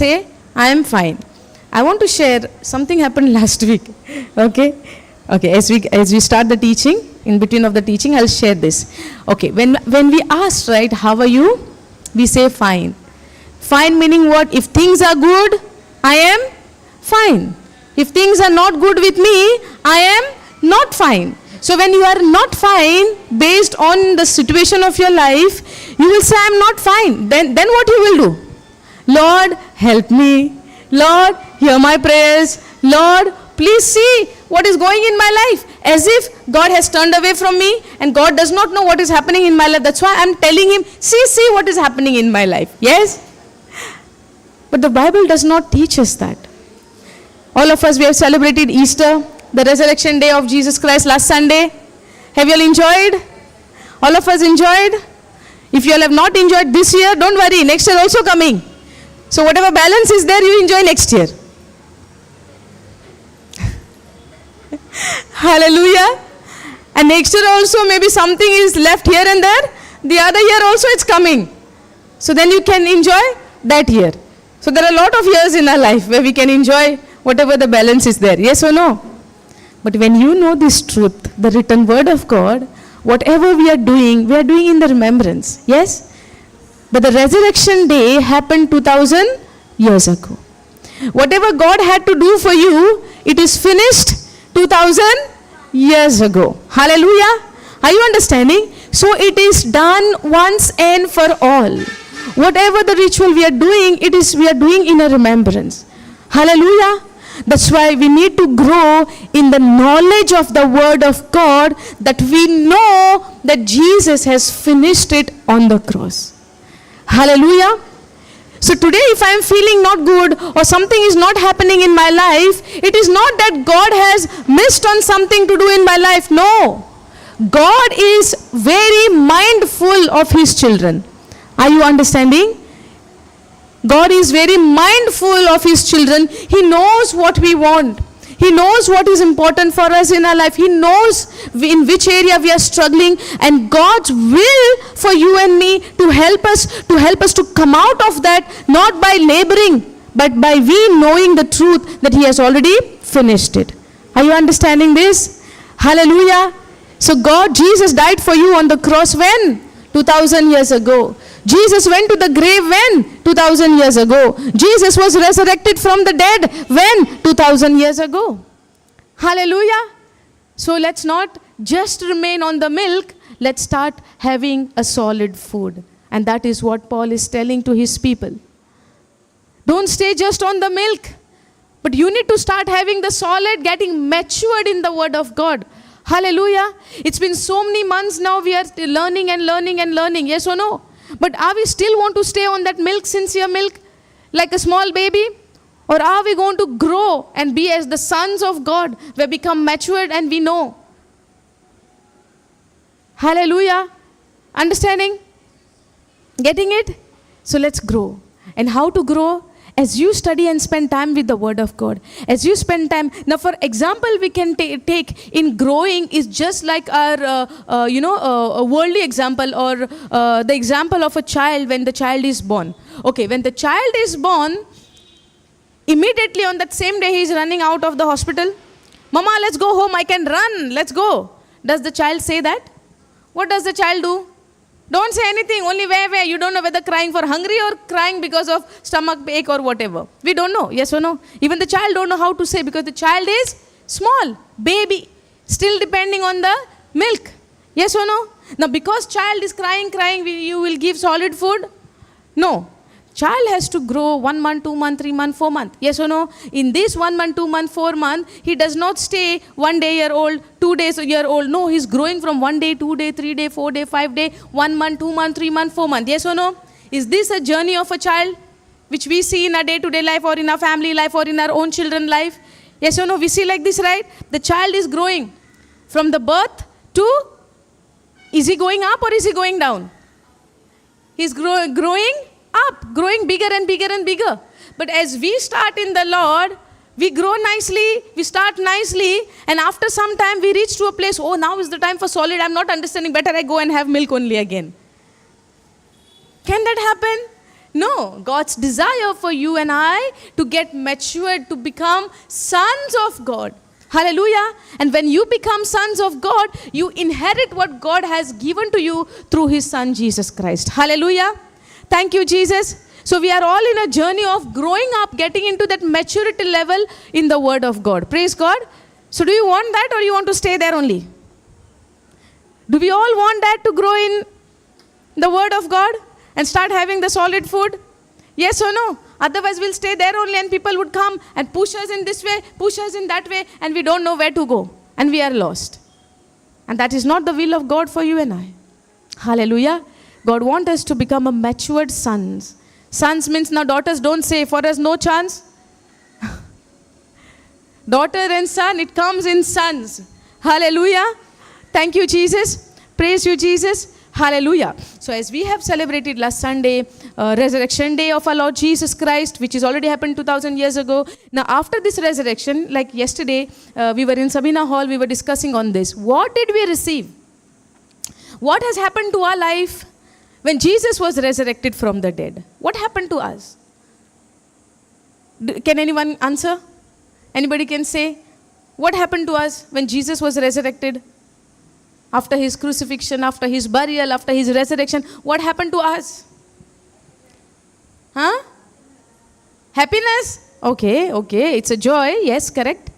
say, I am fine. I want to share something happened last week. Okay? Okay, as we start the teaching, in between of the teaching, I'll share this. Okay, when we ask, right, how are you? We say fine. Fine meaning what? If things are good, I am fine. If things are not good with me, I am not fine. So when you are not fine, based on the situation of your life, you will say, I am not fine. Then what you will do? Lord, help me. Lord, hear my prayers. Lord, please see what is going in my life. As if God has turned away from me and God does not know what is happening in my life. That's why I'm telling him, see what is happening in my life. Yes? But the Bible does not teach us that. All of us, we have celebrated Easter, the resurrection day of Jesus Christ last Sunday. Have you all enjoyed? All of us enjoyed? If you all have not enjoyed this year, don't worry, next year also coming. So whatever balance is there, you enjoy next year. Hallelujah. And next year also maybe something is left here and there. The other year also it's coming. So then you can enjoy that year. So there are a lot of years in our life where we can enjoy whatever the balance is there. Yes or no? But when you know this truth, the written word of God, whatever we are doing in the remembrance. Yes? But the resurrection day happened 2000 years ago. Whatever God had to do for you, it is finished 2000 years ago. Hallelujah. Are you understanding? So it is done once and for all. Whatever the ritual we are doing, we are doing in a remembrance. Hallelujah. That's why we need to grow in the knowledge of the word of God, that we know that Jesus has finished it on the cross. Hallelujah. So today if I am feeling not good or something is not happening in my life, it is not that God has missed on something to do in my life. No. God is very mindful of his children. Are you understanding? God is very mindful of his children. He knows what we want. He knows what is important for us in our life. He knows in which area we are struggling, and God's will for you and me to help us to come out of that, not by laboring, but by we knowing the truth that he has already finished it. Are you understanding this? Hallelujah. So Jesus died for you on the cross when? 2000 years ago. Jesus went to the grave when? 2000 years ago. Jesus was resurrected from the dead when? 2000 years ago. Hallelujah. So let's not just remain on the milk. Let's start having a solid food. And that is what Paul is telling to his people. Don't stay just on the milk. But you need to start having the solid, getting matured in the word of God. Hallelujah. It's been so many months now we are learning and learning and learning. Yes or no? But are we still want to stay on that milk, sincere milk, like a small baby? Or are we going to grow and be as the sons of God, where we become matured and we know? Hallelujah. Understanding? Getting it? So let's grow. And how to grow? As you study and spend time with the word of God. As you spend time. Now for example, we can take in growing is just like our, a worldly example, or the example of a child when the child is born. Okay, when the child is born, immediately on that same day he is running out of the hospital. Mama, let's go home, I can run, let's go. Does the child say that? What does the child do? Don't say anything, only where. You don't know whether crying for hungry or crying because of stomach ache or whatever. We don't know, yes or no? Even the child don't know how to say, because the child is small, baby, still depending on the milk. Yes or no? Now because child is crying, you will give solid food? No. Child has to grow 1 month, 2 month, 3 month, 4 month. Yes or no? In this 1 month, 2 month, 4 month, he does not stay 1 day year old, 2 days a year old. No, he's growing from 1 day, 2 day, 3 day, 4 day, 5 day, 1 month, 2 month, 3 month, 4 month. Yes or no? Is this a journey of a child which we see in our day-to-day life, or in our family life, or in our own children life? Yes or no? We see like this, right? The child is growing from the birth to, is he going up or is he going down? He's growing up, growing bigger and bigger and bigger. But as we start in the Lord, we grow nicely, we start nicely, and after some time we reach to a place, oh, now is the time for solid, I'm not understanding, better I go and have milk only again. Can that happen? No, God's desire for you and I to get matured, to become sons of God. Hallelujah. And when you become sons of God, you inherit what God has given to you through His Son, Jesus Christ. Hallelujah. Thank you, Jesus. So we are all in a journey of growing up, getting into that maturity level in the Word of God. Praise God. So do you want that, or you want to stay there only? Do we all want that, to grow in the Word of God and start having the solid food? Yes or no? Otherwise we'll stay there only, and people would come and push us in this way, push us in that way, and we don't know where to go. And we are lost. And that is not the will of God for you and I. Hallelujah. God wants us to become a matured sons. Sons means now daughters don't say, for us no chance. Daughter and son, it comes in sons. Hallelujah. Thank you, Jesus. Praise you, Jesus. Hallelujah. So as we have celebrated last Sunday, resurrection day of our Lord Jesus Christ, which has already happened 2000 years ago. Now after this resurrection, like yesterday, we were in Sabina Hall, we were discussing on this. What did we receive? What has happened to our life when Jesus was resurrected from the dead? What happened to us? Can anyone answer? Anybody can say, what happened to us when Jesus was resurrected? After His crucifixion, after His burial, after His resurrection, what happened to us? Huh? Happiness? Okay, it's a joy. Yes, correct.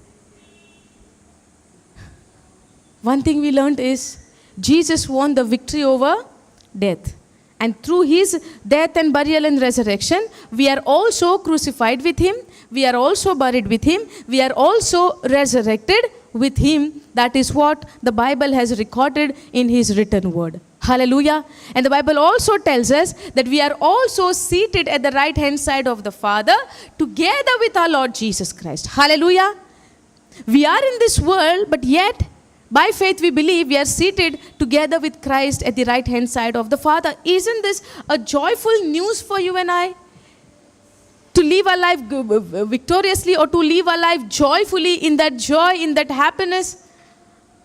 One thing we learned is, Jesus won the victory over death. And through His death and burial and resurrection, we are also crucified with Him. We are also buried with Him. We are also resurrected with Him. That is what the Bible has recorded in His written word. Hallelujah. And the Bible also tells us that we are also seated at the right hand side of the Father together with our Lord Jesus Christ. Hallelujah. We are in this world, but yet by faith we believe we are seated together with Christ at the right hand side of the Father. Isn't this a joyful news for you and I? To live our life victoriously, or to live our life joyfully, in that joy, in that happiness.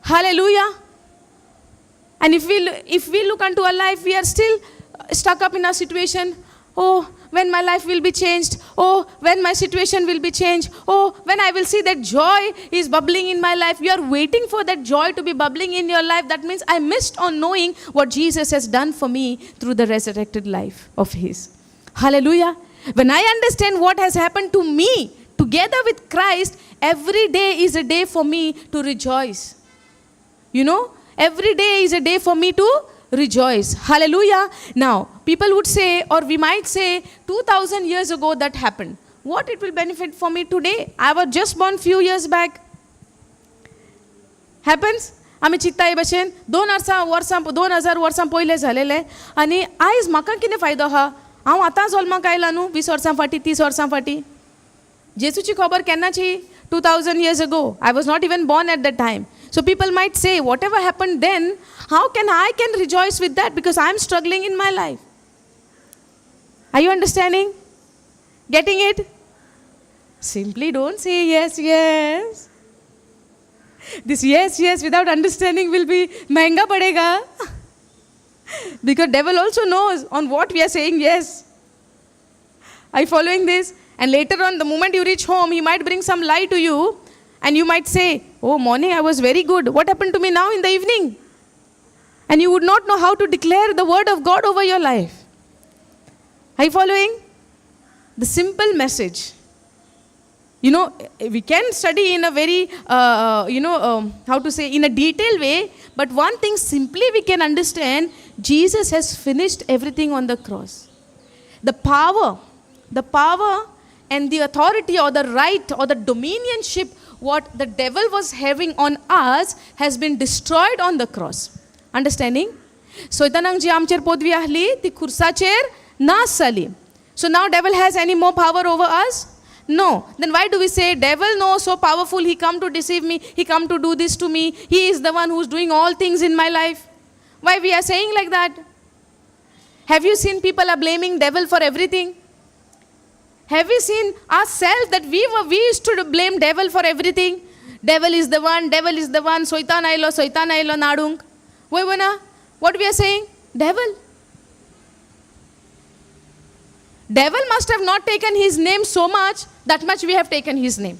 Hallelujah. And if we look unto our life, we are still stuck up in our situation. Oh, when my life will be changed. Oh, when my situation will be changed. Oh, when I will see that joy is bubbling in my life. You are waiting for that joy to be bubbling in your life. That means I missed on knowing what Jesus has done for me through the resurrected life of His. Hallelujah. When I understand what has happened to me together with Christ, every day is a day for me to rejoice. You know, every day is a day for me to rejoice. Hallelujah. Now, people would say, or we might say, 2000 years ago that happened. What it will benefit for me today? I was just born few years back. Happens? आम्ही चित्ताय भशेन 2000 वर्सां पयले झालेले, आनी आयज म्हाका कितें फायदो आहा? हांव आतां जल्माक आयलां न्हू, 20 वर्सां फाटीं, 30 वर्सां फाटीं. जेसूची खबर केन्नाची? 2000 years ago. I was not even born at that time. So people might say, whatever happened then, how can I rejoice with that? Because I am struggling in my life. Are you understanding? Getting it? Simply don't say yes, yes. This yes, yes without understanding will be महंगा पड़ेगा. Because devil also knows on what we are saying yes. Are you following this? And later on, the moment you reach home, he might bring some lie to you. And you might say, oh, morning I was very good. What happened to me now in the evening? And you would not know how to declare the word of God over your life. Are you following? The simple message. You know, we can study in a very, in a detailed way. But one thing simply we can understand, Jesus has finished everything on the cross. The power and the authority or the right or the dominionship what the devil was having on us has been destroyed on the cross. Understanding? So itanang ji amcher podvi ahli ti kursacher nas sali. So now devil has any more power over us? No. Then why do we say devil no so powerful, he come to deceive me, he come to do this to me, he is the one who's doing all things in my life? Why we are saying like that? Have you seen people are blaming devil for everything? Have we seen ourselves that we used to blame devil for everything? Devil is the one, soitan ailo nadung. What we are saying? Devil. Devil must have not taken his name so much, that much we have taken his name.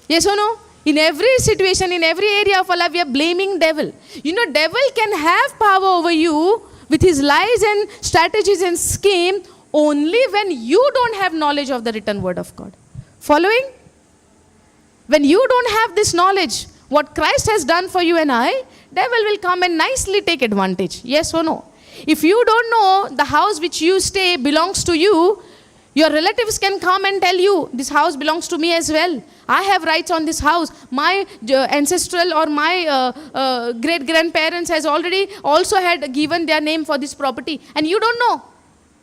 Yes or no? In every situation, in every area of our life, we are blaming devil. You know, devil can have power over you with his lies and strategies and scheme only when you don't have knowledge of the written word of God. Following? When you don't have this knowledge, what Christ has done for you and I, devil will come and nicely take advantage. Yes or no? If you don't know the house which you stay belongs to you, your relatives can come and tell you, this house belongs to me as well. I have rights on this house. My ancestral or my great-grandparents has already also had given their name for this property. And you don't know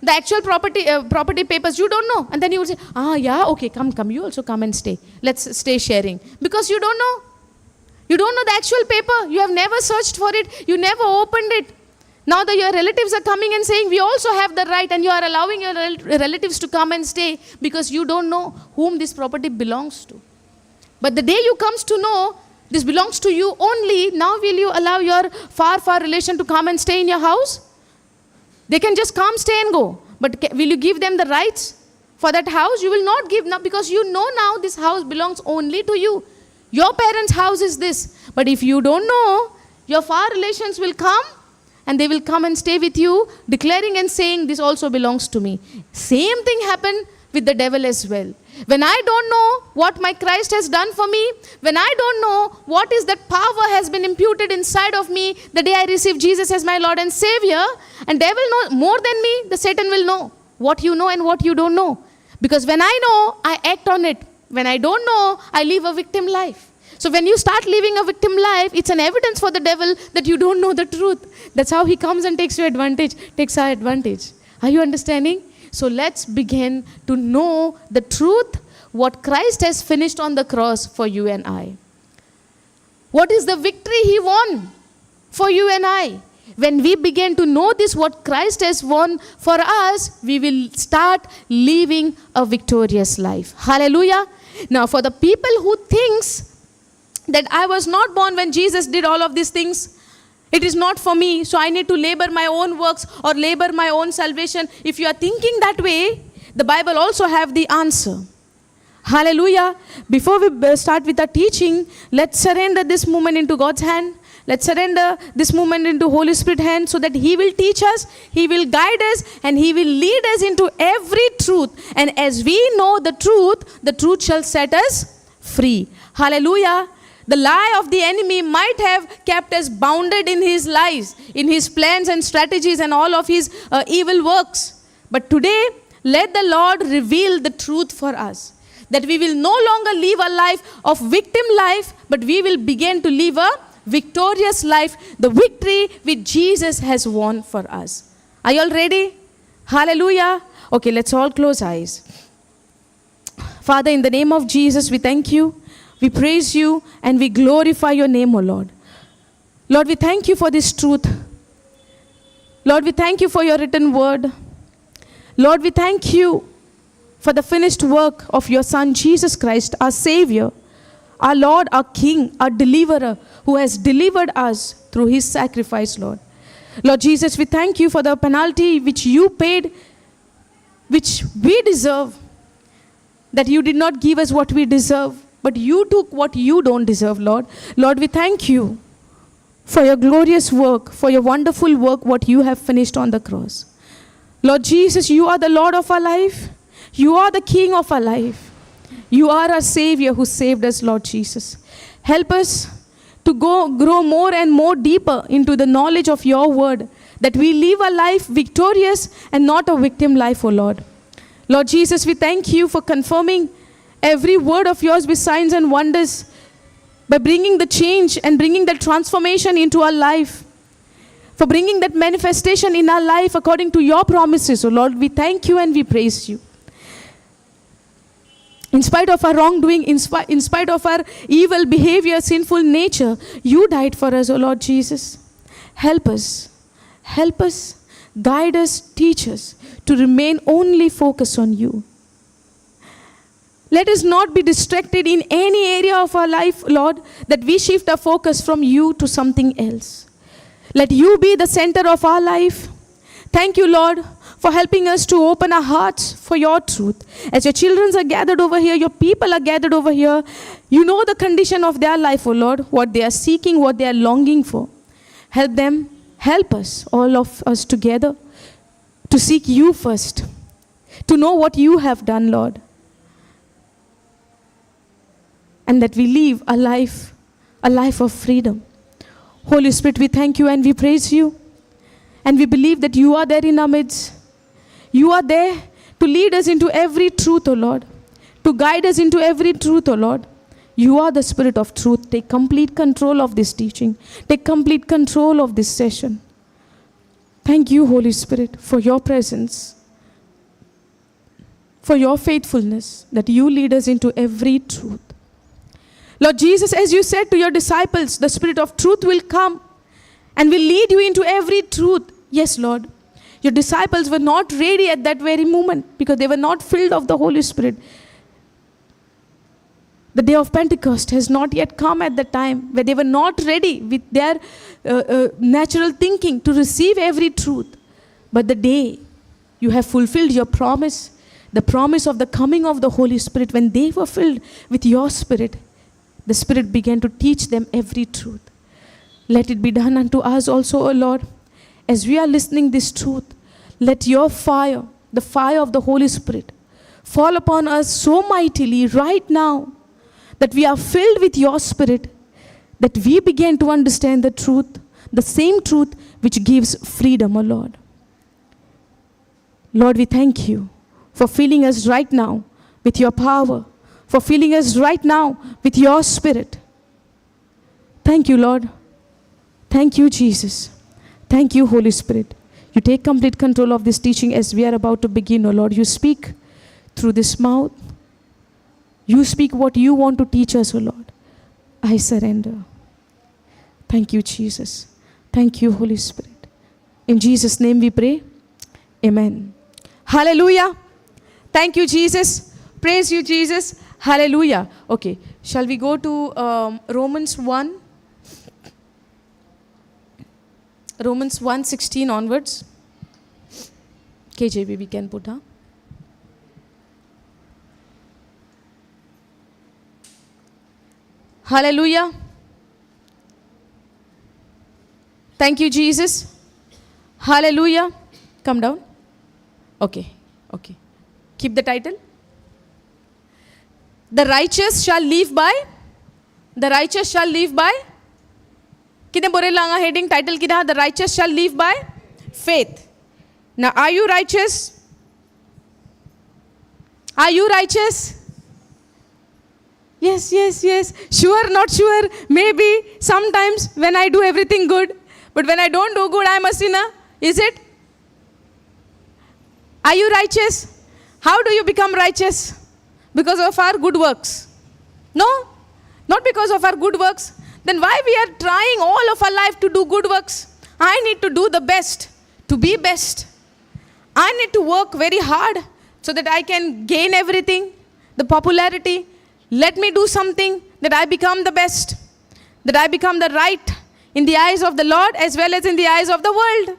the actual property papers. You don't know. And then you will say, yeah, okay, come, you also come and stay. Let's stay sharing. Because you don't know. You don't know the actual paper. You have never searched for it. You never opened it. Now your relatives are coming and saying, we also have the right, and you are allowing your relatives to come and stay because you don't know whom this property belongs to. But the day you comes to know this belongs to you only, now will you allow your far relation to come and stay in your house? They can just come, stay and go. But will you give them the rights for that house? You will not give now, because you know now this house belongs only to you. Your parents' house is this. But if you don't know, your far relations will come and they will come and stay with you, declaring and saying, this also belongs to me. Same thing happened with the devil as well. When I don't know what my Christ has done for me, when I don't know what is that power has been imputed inside of me the day I received Jesus as my Lord and Savior, and devil knows more than me, the Satan will know what you know and what you don't know. Because when I know, I act on it. When I don't know, I live a victim life. So when you start living a victim life, it's an evidence for the devil that you don't know the truth. That's how he comes and takes your advantage, takes our advantage. Are you understanding? So let's begin to know the truth, what Christ has finished on the cross for you and I. What is the victory he won for you and I? When we begin to know this, what Christ has won for us, we will start living a victorious life. Hallelujah. Now for the people who thinks that I was not born when Jesus did all of these things, it is not for me, so I need to labor my own works or labor my own salvation. If you are thinking that way, the Bible also have the answer. Hallelujah. Before we start with our teaching, let's surrender this moment into God's hand. Let's surrender this moment into Holy Spirit hand so that he will teach us, he will guide us, and he will lead us into every truth. And as we know the truth shall set us free. Hallelujah. The lie of the enemy might have kept us bounded in his lies, in his plans and strategies and all of his evil works. But today, let the Lord reveal the truth for us. That we will no longer live a life of victim life, but we will begin to live a victorious life, the victory which Jesus has won for us. Are you all ready? Hallelujah. Okay, let's all close eyes. Father, in the name of Jesus, we thank you. We praise you and we glorify your name, O Lord. Lord, we thank you for this truth. Lord, we thank you for your written word. Lord, we thank you for the finished work of your Son, Jesus Christ, our Savior, our Lord, our King, our Deliverer, who has delivered us through his sacrifice, Lord. Lord Jesus, we thank you for the penalty which you paid, which we deserve, that you did not give us what we deserve, but you took what you don't deserve, Lord. Lord, we thank you for your glorious work, for your wonderful work, what you have finished on the cross. Lord Jesus, you are the Lord of our life. You are the King of our life. You are our Savior who saved us, Lord Jesus. Help us to grow more and more deeper into the knowledge of your word, that we live a life victorious and not a victim life, O Lord. Lord Jesus, we thank you for confirming every word of yours with signs and wonders, by bringing the change and bringing that transformation into our life, for bringing that manifestation in our life according to your promises. So Lord, we thank you and we praise you. In spite of our wrongdoing, in spite of our evil behavior, sinful nature, you died for us, O Lord Jesus. Help us, guide us, teach us to remain only focused on you. Let us not be distracted in any area of our life, Lord, that we shift our focus from you to something else. Let you be the center of our life. Thank you, Lord, for helping us to open our hearts for your truth. As your children are gathered over here, your people are gathered over here, you know the condition of their life, O Lord, what they are seeking, what they are longing for. Help them, help us, all of us together, to seek you first, to know what you have done, Lord. And that we live a life of freedom. Holy Spirit, we thank you and we praise you. And we believe that you are there in our midst. You are there to lead us into every truth, O Lord. To guide us into every truth, O Lord. You are the Spirit of truth. Take complete control of this teaching. Take complete control of this session. Thank you, Holy Spirit, for your presence, for your faithfulness, that you lead us into every truth. Lord Jesus, as you said to your disciples, the Spirit of truth will come and will lead you into every truth. Yes, Lord. Your disciples were not ready at that very moment because they were not filled of the Holy Spirit. The day of Pentecost has not yet come at the time where they were not ready with their natural thinking to receive every truth. But the day you have fulfilled your promise, the promise of the coming of the Holy Spirit, when they were filled with your Spirit, the Spirit began to teach them every truth. Let it be done unto us also, O Lord. As we are listening this truth, let your fire, the fire of the Holy Spirit, fall upon us so mightily right now, that we are filled with your Spirit, that we begin to understand the truth, the same truth which gives freedom, O Lord. Lord, we thank you for filling us right now with your power, for filling us right now with your Spirit. Thank you, Lord. Thank you, Jesus. Thank you, Holy Spirit. You take complete control of this teaching as we are about to begin, O Lord. You speak through this mouth. You speak what you want to teach us, O Lord. I surrender. Thank you, Jesus. Thank you, Holy Spirit. In Jesus' name we pray. Amen. Hallelujah. Thank you, Jesus. Praise you, Jesus. Hallelujah. Okay. Shall we go to Romans 1? Romans 1:16 onwards. KJV we can put, huh? Hallelujah. Thank you, Jesus. Hallelujah. Come down. Okay. Okay. Keep the title. The righteous shall live by. The righteous shall live by. Kide bore langa heading title kida. The righteous shall live by faith. Now, are you righteous? Are you righteous? Yes, yes, yes. Sure, not sure. Maybe sometimes when I do everything good, but when I don't do good, I am a sinner. Is it? Are you righteous? How do you become righteous? Because of our good works? No, not because of our good works. Then why we are trying all of our life to do good works? I need to do the best, to be best. I need to work very hard so that I can gain everything, the popularity. Let me do something that I become the best, that I become the right in the eyes of the Lord as well as in the eyes of the world.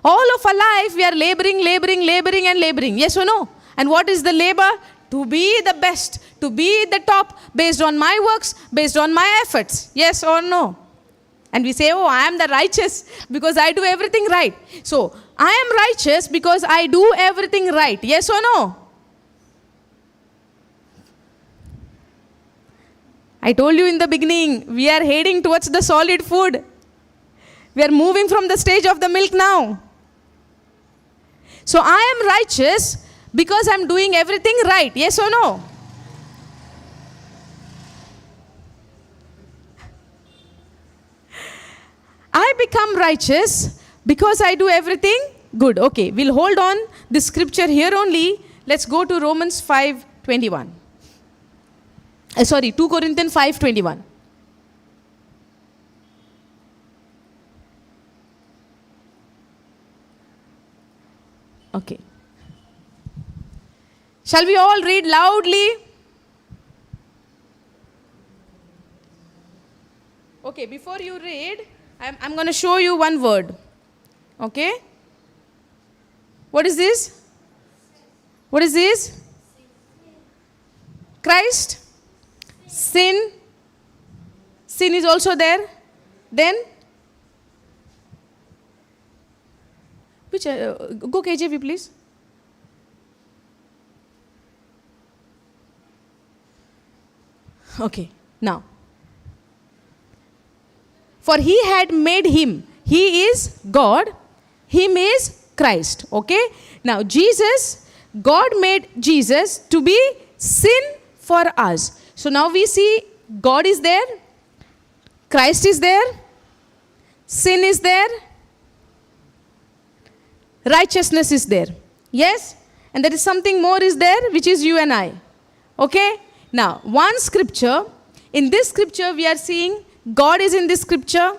All of our life we are laboring and laboring. Yes or no? And what is the labor? To be the best, to be the top based on my works, based on my efforts. Yes or no? And we say, oh, I am the righteous because I do everything right. So, I am righteous because I do everything right. Yes or no? I told you in the beginning, we are heading towards the solid food. We are moving from the stage of the milk now. So, I am righteous because I am doing everything right. Yes or no? I become righteous because I do everything good. Okay, we'll hold on this scripture here only. Let's go to Romans 5:21. 2 Corinthians 5:21. Okay. Shall we all read loudly? Okay, before you read, I'm going to show you one word. Okay? What is this? What is this? Christ. Sin. Sin is also there. Then, which, go KJV please. Okay, now. For he had made him. He is God. Him is Christ. Okay. Now Jesus, God made Jesus to be sin for us. So now we see God is there. Christ is there. Sin is there. Righteousness is there. Yes. And there is something more is there, which is you and I. Okay. Now, one scripture, in this scripture we are seeing God is in this scripture,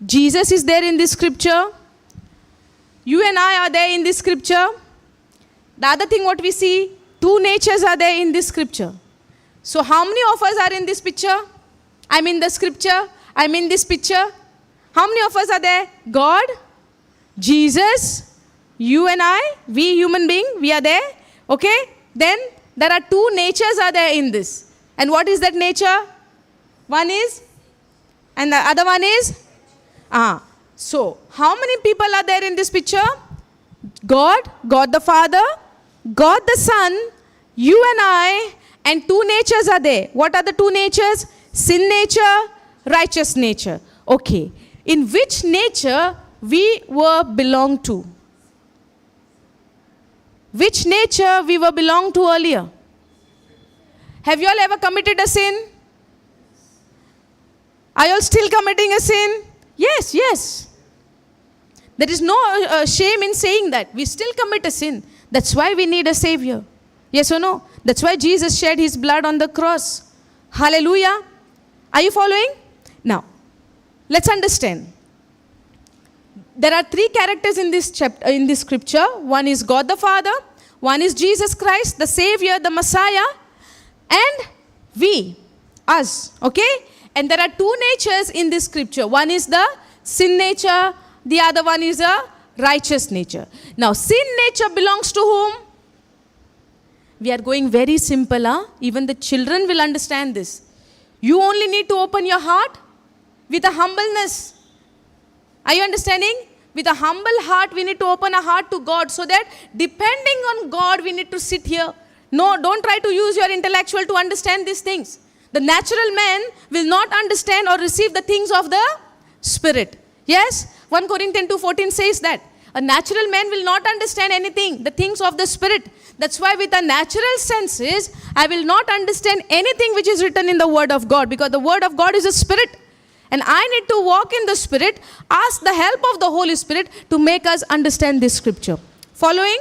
Jesus is there in this scripture, you and I are there in this scripture. The other thing what we see, two natures are there in this scripture. So how many of us are in this picture? I'm in the scripture, I'm in this picture. How many of us are there? God, Jesus, you and I, we human being, we are there. Okay? Then there are two natures are there in this. And what is that nature? One is, and the other one is? So, how many people are there in this picture? God, God the Father, God the Son, you and I, and two natures are there. What are the two natures? Sin nature, righteous nature. Okay. In which nature we were belong to? Which nature we were belong to earlier? Have you all ever committed a sin? Are you all still committing a sin? Yes, yes. There is no shame in saying that. We still commit a sin. That's why we need a Savior. Yes or no? That's why Jesus shed His blood on the cross. Hallelujah. Are you following? Now, let's understand. There are three characters in this chapter, in this scripture. One is God the Father. One is Jesus Christ, the Savior, the Messiah. And we, us. Okay? And there are two natures in this scripture. One is the sin nature. The other one is a righteous nature. Now, sin nature belongs to whom? We are going very simple. Even the children will understand this. You only need to open your heart with a humbleness. Are you understanding? With a humble heart, we need to open our heart to God, so that depending on God, we need to sit here. No, don't try to use your intellectual to understand these things. The natural man will not understand or receive the things of the Spirit. Yes? 1 Corinthians 2:14 says that. A natural man will not understand anything, the things of the Spirit. That's why with the natural senses, I will not understand anything which is written in the Word of God, because the Word of God is a Spirit. And I need to walk in the Spirit, ask the help of the Holy Spirit to make us understand this scripture. Following?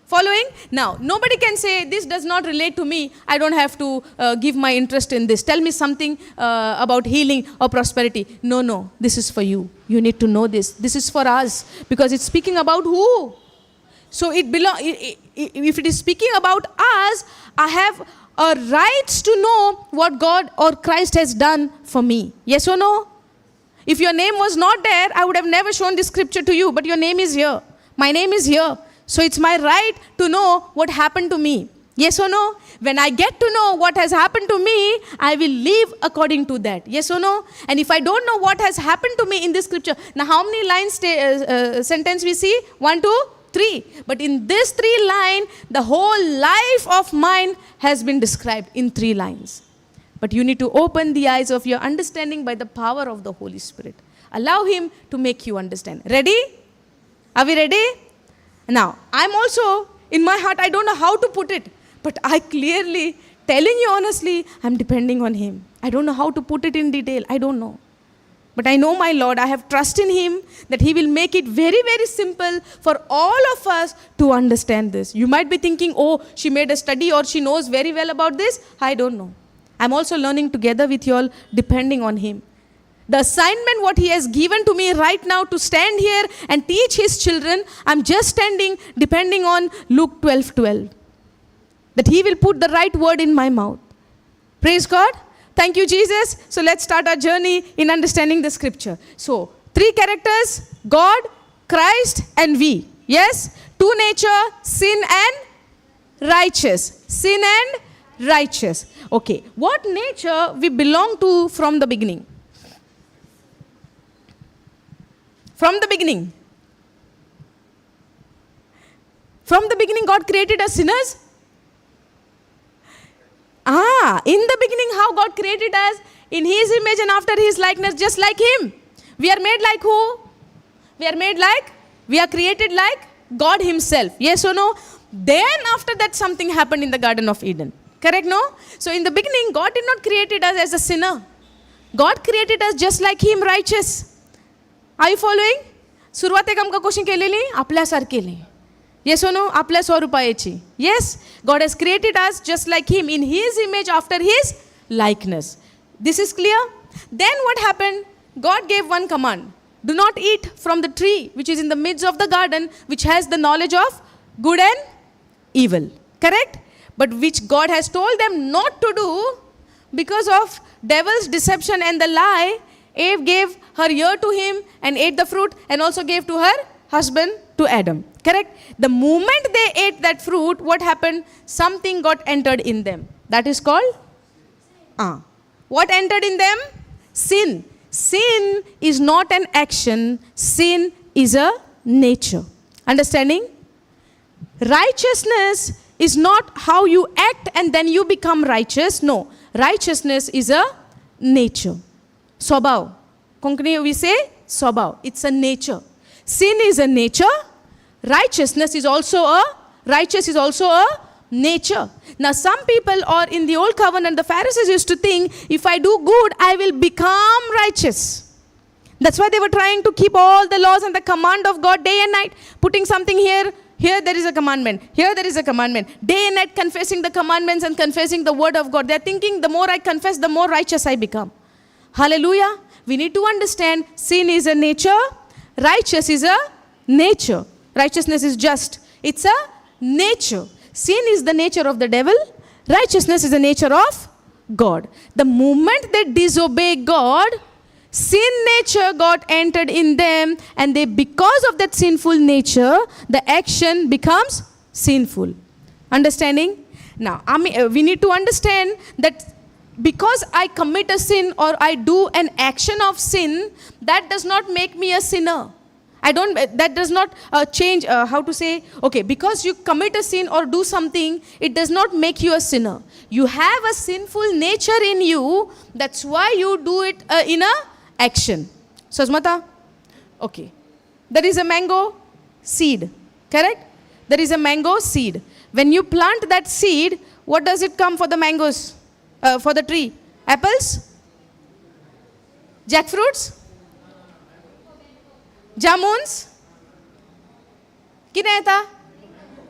Following? Now, nobody can say, this does not relate to me. I don't have to give my interest in this. Tell me something about healing or prosperity. No, no. This is for you. You need to know this. This is for us. Because it's speaking about who? So, if it is speaking about us, I have a right to know what God or Christ has done for me. Yes or no? If your name was not there, I would have never shown this scripture to you. But your name is here. My name is here. So it's my right to know what happened to me. Yes or no? When I get to know what has happened to me, I will live according to that. Yes or no? And if I don't know what has happened to me in this scripture, now how many lines sentence we see? 1, 2, 3. But in this 3 line, the whole life of mine has been described in 3 lines. But you need to open the eyes of your understanding by the power of the Holy Spirit. Allow Him to make you understand. Ready? Are we ready? Now, I'm also, in my heart, I don't know how to put it. But I clearly, telling you honestly, I'm depending on Him. I don't know how to put it in detail. I don't know. But I know my Lord, I have trust in Him that He will make it very, very simple for all of us to understand this. You might be thinking, oh, she made a study or she knows very well about this. I don't know. I'm also learning together with you all, depending on Him. The assignment what He has given to me right now to stand here and teach His children, I'm just standing depending on Luke 12:12. That He will put the right word in my mouth. Praise God. Thank you, Jesus. So let's start our journey in understanding the scripture. So, 3 characters, God, Christ, and we. Yes? Two nature, sin and righteous. Sin and righteous. Okay. What nature we belong to from the beginning? From the beginning. From the beginning, God created us sinners. In the beginning, how God created us? In His image and after His likeness, just like Him. We are made like who? We are created like God Himself. Yes or no? Then after that, something happened in the Garden of Eden. Correct, no? So in the beginning, God did not create us as a sinner. God created us just like Him, righteous. Are you following? सुरुवातेक आमकां कशी केलेली? आपल्या सारकेली. Yes or no? आपल्या स्वरूपाची. Yes, God has created us just like Him in His image after His likeness. This is clear? Then what happened? God gave one command. Do not eat from the tree which is in the midst of the garden, which has the knowledge of good and evil. Correct? But which God has told them not to do because of devil's deception and the lie. Eve gave her ear to him and ate the fruit, and also gave to her husband, to Adam. Correct? The moment they ate that fruit, what happened? Something got entered in them. That is called? What entered in them? Sin. Sin is not an action. Sin is a nature. Understanding? Righteousness is not how you act and then you become righteous. No. Righteousness is a nature. Swabhav. Konkani we say swabhav. It's a nature. Sin is a nature. Righteousness is also a nature. Now some people, or in the old covenant, the Pharisees used to think, if I do good, I will become righteous. That's why they were trying to keep all the laws and the command of God day and night. Putting something here there is a commandment. Here there is a commandment. Day and night confessing the commandments and confessing the word of God. They're thinking the more I confess, the more righteous I become. Hallelujah. We need to understand sin is a nature. Righteous is a nature. Righteousness is just. It's a nature. Sin is the nature of the devil. Righteousness is the nature of God. The moment they disobey God, sin nature got entered in them, and they, because of that sinful nature, the action becomes sinful. Understanding? Now, we need to understand that because I commit a sin or I do an action of sin, that does not make me a sinner. That does not change, because you commit a sin or do something, it does not make you a sinner. You have a sinful nature in you, that's why you do it in a action. Sasmata? Okay. There is a mango seed, correct? There is a mango seed. When you plant that seed, what does it come for the mangoes? For the tree? Apples? Jackfruits? Jamuns? कितें येता?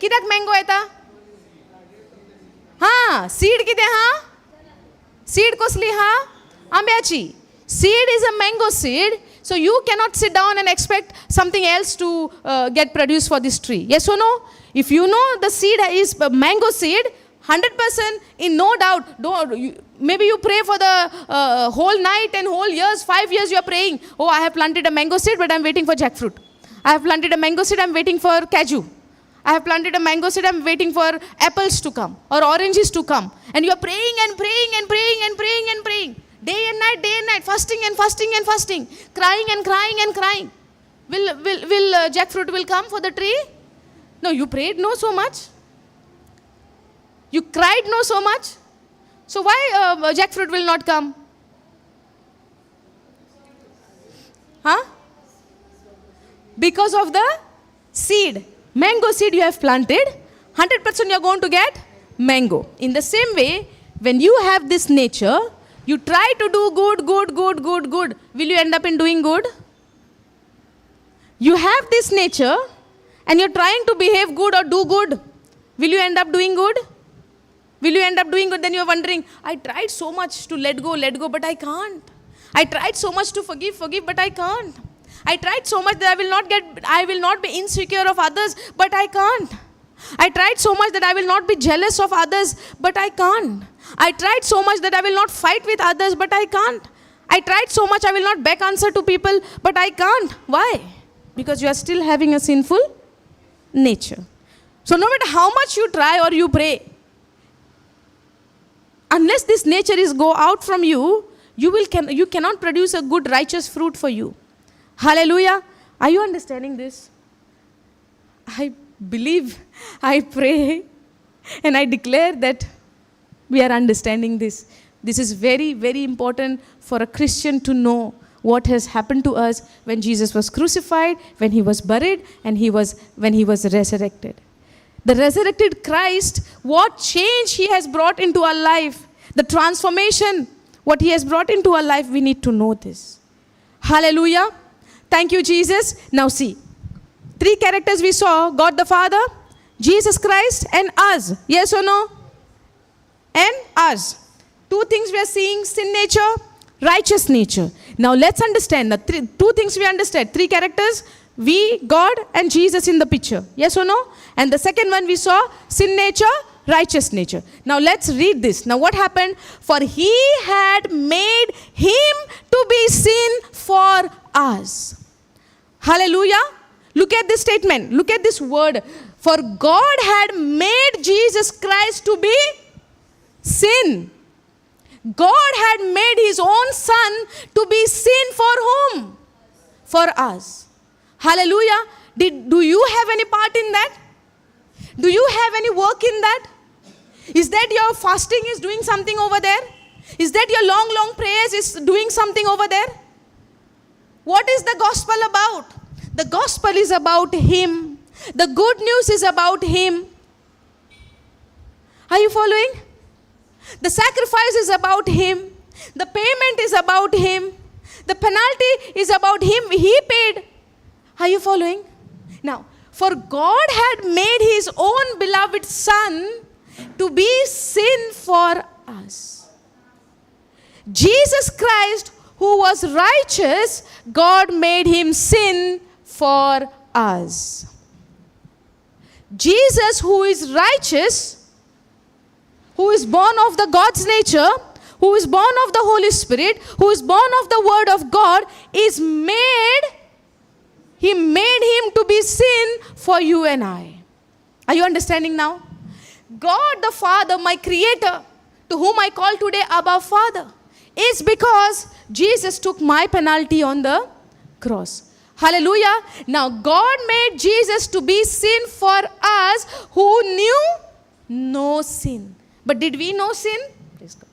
कित्याक mango येता? Seed कितें हा? Seed कसली हा? आंब्याची. Seed is a mango seed, so you cannot sit down and expect something else to get produced for this tree. Yes or no? If you know the seed is a mango seed, 100% in no doubt. Maybe you pray for the whole night and whole years, 5 years you are praying. Oh, I have planted a mango seed, but I am waiting for jackfruit. I have planted a mango seed, I am waiting for cashew. I have planted a mango seed, I am waiting for apples to come or oranges to come. And you are praying and praying and praying and praying and praying. Day and night, fasting and fasting and fasting. Crying and crying and crying. Will jackfruit will come for the tree? No, you prayed no so much. You cried no so much. So why jackfruit will not come? Because of the seed. Mango seed you have planted, 100% you are going to get mango. In the same way, when you have this nature, you try to do good. Will you end up in doing good? You have this nature and you're trying to behave good or do good. Will you end up doing good? Will you end up doing good? Then you're wondering, I tried so much to let go, but I can't. I tried so much to forgive, but I can't. I tried so much that I will not be insecure of others, but I can't. I tried so much that I will not be jealous of others, but I can't. I tried so much that I will not fight with others, but I can't. I tried so much I will not beg answer to people, but I can't. Why? Because you are still having a sinful nature. So no matter how much you try or you pray, unless this nature is go out from you, you cannot produce a good righteous fruit for you. Hallelujah. Are you understanding this? I believe, I pray, and I declare that we are understanding this. This is very, very important for a Christian to know what has happened to us when Jesus was crucified, when he was buried, and when he was resurrected. The resurrected Christ, what change he has brought into our life, the transformation, what he has brought into our life, we need to know this. Hallelujah. Thank you, Jesus. Now see, 3 characters we saw: God the Father, Jesus Christ, and us. Yes or no? And us. 2 things we are seeing: sin nature, righteous nature. Now let's understand the 2 things we understand. 3 characters, we, God, and Jesus in the picture. Yes or no? And the second one we saw, sin nature, righteous nature. Now let's read this. Now what happened? For he had made him to be sin for us. Hallelujah. Look at this statement. Look at this word. For God had made Jesus Christ to be sin. God had made his own son to be sin for whom? For us. Hallelujah. Do you have any part in that? Do you have any work in that? Is that your fasting is doing something over there? Is that your long prayers is doing something over there? What is the gospel about? The gospel is about him. The good news is about him. Are you following? The sacrifice is about him. The payment is about him. The penalty is about him. He paid. Are you following? Now, for God had made his own beloved son to be sin for us. Jesus Christ, who was righteous, God made him sin for us. Jesus, who is righteous, who is born of the God's nature, who is born of the Holy Spirit, who is born of the Word of God, He made him to be sin for you and I. Are you understanding now? God the Father, my Creator, to whom I call today Abba Father, is because Jesus took my penalty on the cross. Hallelujah. Now God made Jesus to be sin for us who knew no sin. But did we know sin? Praise God.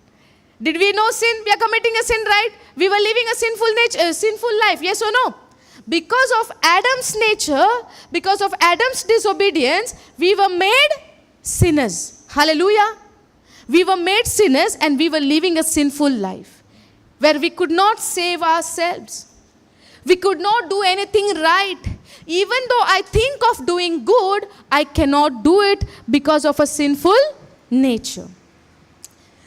Did we know sin? We are committing a sin, right? We were living a sinful life. Yes or no? Because of Adam's nature, because of Adam's disobedience, we were made sinners. Hallelujah. We were made sinners and we were living a sinful life where we could not save ourselves. We could not do anything right. Even though I think of doing good, I cannot do it because of a sinful nature.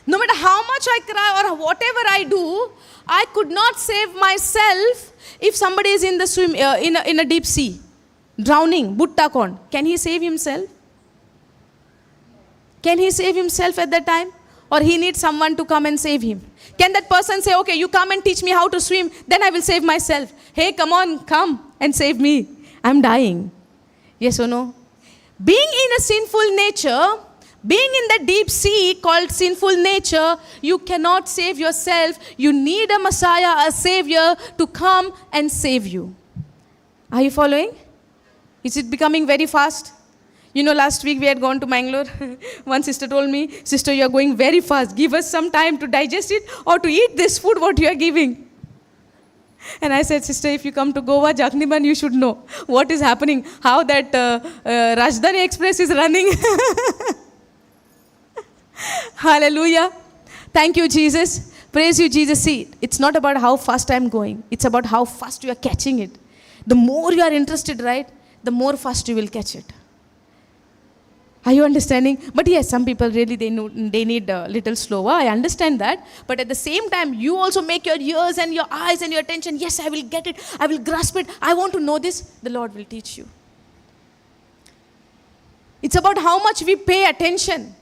No matter how much I cry or whatever I do, I could not save myself. If somebody is in the in a deep sea, drowning, buttakon, can he save himself? Can he save himself at that time? Or he needs someone to come and save him? Can that person say, okay, you come and teach me how to swim, then I will save myself. Hey, come and save me. I'm dying. Yes or no? Being in a sinful nature, being in the deep sea called sinful nature, you cannot save yourself. You need a Messiah, a Savior to come and save you. Are you following? Is it becoming very fast? You know, last week we had gone to Mangalore. One sister told me, sister, you are going very fast. Give us some time to digest it or to eat this food what you are giving. And I said, sister, if you come to Goa, Jagniban, you should know what is happening. How that Rajdhani Express is running. Hallelujah. Thank you, Jesus. Praise you, Jesus. See, it's not about how fast I'm going. It's about how fast you are catching it. The more you are interested, right, the more fast you will catch it. Are you understanding? But yes, some people really, they need a little slower. I understand that. But at the same time, you also make your ears and your eyes and your attention. Yes, I will get it. I will grasp it. I want to know this. The Lord will teach you. It's about how much we pay attention.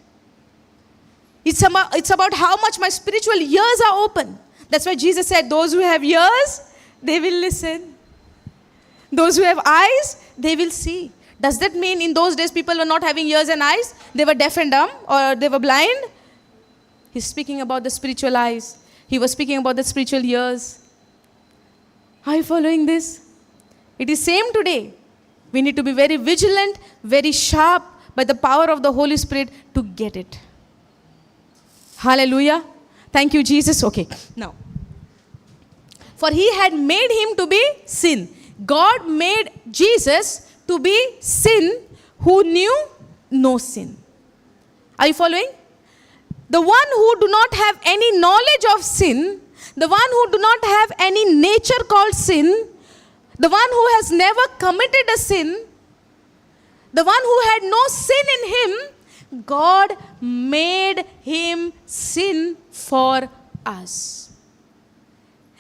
It's about how much my spiritual ears are open. That's why Jesus said, those who have ears, they will listen. Those who have eyes, they will see. Does that mean in those days people were not having ears and eyes? They were deaf and dumb or they were blind? He's speaking about the spiritual eyes. He was speaking about the spiritual ears. Are you following this? It is same today. We need to be very vigilant, very sharp by the power of the Holy Spirit to get it. Hallelujah. Thank you, Jesus. Okay, now. For he had made him to be sin. God made Jesus to be sin who knew no sin. Are you following? The one who do not have any knowledge of sin, the one who do not have any nature called sin, the one who has never committed a sin, the one who had no sin in him, God made him sin for us.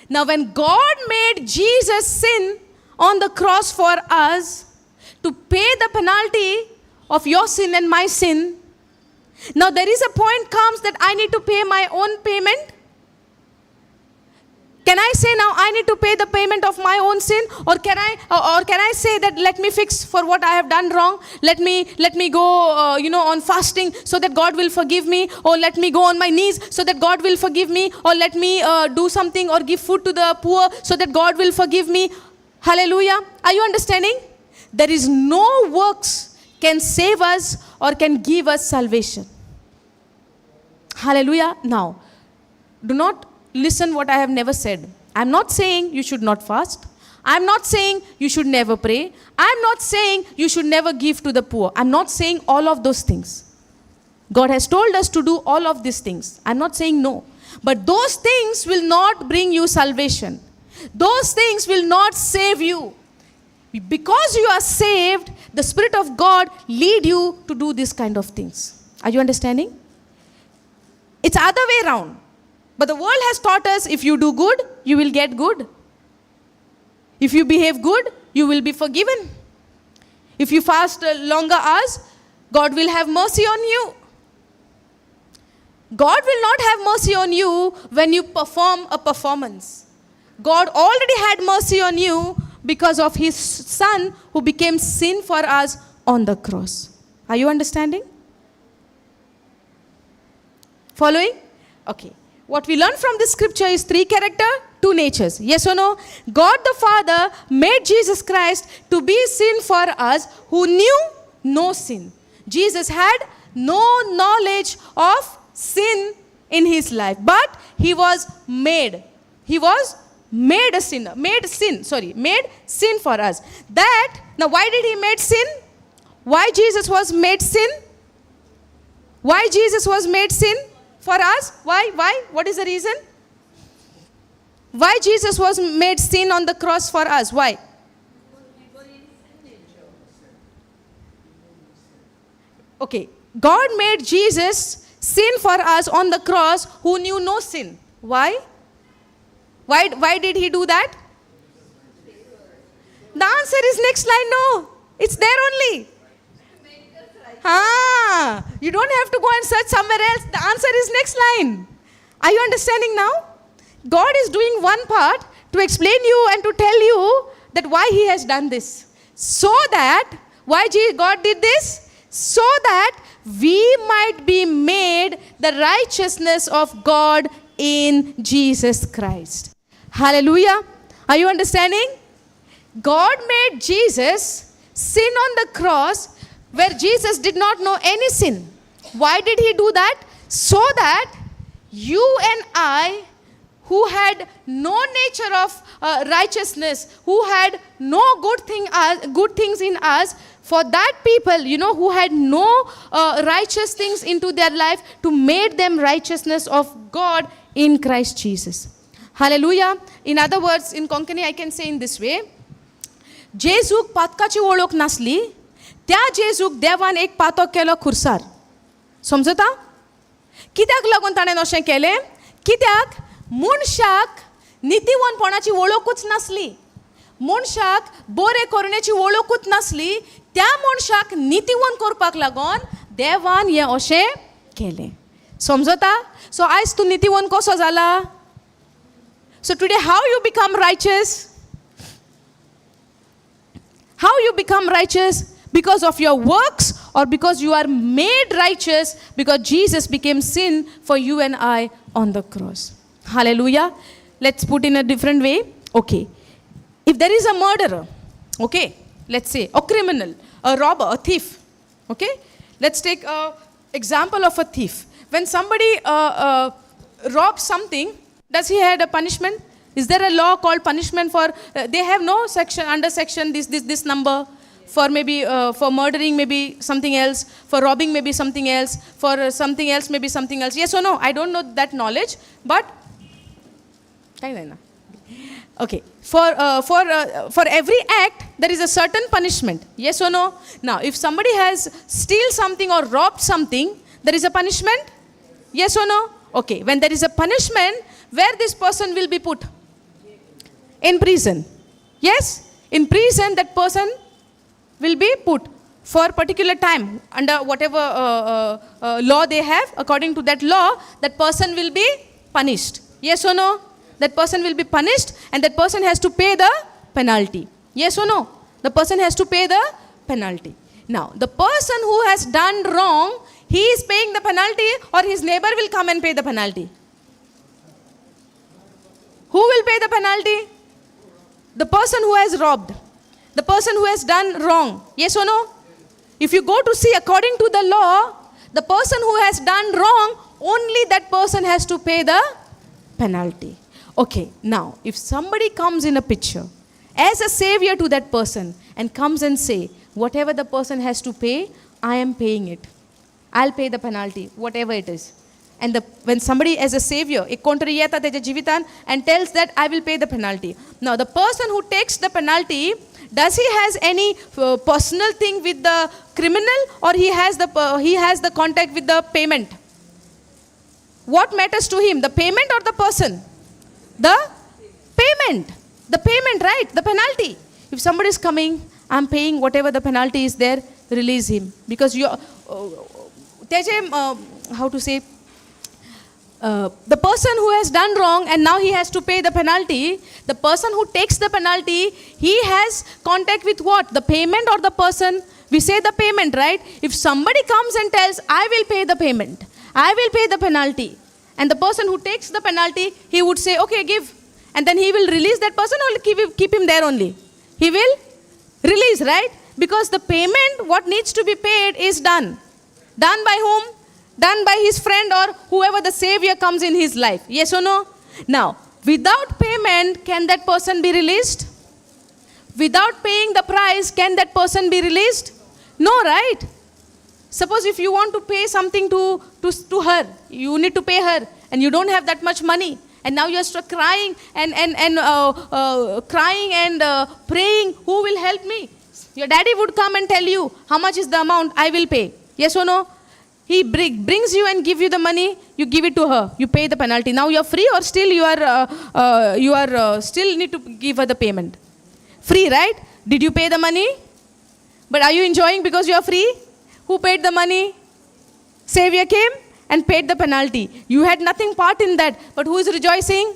Now when God made Jesus sin on the cross for us to pay the penalty of your sin and my sin, now there is a point comes that I need to pay my own payment. Can I say now I need to pay the payment of my own sin, or can I say that let me fix for what I have done wrong? Let me go on fasting so that God will forgive me, or let me go on my knees so that God will forgive me, or let me do something or give food to the poor so that God will forgive me. Hallelujah. Are you understanding? There is no works can save us or can give us salvation. Hallelujah. Now, do not listen what I have never said. I'm not saying you should not fast. I'm not saying you should never pray. I'm not saying you should never give to the poor. I'm not saying all of those things. God has told us to do all of these things. I'm not saying no. But those things will not bring you salvation. Those things will not save you. Because you are saved, the Spirit of God lead you to do this kind of things. Are you understanding? It's other way around. But the world has taught us if you do good, you will get good. If you behave good, you will be forgiven. If you fast longer hours, God will have mercy on you. God will not have mercy on you when you perform a performance. God already had mercy on you because of his Son who became sin for us on the cross. Are you understanding? Following? Okay. What we learn from this scripture is 3 character, 2 natures. Yes or no? God the Father made Jesus Christ to be sin for us who knew no sin. Jesus had no knowledge of sin in his life. But he was made. He was made a sinner. Made sin for us. Now why did he made sin? Why Jesus was made sin? Why Jesus was made sin? For us? Why? What is the reason? Why Jesus was made sin on the cross for us? Why? Okay. God made Jesus sin for us on the cross who knew no sin. Why? Why did he do that? The answer is next line. No. It's there only. You don't have to go and search somewhere else. The answer is next line. Are you understanding now? God is doing one part to explain you and to tell you that why he has done this. So that, why God did this? So that we might be made the righteousness of God in Jesus Christ. Hallelujah. Are you understanding? God made Jesus sin on the cross where Jesus did not know any sin. Why did he do that? So that you and I, who had no nature of righteousness, who had no good things in us, for that people, who had no righteous things into their life, to make them righteousness of God in Christ Jesus. Hallelujah. In other words, in Konkani I can say in this way, Jezuk patkaची ओळख नसली, त्या जेजूक देवान एक पातो केलो खुर्सार. समजता? कित्याक लागून ताणें अशें केलें? कित्याक मनशाक नितीवनपणाची वळखूच नासली. मनशाक बरें करण्याची वळखूच नासली. त्या मनशाक नितीवन करपाक लागून देवान हें अशें केलें. समजता? सो आयज तूं नितीवन कसो जाला? So today how you become righteous? How you become righteous? because of your works or because you are made righteous because Jesus became sin for you and I on the cross. Hallelujah. Let's put in a different way. Okay. If there is a murderer, okay, let's say, a criminal, a robber, a thief, okay, let's take an example of a thief. When somebody robs something, does he have a punishment? Is there a law called punishment for, they have no section, under section, this number, for maybe, for murdering maybe something else, for robbing maybe something else, for something else maybe something else. Yes or no? I don't know that knowledge, but, okay, for every act, there is a certain punishment. Yes or no? Now, if somebody has steal something or robbed something, there is a punishment? Yes or no? Okay, when there is a punishment, where this person will be put? In prison. Yes? In prison, that person will be put for a particular time under whatever law they have. According to that law, that person will be punished. Yes or no? That person will be punished and that person has to pay the penalty. Yes or no? The person has to pay the penalty. Now, the person who has done wrong, he is paying the penalty or his neighbor will come and pay the penalty? Who will pay the penalty? The person who has robbed. The person who has done wrong. Yes or no? If you go to see according to the law, the person who has done wrong, only that person has to pay the penalty. Okay, now, if somebody comes in a picture as a savior to that person and comes and say, whatever the person has to pay, I am paying it. I'll pay the penalty, whatever it is. And when somebody as a savior, and tells that I will pay the penalty. Now, the person who takes the penalty, does he has any personal thing with the criminal or he has the contact with the payment? What matters to him, the payment or the person? The payment. The payment, right? The penalty. If somebody is coming, I'm paying whatever the penalty is there, release him. Because you, how to say, the person who has done wrong and now he has to pay the penalty, the person who takes the penalty, he has contact with what? The payment or the person? We say the payment, right? If somebody comes and tells, I will pay the payment, I will pay the penalty, and the person who takes the penalty, he would say, okay, give. And then he will release that person or keep him there only? He will release, right? Because the payment, what needs to be paid is done. Done by whom? Done by his friend or whoever the savior comes in his life. Yes or no? Now, without payment, can that person be released? Without paying the price, can that person be released? No, right? Suppose if you want to pay something to her, you need to pay her and you don't have that much money. And now you're crying and praying, who will help me? Your daddy would come and tell you, how much is the amount I will pay? Yes or no? He brings you and give you the money, you give it to her, you pay the penalty. Now you're free or still you are still need to give her the payment? Free, right? Did you pay the money? But are you enjoying because you are free? Who paid the money? Savior came and paid the penalty. You had nothing part in that. But who is rejoicing?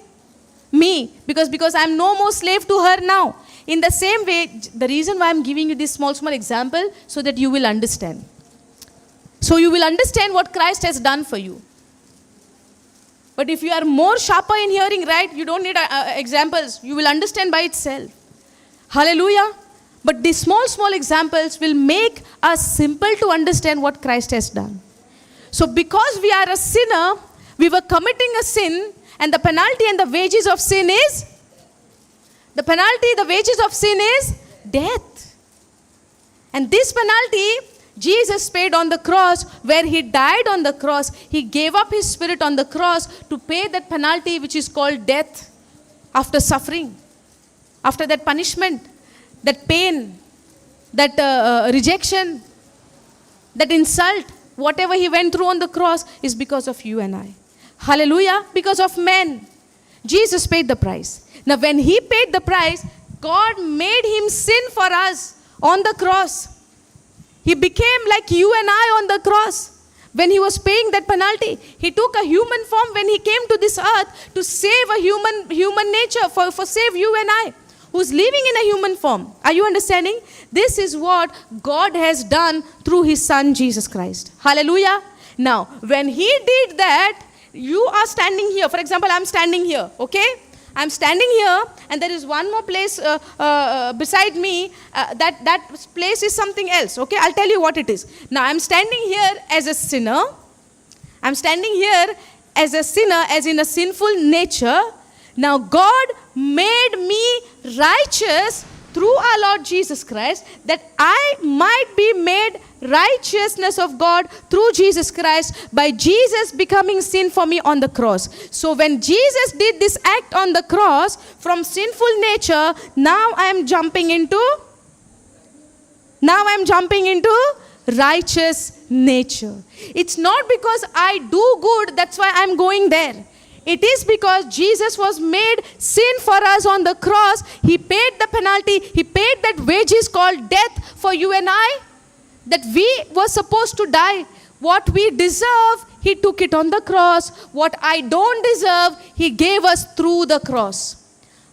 Me. Because I'm no more slave to her now. In the same way, the reason why I'm giving you this small example, so that you will understand. So you will understand what Christ has done for you. But if you are more sharper in hearing, right, you don't need examples. You will understand by itself. Hallelujah. But these small examples will make us simple to understand what Christ has done. So because we are a sinner, we were committing a sin, and the penalty and the wages of sin is? The penalty, the wages of sin is death. And this penalty, Jesus paid on the cross, where he died on the cross. He gave up his spirit on the cross to pay that penalty which is called death after suffering, after that punishment, that pain, that rejection, that insult, whatever he went through on the cross is because of you and I. Hallelujah. Because of men. Jesus paid the price. Now when he paid the price, God made him sin for us on the cross. He became like you and I on the cross. When he was paying that penalty, he took a human form when he came to this earth to save a human nature, for save you and I. who's living in a human form. Are you understanding? This is what God has done through his son Jesus Christ. Hallelujah. Now, when he did that, you are standing here. For example, I'm standing here, okay? I'm standing here, and there is one more place beside me. That place is something else, okay? I'll tell you what it is. Now, I'm standing here as a sinner. I'm standing here as a sinner, as in a sinful nature. Now, God made me righteous through our Lord Jesus Christ, that I might be made righteousness of God through Jesus Christ by Jesus becoming sin for me on the cross. So when Jesus did this act on the cross, from sinful nature, now I am jumping into righteous nature. It's not because I do good, that's why I'm going there. It is because Jesus was made sin for us on the cross. He paid the penalty. He paid that wages called death for you and I. That we were supposed to die. What we deserve, he took it on the cross. What I don't deserve, he gave us through the cross.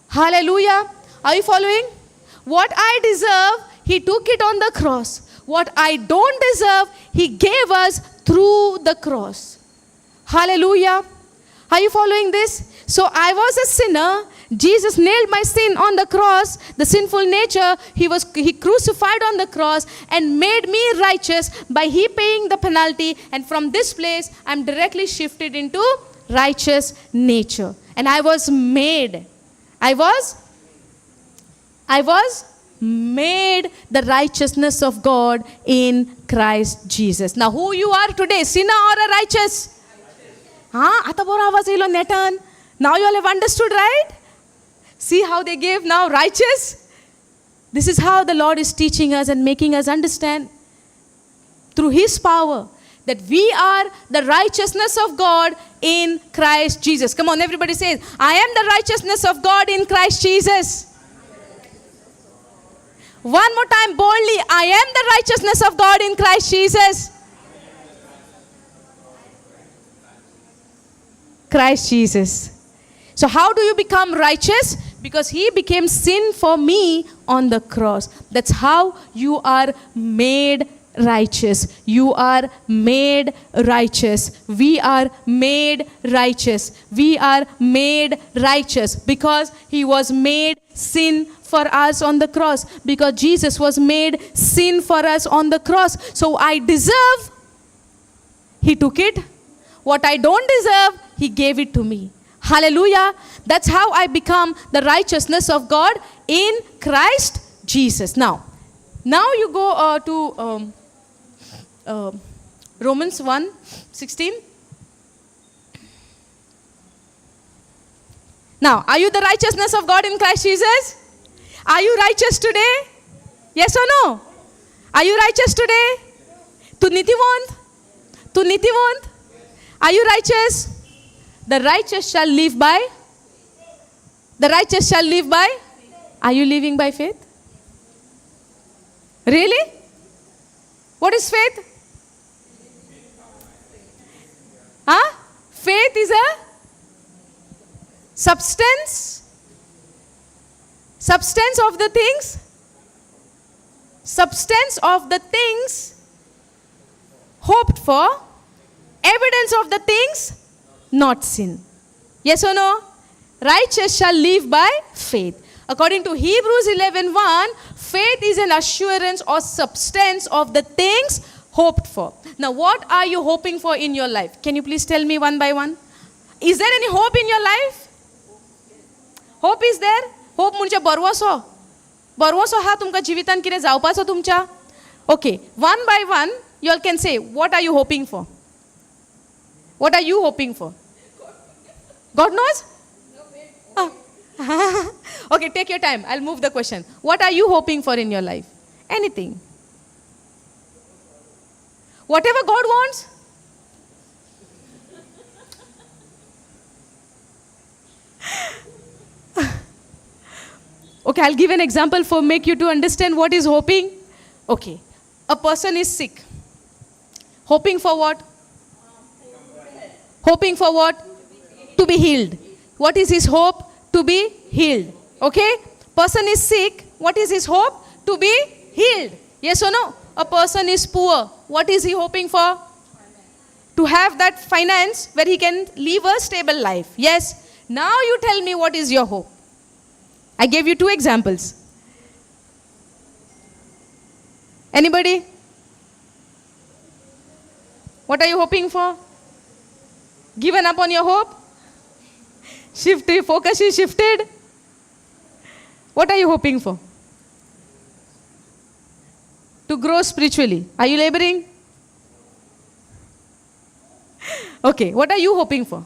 Hallelujah. Are you following? What I deserve, he took it on the cross. What I don't deserve, he gave us through the cross. Hallelujah. Are you following this? So I was a sinner. Jesus nailed my sin on the cross, the sinful nature. He crucified on the cross and made me righteous by he paying the penalty. And from this place, I'm directly shifted into righteous nature. And I was made the righteousness of God in Christ Jesus. Now, who you are today, sinner or a righteous? Now you all have understood, right? See how they gave now righteous? This is how the Lord is teaching us and making us understand through his power that we are the righteousness of God in Christ Jesus. Come on, everybody says, I am the righteousness of God in Christ Jesus. One more time boldly, I am the righteousness of God in Christ Jesus. Christ Jesus. So how do you become righteous? Because he became sin for me on the cross. That's how you are made righteous. You are made righteous. We are made righteous. We are made righteous because he was made sin for us on the cross. Because Jesus was made sin for us on the cross. So I deserve, he took it. What I don't deserve, he gave it to me. Hallelujah. That's how I become the righteousness of God in Christ Jesus. Now you go to Romans 1:16. Now, are you the righteousness of God in Christ Jesus? Are you righteous today? Yes or no? Are you righteous today? Tu nitivant? Are you righteous? The righteous shall live by? The righteous shall live by? Are you living by faith? Really? What is faith? Faith is a substance of the things. Substance of the things hoped for. Evidence of the things not seen. Yes or no? Righteous shall live by faith. According to Hebrews 11:1, faith is an assurance or substance of the things hoped for. Now, what are you hoping for in your life? Can you please tell me one by one? Is there any hope in your life? Hope is there? Hope म्हणजे बरवसो. बरवसो हा तुमका जीवितान कितें जावपाचो तुमच्या? Okay, one by one, you all can say, what are you hoping for? What are you hoping for? God knows? Okay, take your time. I'll move the question. What are you hoping for in your life? Anything. Whatever God wants. Okay, I'll give an example for make you to understand what is hoping. Okay, a person is sick. Hoping for what? Hoping for what? To be healed. What is his hope? To be healed. Okay? Person is sick. What is his hope? To be healed. Yes or no? A person is poor. What is he hoping for? To have that finance where he can live a stable life. Yes. Now you tell me, what is your hope? I gave you 2 examples. Anybody? What are you hoping for? Given up on your hope? Shifted, focus is shifted. What are you hoping for? To grow spiritually. Are you laboring? Okay, what are you hoping for?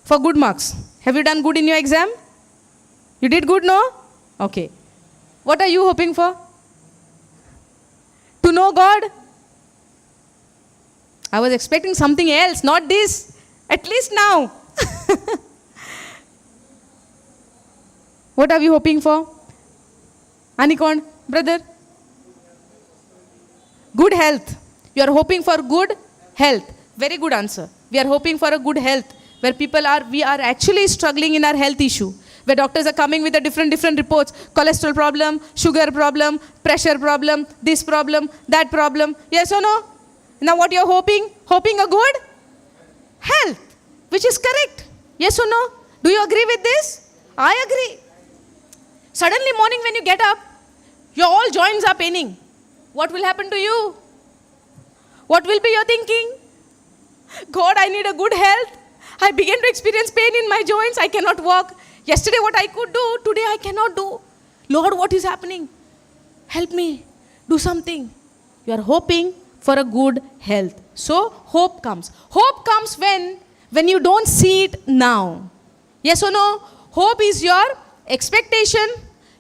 For good marks. Have you done good in your exam? You did good, no? Okay. What are you hoping for? To know God? I was expecting something else, not this. At least now. What are we hoping for? Anikon, brother? Good health. You are hoping for good health. Very good answer. We are hoping for a good health. Where we are actually struggling in our health issue. Where doctors are coming with a different reports. Cholesterol problem, sugar problem, pressure problem, this problem, that problem. Yes or no? Now what you are hoping? Hoping a good health. Which is correct. Yes or no? Do you agree with this? I agree. Suddenly morning when you get up, your all joints are paining. What will happen to you? What will be your thinking? God, I need a good health. I began to experience pain in my joints. I cannot walk. Yesterday what I could do, today I cannot do. Lord, what is happening? Help me. Do something. You are hoping for a good health. So hope comes. Hope comes when you don't see it now. Yes or no? Hope is your expectation,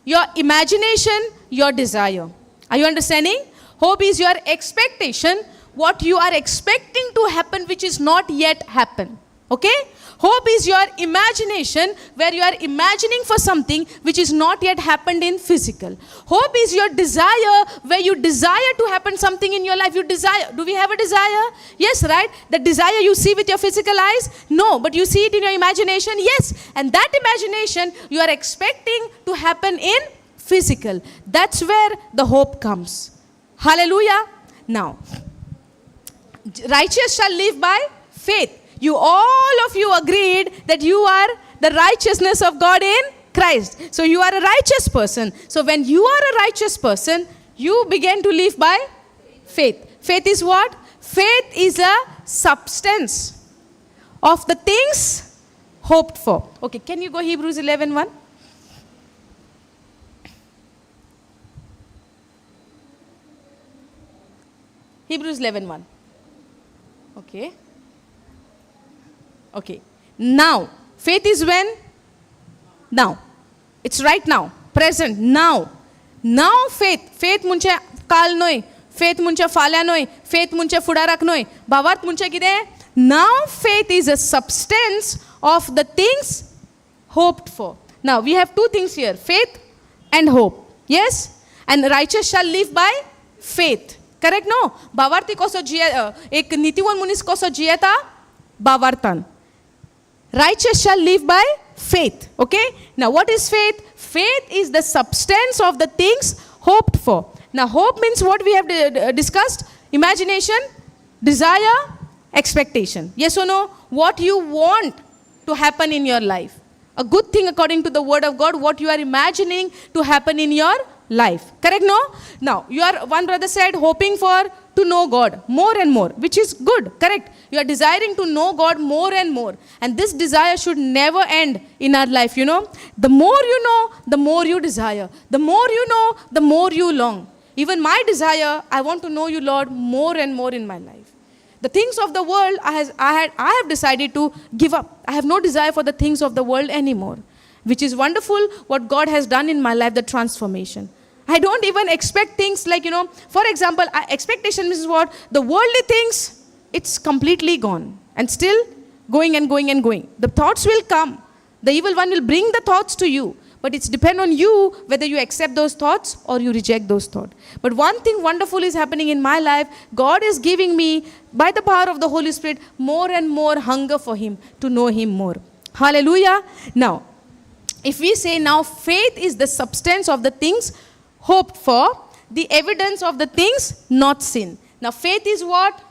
your imagination, your desire. Are you understanding? Hope is your expectation, what you are expecting to happen which is not yet happened. Okay? Hope is your imagination where you are imagining for something which is not yet happened in physical. Hope is your desire where you desire to happen something in your life. You desire. Do we have a desire? Yes, right? The desire you see with your physical eyes? No, but you see it in your imagination? Yes. And that imagination you are expecting to happen in physical. That's where the hope comes. Hallelujah. Now, righteous shall live by faith. You all of you agreed that you are the righteousness of God in Christ. So you are a righteous person. So when you are a righteous person, you begin to live by faith. Faith is what? Faith is a substance of the things hoped for. Okay, can you go Hebrews 11:1? Hebrews 11:1. Okay. Okay. Now. Faith is when? Now. It's right now. Present. Now. Now faith. Faith munche काल नोय. Faith munche फाल्या नोय. Faith munche फुडाराक नोय. भावार्थ munche कितें? Now faith is a substance of the things hoped for. Now we have 2 things here. Faith and hope. Yes? And righteous shall live by faith. Correct? No? भावार्थी कसो जिये एक नीतिवान मनीस कसो जियेता भावार्थान. Righteous shall live by faith. Okay? Now what is faith? Faith is the substance of the things hoped for. Now hope means what we have discussed? Imagination, desire, expectation. Yes or no? What you want to happen in your life. A good thing according to the word of God, what you are imagining to happen in your life. Correct? No? Now, one brother said hoping for to know God more and more, which is good. Correct? You are desiring to know God more and more. And this desire should never end in our life, you know. The more you know, the more you desire. The more you know, the more you long. Even my desire, I want to know you, Lord, more and more in my life. The things of the world, I have decided to give up. I have no desire for the things of the world anymore. Which is wonderful what God has done in my life, the transformation. I don't even expect things like, you know, for example, expectation is what? The worldly things, it's completely gone. And still going and going and going. The thoughts will come. The evil one will bring the thoughts to you. But it's depend on you whether you accept those thoughts or you reject those thoughts. But one thing wonderful is happening in my life. God is giving me, by the power of the Holy Spirit, more and more hunger for Him, to know Him more. Hallelujah. Now, if we say now faith is the substance of the things hoped for, the evidence of the things not seen. Now faith is what?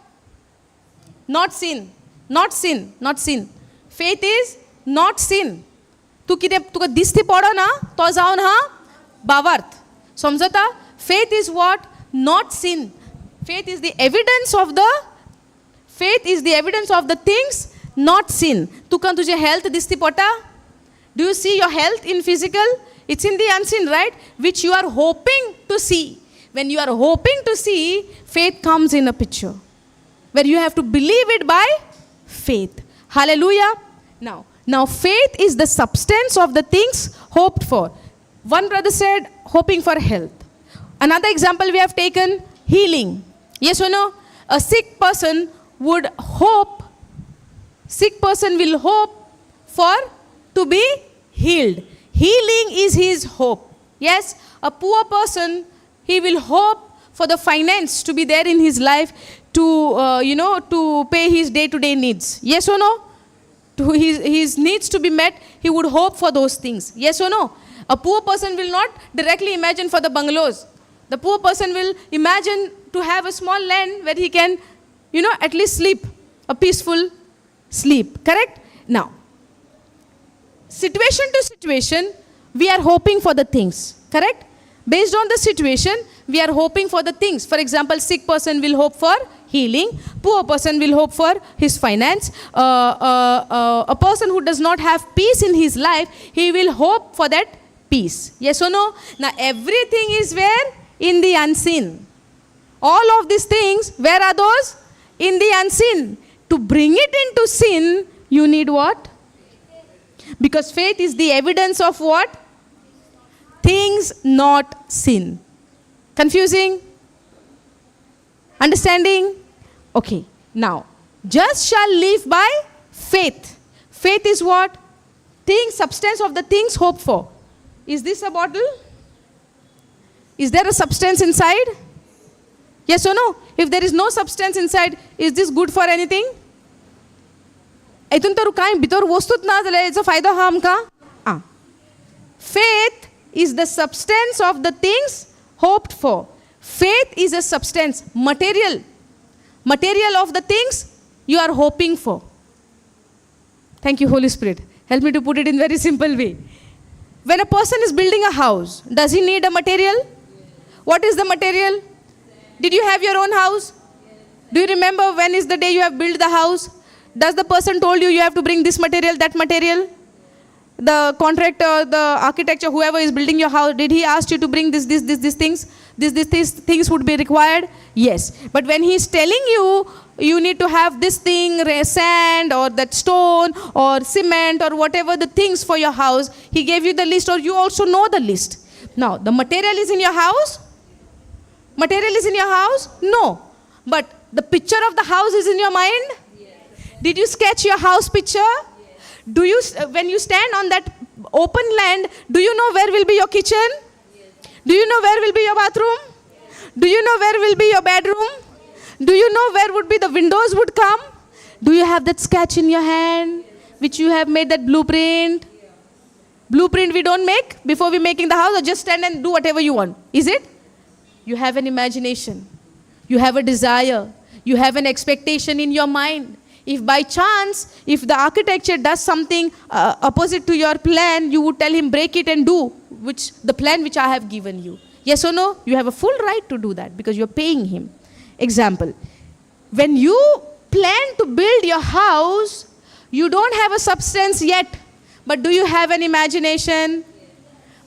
Not sin. Not sin. Not sin. Faith is not sin. तू कितें तुका दिसती पडो ना तो जावन हा भावार्थ समजता. Faith is what? Not sin. Faith is the evidence of the things not sin. तुका तुझे health दिसती पडटा? Do you see your health in physical? It's in the unseen, right? Which you are hoping to see. When you are hoping to see, faith comes in a picture, where you have to believe it by faith. Hallelujah. Now faith is the substance of the things hoped for. One brother said, hoping for health. Another example we have taken, healing. Yes or no? A sick person will hope for to be healed. Healing is his hope. Yes, a poor person, he will hope for the finance to be there in his life to pay his day-to-day needs. Yes or no? To his needs to be met, he would hope for those things. Yes or no? A poor person will not directly imagine for the bungalows. The poor person will imagine to have a small land where he can, at least sleep, a peaceful sleep. Correct? Now, situation to situation, we are hoping for the things. Correct? Based on the situation, we are hoping for the things. For example, sick person will hope for healing. Poor person will hope for his finance. A person who does not have peace in his life, he will hope for that peace. Yes or no? Now, everything is where? In the unseen. All of these things, where are those? In the unseen. To bring it into sin, you need what? Because faith is the evidence of what? Things not seen. Confusing? Understanding? Okay. Now, just shall live by faith. Faith is what? Substance of the things hoped for. Is this a bottle? Is there a substance inside? Yes or no? If there is no substance inside, is this good for anything? Faith is the substance of the things hoped for. Faith is a substance, material of the things you are hoping for. Thank you, Holy Spirit. Help me to put it in very simple way. When a person is building a house, does he need a material? What is the material? Did you have your own house? Do you remember when is the day you have built the house? Does the person told you have to bring this material, that material? The contractor, the architecture, whoever is building your house, did he ask you to bring these things? These things would be required? Yes. But when he is telling you, you need to have this thing, sand or that stone or cement or whatever the things for your house, he gave you the list, or you also know the list. Now, the material is in your house? Material is in your house? No. But the picture of the house is in your mind? Yes. Did you sketch your house picture? Yes. Do you, when you stand on that open land, do you know where will be your kitchen? Yes. Do you know where will be your bathroom? Yes. Do you know where will be your bedroom? Yes. Do you know where would be the windows would come? Do you have that sketch in your hand, which you have made that blueprint? Yeah. Blueprint we don't make before we making the house, or just stand and do whatever you want. Is it? You have an imagination. You have a desire. You have an expectation in your mind. If by chance, if the architecture does something opposite to your plan, you would tell him, break it and do the plan which I have given you. Yes or no? You have a full right to do that because you're paying him. Example, when you plan to build your house, you don't have a substance yet, but do you have an imagination?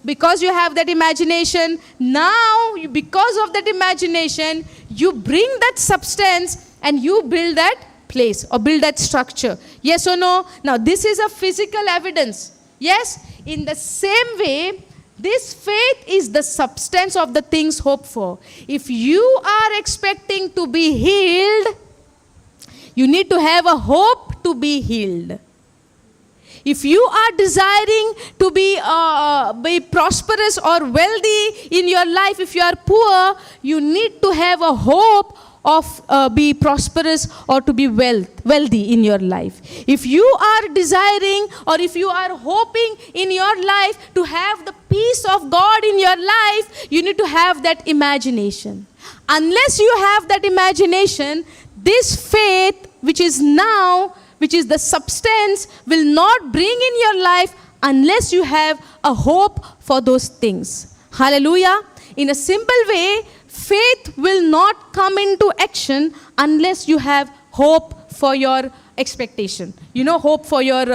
Because you have that imagination, now because of that imagination, you bring that substance and you build that place or build that structure. Yes or no? Now this is a physical evidence. Yes? In the same way, this faith is the substance of the things hoped for. If you are expecting to be healed, you need to have a hope to be healed. If you are desiring to be prosperous or wealthy in your life, if you are poor, you need to have a hope of be prosperous or to be wealthy in your life. If you are desiring or if you are hoping in your life to have the peace of God in your life, you need to have that imagination. Unless you have that imagination, this faith which is the substance, will not bring in your life unless you have a hope for those things. Hallelujah. In a simple way, faith will not come into action unless you have hope for your expectation. Hope for your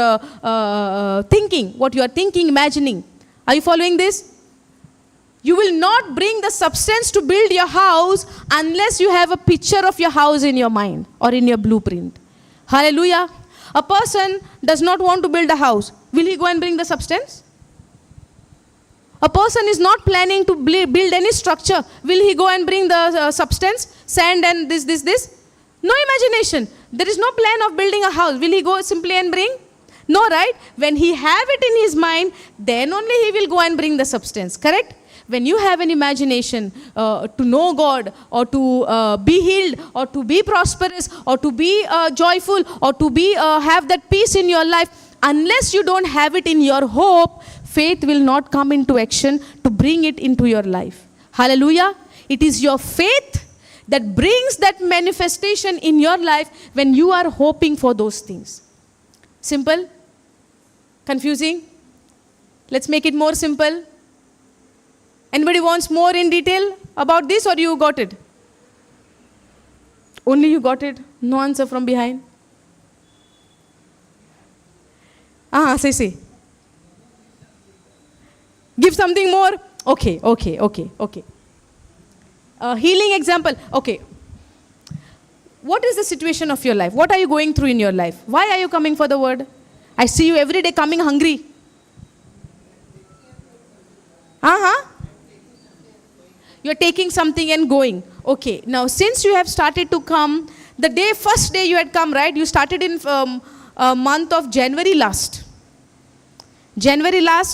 thinking, what you are thinking, imagining. Are you following this? You will not bring the substance to build your house unless you have a picture of your house in your mind or in your blueprint. Hallelujah. A person does not want to build a house. Will he go and bring the substance? A person is not planning to build any structure. Will he go and bring the substance, sand and this? No imagination. There is no plan of building a house. Will he go simply and bring? No, right? When he have it in his mind, then only he will go and bring the substance. Correct? When you have an imagination to know God or to be healed or to be prosperous or to be joyful or to be have that peace in your life, unless you don't have it in your hope, faith will not come into action to bring it into your life. Hallelujah. It is your faith that brings that manifestation in your life when you are hoping for those things. Simple? Confusing? Let's make it more simple. Anybody wants more in detail about this, or you got it? Only you got it? No answer from behind? Say. Give something more? Okay. Healing example. Okay. What is the situation of your life? What are you going through in your life? Why are you coming for the word? I see you every day coming hungry. You're taking something and going. Okay. Now, since you have started to come, first day you had come, right? You started in month of January last.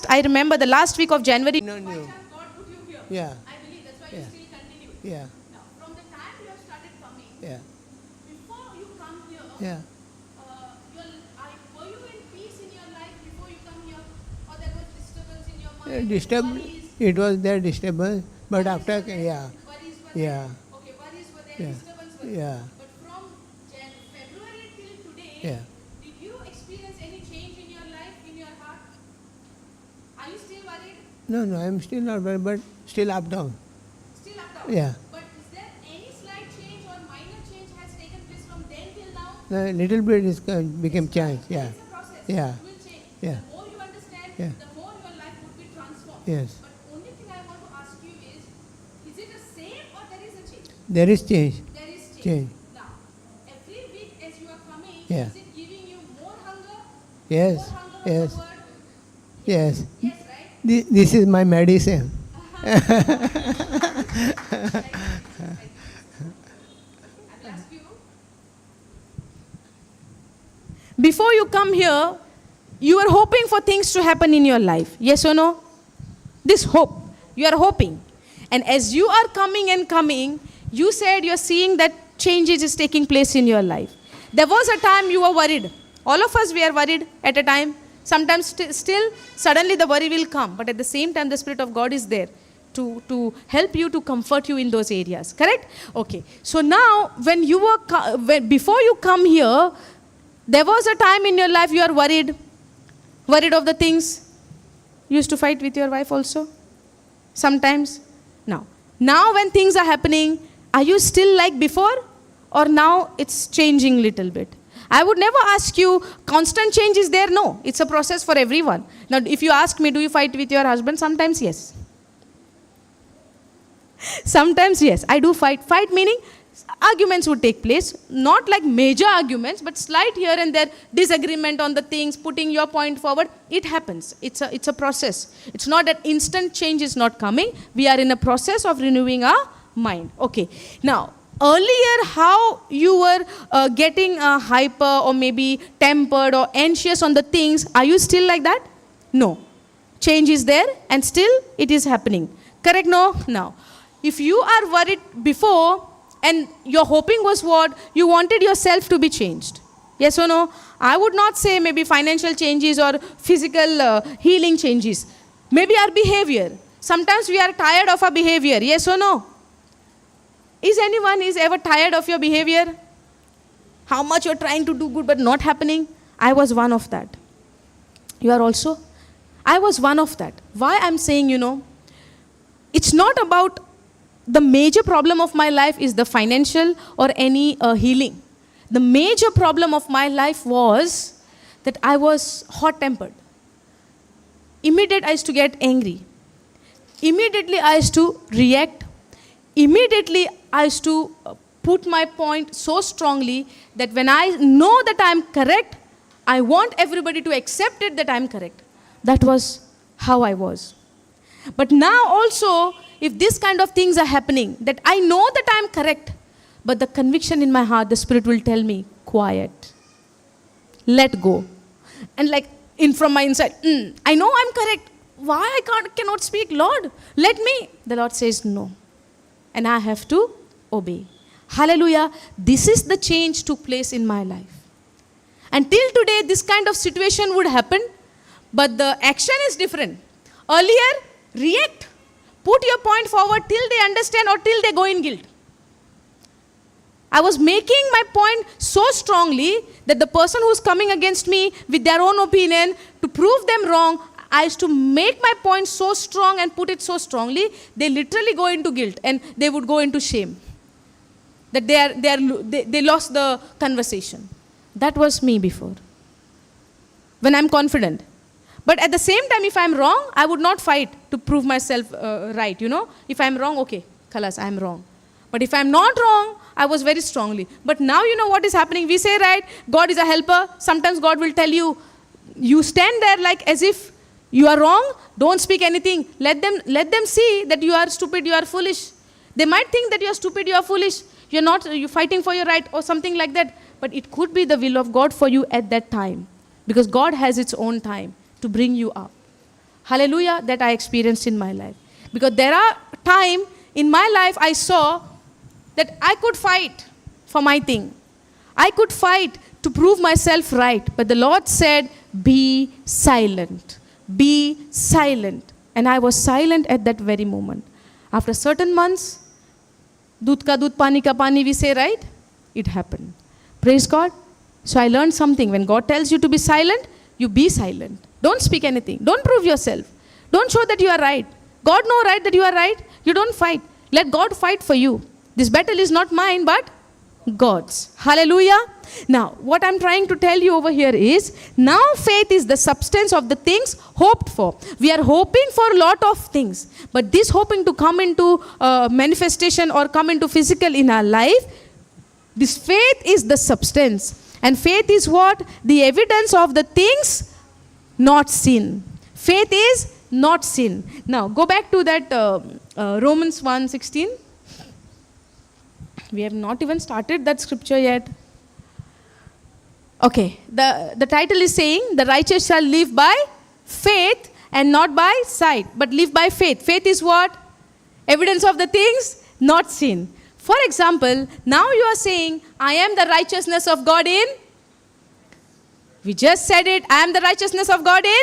I remember the last week of January. No. God put you here. Yeah. I believe that's why you still continue. Yeah. Now, from the time you have started coming, Yeah. before you come here, Yeah. were you in peace in your life before you come here? Or there was disturbance in your mind? Worries? It was there disturbance, but after, Worries were yeah. there. Okay, worries were there, Yeah. disturbance was there. Yeah. But from February till today, Yeah. did you experience any change in your life, in your heart? Are you still worried? No, I'm still not worried, but still up down. Still up down? Yeah. But is there any slight change or minor change has taken place from then till now? A little bit became change. Yeah. It's a process. Yeah. It will change. Yeah. The more you understand, Yeah. the more your life would be transformed. Yes. But only thing I want to ask you is it the same or there is a change? There is change. There is change. Change. Now, every week as you are coming, Yeah. is it giving you more hunger? Yes. More hunger Yes. of the word? Yes. Yes, right? This is my medicine. I will ask you. Before you come here, you are hoping for things to happen in your life. Yes or no? This hope. You are hoping. And as you are coming, you said you are seeing that changes is taking place in your life. There was a time you were worried. All of us, we are worried at a time. Sometimes still, suddenly the worry will come. But at the same time, the Spirit of God is there to help you, to comfort you in those areas. Correct? Okay. So now, before you come here, there was a time in your life you are worried of the things. You used to fight with your wife also? Sometimes? Now when things are happening, are you still like before? Or now it's changing little bit? I would never ask you, constant change is there? No, it's a process for everyone. Now, if you ask me, do you fight with your husband? Sometimes, yes. Sometimes, yes, I do fight. Fight meaning arguments would take place, not like major arguments, but slight here and there, disagreement on the things, putting your point forward. It happens. It's a process. It's not that instant change is not coming. We are in a process of renewing our mind. Okay. Now, earlier, how you were getting hyper or maybe tempered or anxious on the things, are you still like that? No. Change is there and still it is happening. Correct? No? Now, if you are worried before, And your hoping was what? You wanted yourself to be changed. Yes or no? I would not say maybe financial changes or physical healing changes. Maybe our behavior. Sometimes we are tired of our behavior. Yes or no? Is anyone ever tired of your behavior? How much you're trying to do good but not happening? I was one of that. You are also? I was one of that. Why I'm saying, it's not about the major problem of my life is the financial or any healing. The major problem of my life was that I was hot-tempered. Immediately I used to get angry. Immediately I used to react. Immediately I used to put my point so strongly that when I know that I am correct, I want everybody to accept it that I am correct. That was how I was. But now also, if this kind of things are happening, that I know that I am correct, but the conviction in my heart, the Spirit will tell me, quiet, let go. And like from my inside, I know I'm correct. Why I cannot speak? Lord, let me. The Lord says no. And I have to obey. Hallelujah. This is the change took place in my life. Until today, this kind of situation would happen, but the action is different. Earlier, react. Put your point forward till they understand or till they go in guilt. I was making my point so strongly that the person who's coming against me with their own opinion, to prove them wrong, I used to make my point so strong and put it so strongly, they literally go into guilt and they would go into shame. That they lost the conversation. That was me before. When I'm confident. But at the same time, if I'm wrong, I would not fight to prove myself right, If I'm wrong, okay, khalas, I'm wrong. But if I'm not wrong, I was very strongly. But now you know what is happening. We say, right, God is a helper. Sometimes God will tell you, you stand there like as if you are wrong. Don't speak anything. Let them see that you are stupid, you are foolish. They might think that you are stupid, you are foolish. You're fighting for your right or something like that. But it could be the will of God for you at that time. Because God has its own time to bring you up. Hallelujah, that I experienced in my life. Because there are times in my life I saw that I could fight for my thing. I could fight to prove myself right. But the Lord said, be silent. Be silent. And I was silent at that very moment. After certain months, दूध का दूध, पानी का पानी, we say, right? It happened. Praise God. So I learned something. When God tells you to be silent, you be silent. Don't speak anything. Don't prove yourself. Don't show that you are right. God knows right that you are right. You don't fight. Let God fight for you. This battle is not mine, but God's. Hallelujah. Now, what I'm trying to tell you over here is, now faith is the substance of the things hoped for. We are hoping for a lot of things. But this hoping to come into manifestation or come into physical in our life, this faith is the substance. And faith is what? The evidence of the things not seen. Faith is not sin. Now, go back to that Romans 1:16. We have not even started that scripture yet. Okay, the title is saying, the righteous shall live by faith and not by sight, but live by faith. Faith is what? Evidence of the things not seen. For example, now you are saying, I am the righteousness of God in? We just said it. I am the righteousness of God in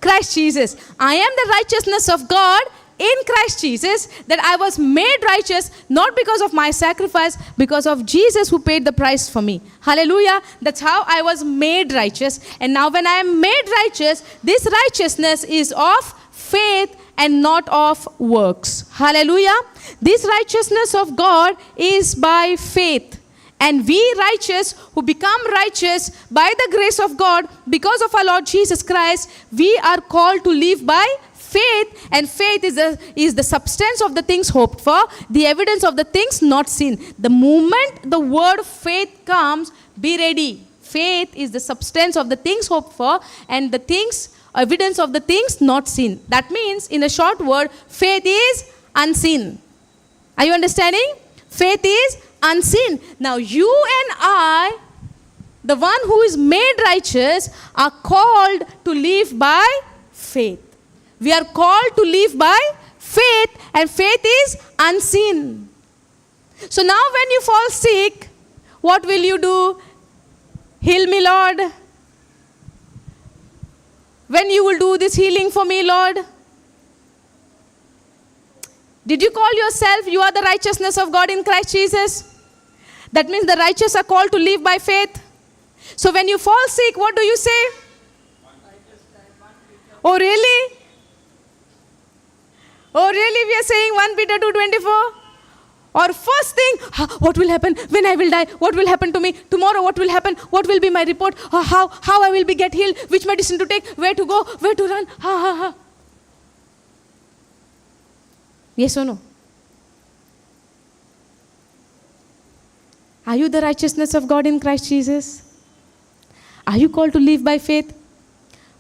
Christ Jesus. I am the righteousness of God in Christ Jesus, that I was made righteous, not because of my sacrifice, because of Jesus who paid the price for me. Hallelujah. That's how I was made righteous. And now when I am made righteous, this righteousness is of faith and not of works. Hallelujah. This righteousness of God is by faith. And we righteous who become righteous by the grace of God because of our Lord Jesus Christ, we are called to live by faith. And faith is the substance of the things hoped for, the evidence of the things not seen. The moment the word faith comes, be ready. Faith is the substance of the things hoped for and the things, evidence of the things not seen. That means, in a short word, faith is unseen. Are you understanding? Faith is unseen. Now you and I, the one who is made righteous, are called to live by faith. We are called to live by faith, and faith is unseen. So now when you fall sick, what will you do? Heal me, Lord. When you will do this healing for me, Lord? Did you call yourself, you are the righteousness of God in Christ Jesus? That means the righteous are called to live by faith. So when you fall sick, what do you say? Oh really? Oh really, we are saying 1 Peter 2:24? Or first thing, what will happen when I will die? What will happen to me? Tomorrow what will happen? What will be my report? How I will be get healed? Which medicine to take? Where to go? Where to run? Yes or no? Are you the righteousness of God in Christ Jesus? Are you called to live by faith?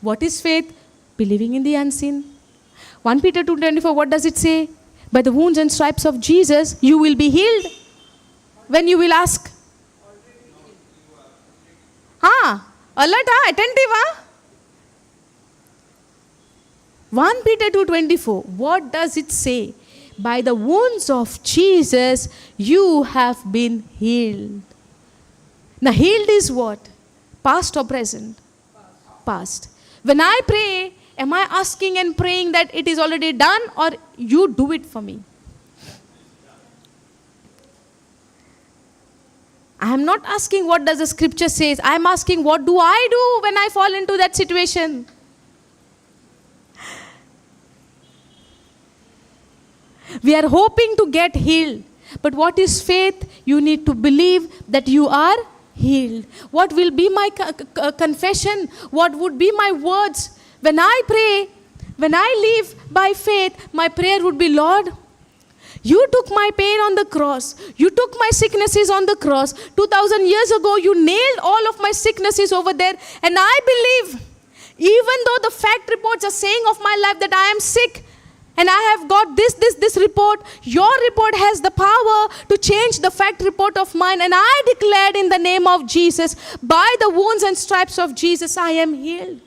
What is faith? Believing in the unseen. 1 Peter 2:24, what does it say? By the wounds and stripes of Jesus, you will be healed. When you will ask. Alert, attentive. 1 Peter 2:24, what does it say? By the wounds of Jesus, you have been healed. Now, healed is what? Past or present? Past. When I pray, am I asking and praying that it is already done, or you do it for me? I am not asking what does the scripture says. I am asking what do I do when I fall into that situation? We are hoping to get healed. But what is faith? You need to believe that you are healed. What will be my confession? What would be my words? When I pray, when I live by faith, my prayer would be, Lord, you took my pain on the cross. You took my sicknesses on the cross. 2,000 years ago, you nailed all of my sicknesses over there. And I believe, even though the fact reports are saying of my life that I am sick, and I have got this report, your report has the power to change the fact report of mine. And I declared in the name of Jesus, by the wounds and stripes of Jesus, I am healed.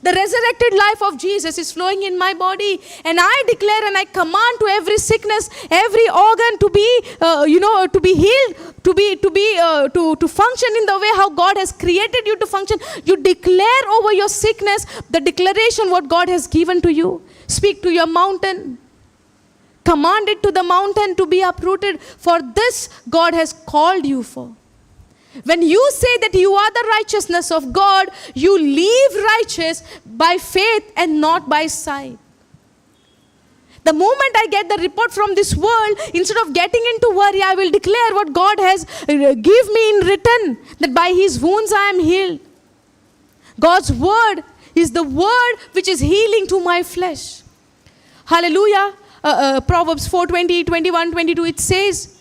The resurrected life of Jesus is flowing in my body, and I declare and I command to every sickness, every organ to be, to be healed, to function in the way how God has created you to function. You declare over your sickness the declaration what God has given to you. Speak to your mountain. Command it to the mountain to be uprooted. For this God has called you for. When you say that you are the righteousness of God, you live righteous by faith and not by sight. The moment I get the report from this world, instead of getting into worry, I will declare what God has given me in written, that by His wounds I am healed. God's word is the word which is healing to my flesh. Hallelujah. Proverbs 4:20, 21, 22, it says,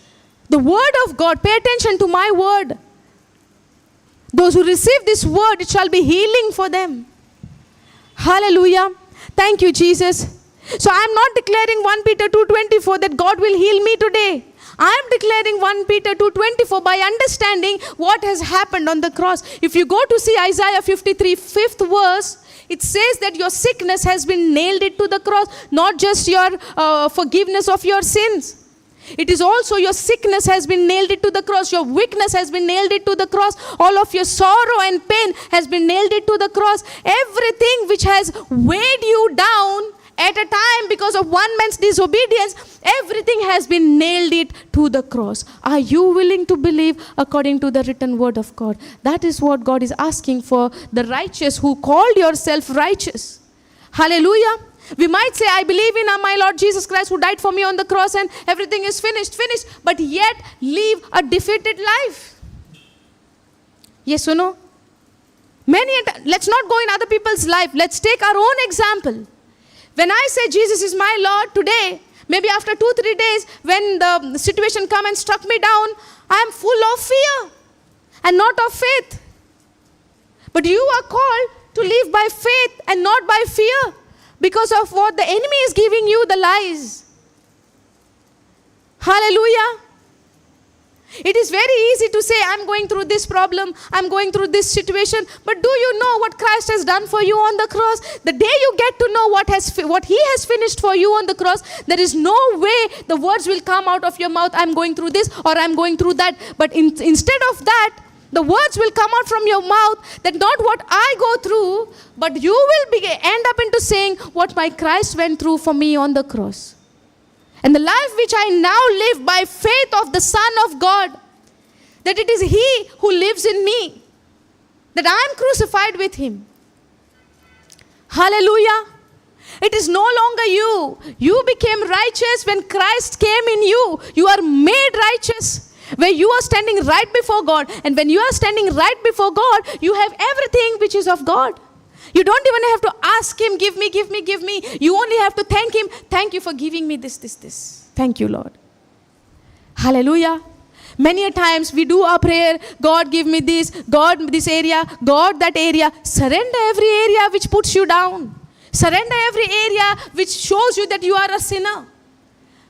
the word of God, pay attention to my word. Those who receive this word, it shall be healing for them. Hallelujah. Thank you, Jesus. So I am not declaring 1 Peter 2:24 that God will heal me today. I am declaring 1 Peter 2:24 by understanding what has happened on the cross. If you go to see Isaiah 53, 5th verse, it says that your sickness has been nailed it to the cross, not just your forgiveness of your sins. It is also your sickness has been nailed it to the cross. Your weakness has been nailed it to the cross. All of your sorrow and pain has been nailed it to the cross. Everything which has weighed you down at a time because of one man's disobedience, everything has been nailed it to the cross. Are you willing to believe according to the written word of God? That is what God is asking for the righteous who called yourself righteous. Hallelujah. We might say, I believe in my Lord Jesus Christ who died for me on the cross and everything is finished, but yet live a defeated life. Yes or no? Let's not go in other people's life. Let's take our own example. When I say Jesus is my Lord today, maybe after 2-3 days, when the situation come and struck me down, I am full of fear and not of faith. But you are called to live by faith and not by fear, because of what the enemy is giving you, the lies. Hallelujah. It is very easy to say, I'm going through this problem, I'm going through this situation. But do you know what Christ has done for you on the cross? The day you get to know what He has finished for you on the cross, there is no way the words will come out of your mouth, I'm going through this or I'm going through that. But instead of that, the words will come out from your mouth that not what I go through, but you will end up into saying what my Christ went through for me on the cross. And the life which I now live by faith of the Son of God, that it is He who lives in me, that I am crucified with Him. Hallelujah. It is no longer you. You became righteous when Christ came in you. You are made righteous, where you are standing right before God. And when you are standing right before God, you have everything which is of God. You don't even have to ask Him, give me, give me, give me. You only have to thank Him. Thank you for giving me this. Thank you, Lord. Hallelujah. Many a times we do our prayer, God give me this, God this area, God that area. Surrender every area which puts you down. Surrender every area which shows you that you are a sinner.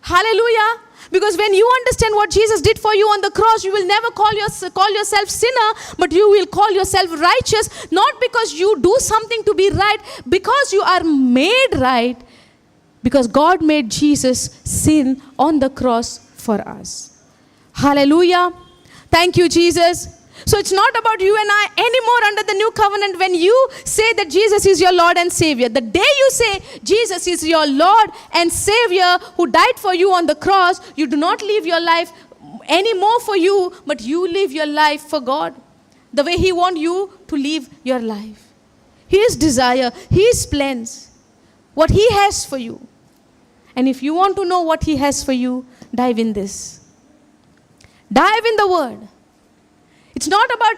Hallelujah. Because when you understand what Jesus did for you on the cross, you will never call yourself sinner, but you will call yourself righteous, not because you do something to be right, because you are made right, because God made Jesus sin on the cross for us. Hallelujah. Thank you, Jesus. So it's not about you and I anymore under the new covenant when you say that Jesus is your Lord and Savior. The day you say Jesus is your Lord and Savior who died for you on the cross, you do not live your life anymore for you, but you live your life for God. The way He wants you to live your life. His desire, His plans, what He has for you. And if you want to know what He has for you, dive in this. Dive in the Word. It's not about,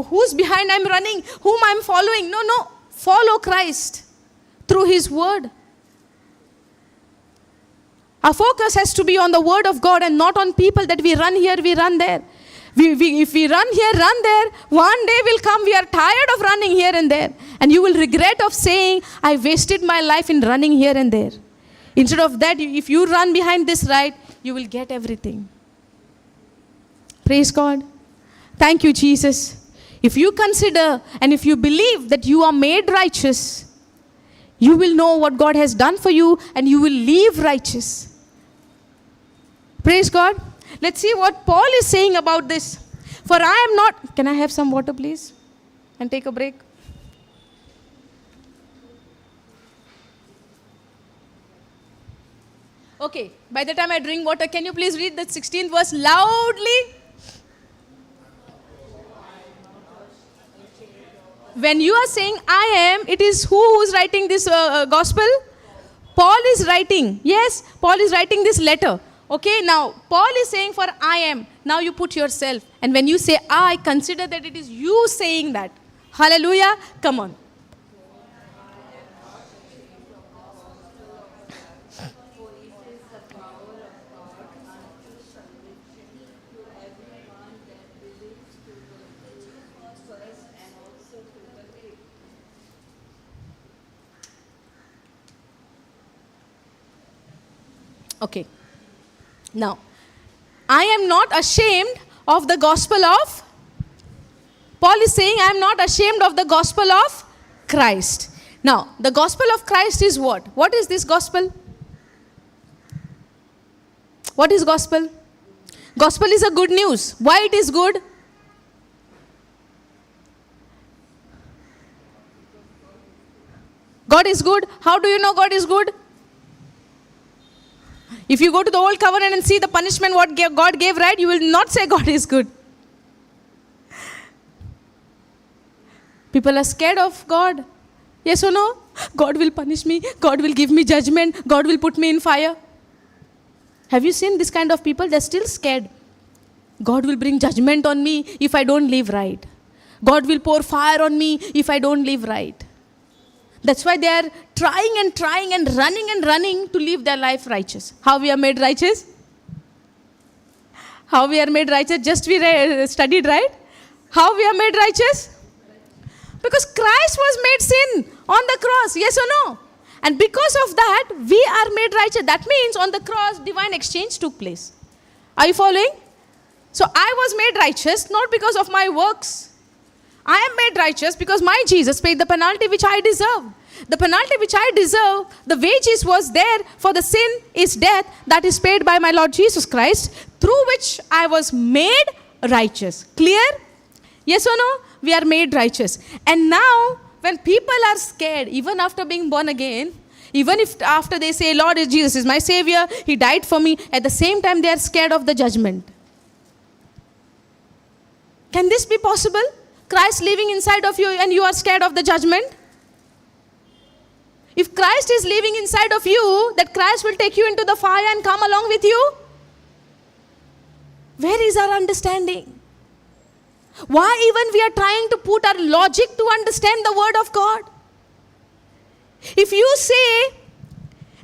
who's behind I'm running, whom I'm following. No. Follow Christ through His Word. Our focus has to be on the Word of God and not on people that we run here, we run there. If we run here, run there, one day will come, we are tired of running here and there. And you will regret of saying, I wasted my life in running here and there. Instead of that, if you run behind this ride, you will get everything. Praise God. Thank you, Jesus. If you consider and if you believe that you are made righteous, you will know what God has done for you and you will live righteous. Praise God. Let's see what Paul is saying about this. For I am not... Can I have some water, please? And take a break. Okay. By the time I drink water, can you please read the 16th verse loudly? When you are saying I am, it is who is writing this gospel? Paul is writing. Yes, Paul is writing this letter. Okay, now Paul is saying for I am. Now you put yourself. And when you say I, consider that it is you saying that. Hallelujah. Come on. Okay. Now, I am not ashamed of the gospel of... Paul is saying, I am not ashamed of the gospel of Christ. Now, the gospel of Christ is what? What is this gospel? What is gospel? Gospel is a good news. Why it is good? God is good. How do you know God is good? If you go to the old covenant and see the punishment what God gave, right, you will not say God is good. People are scared of God. Yes or no? God will punish me. God will give me judgment. God will put me in fire. Have you seen this kind of people? They're still scared. God will bring judgment on me if I don't live right. God will pour fire on me if I don't live right. That's why they are trying and running to live their life righteous. How we are made righteous? How we are made righteous? Just we studied, right? How we are made righteous? Because Christ was made sin on the cross. Yes or no? And because of that, we are made righteous. That means on the cross, divine exchange took place. Are you following? So I was made righteous not because of my works. I am made righteous because my Jesus paid the penalty which I deserve. The penalty which I deserve, the wages was there for the sin is death, that is paid by my Lord Jesus Christ, through which I was made righteous. Clear? Yes or no? We are made righteous. And now, when people are scared, even after being born again, even if after they say, Lord Jesus is my Savior, He died for me, at the same time they are scared of the judgment. Can this be possible? Christ living inside of you and you are scared of the judgment? If Christ is living inside of you, that Christ will take you into the fire and come along with you? Where is our understanding? Why even we are trying to put our logic to understand the word of God? If you say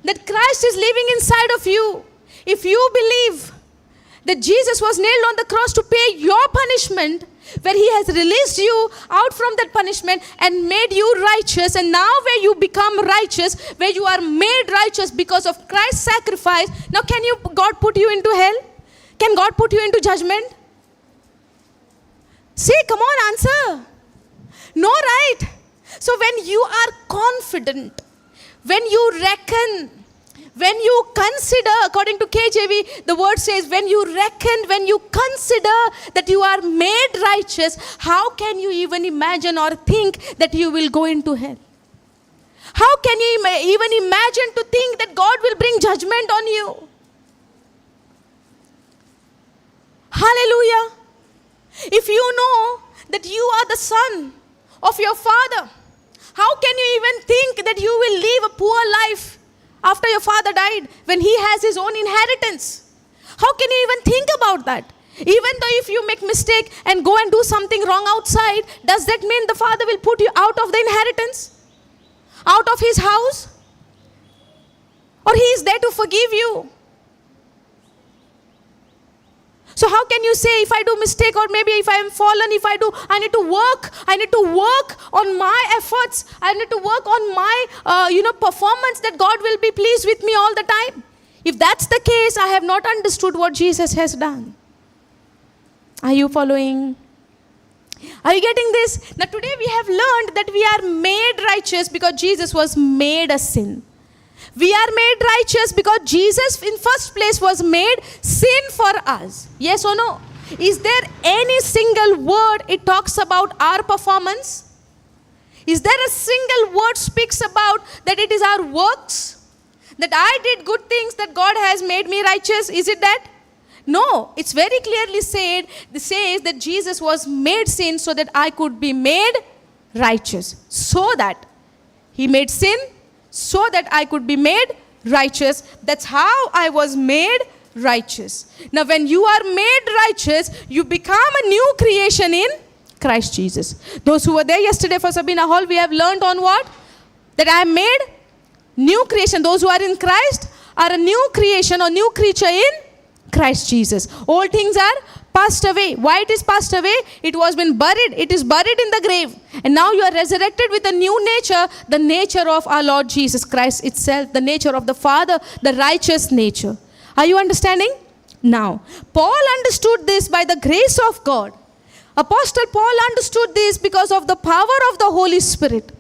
that Christ is living inside of you, if you believe that Jesus was nailed on the cross to pay your punishment, where He has released you out from that punishment and made you righteous, and now where you become righteous, where you are made righteous because of Christ's sacrifice, now can God put you into hell? Can God put you into judgment? See, come on, answer. No, right? So when you are confident, when you reckon, when you consider, according to KJV, the word says, when you reckon, when you consider that you are made righteous, how can you even imagine or think that you will go into hell? How can you even imagine to think that God will bring judgment on you? Hallelujah. If you know that you are the son of your Father, how can you even think that you will live a poor life after your father died when he has his own inheritance? How can you even think about that? Even though if you make mistake and go and do something wrong outside, does that mean the father will put you out of the inheritance? Out of his house? Or he is there to forgive you? So how can you say, if I do mistake, or maybe if I am fallen, I need to work on my efforts, I need to work on my performance, that God will be pleased with me all the time? If that's the case, I have not understood what Jesus has done. Are you following? Are you getting this? Now today we have learned that we are made righteous because Jesus was made a sin. We are made righteous because Jesus in first place was made sin for us. Yes or no? Is there any single word it talks about our performance? Is there a single word speaks about that it is our works? That I did good things that God has made me righteous? Is it that? No, it's very clearly said, it says that Jesus was made sin so that I could be made righteous. So that He made sin so that I could be made righteous. That's how I was made righteous. Now when you are made righteous, you become a new creation in Christ Jesus. Those who were there yesterday for Sabina Hall, we have learned on what? That I am made new creation. Those who are in Christ are a new creation or new creature in Christ Jesus. Old things are passed away. Why it is passed away? It was been buried. It is buried in the grave. And now you are resurrected with a new nature, the nature of our Lord Jesus Christ itself, the nature of the Father, the righteous nature. Are you understanding? Now, Paul understood this by the grace of God. Apostle Paul understood this because of the power of the Holy Spirit.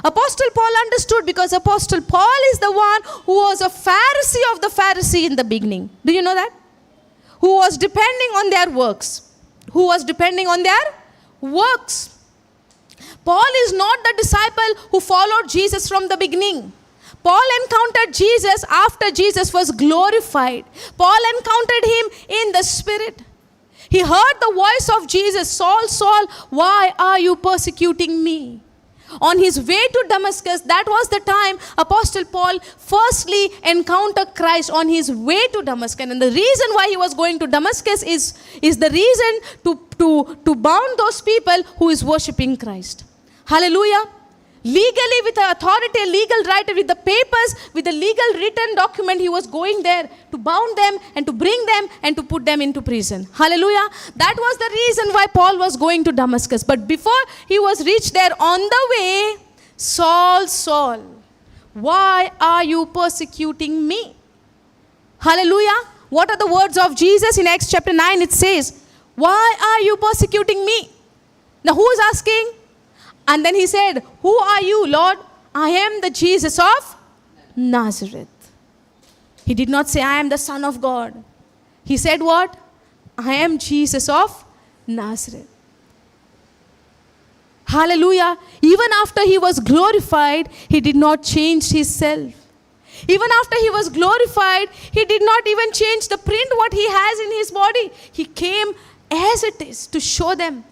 Apostle Paul understood because Apostle Paul is the one who was a Pharisee of the Pharisee in the beginning. Do you know that? Who was depending on their works. Who was depending on their works. Paul is not the disciple who followed Jesus from the beginning. Paul encountered Jesus after Jesus was glorified. Paul encountered Him in the Spirit. He heard the voice of Jesus, Saul, Saul, why are you persecuting me? On his way to Damascus, that was the time Apostle Paul firstly encountered Christ on his way to Damascus. And the reason why he was going to Damascus is the reason to bound those people who is worshipping Christ. Hallelujah. Legally, with the authority, legal right, with the papers, with the legal written document, he was going there to bound them and to bring them and to put them into prison. Hallelujah. That was the reason why Paul was going to Damascus. But before he was reached there on the way, Saul, Saul, why are you persecuting me? Hallelujah. What are the words of Jesus in Acts chapter 9? It says, why are you persecuting me? Now who is asking? And then he said, who are you, Lord? I am the Jesus of Nazareth. He did not say, I am the Son of God. He said what? I am Jesus of Nazareth. Hallelujah. Even after he was glorified, he did not change his self. Even after he was glorified, he did not even change the print what he has in his body. He came as it is to show them,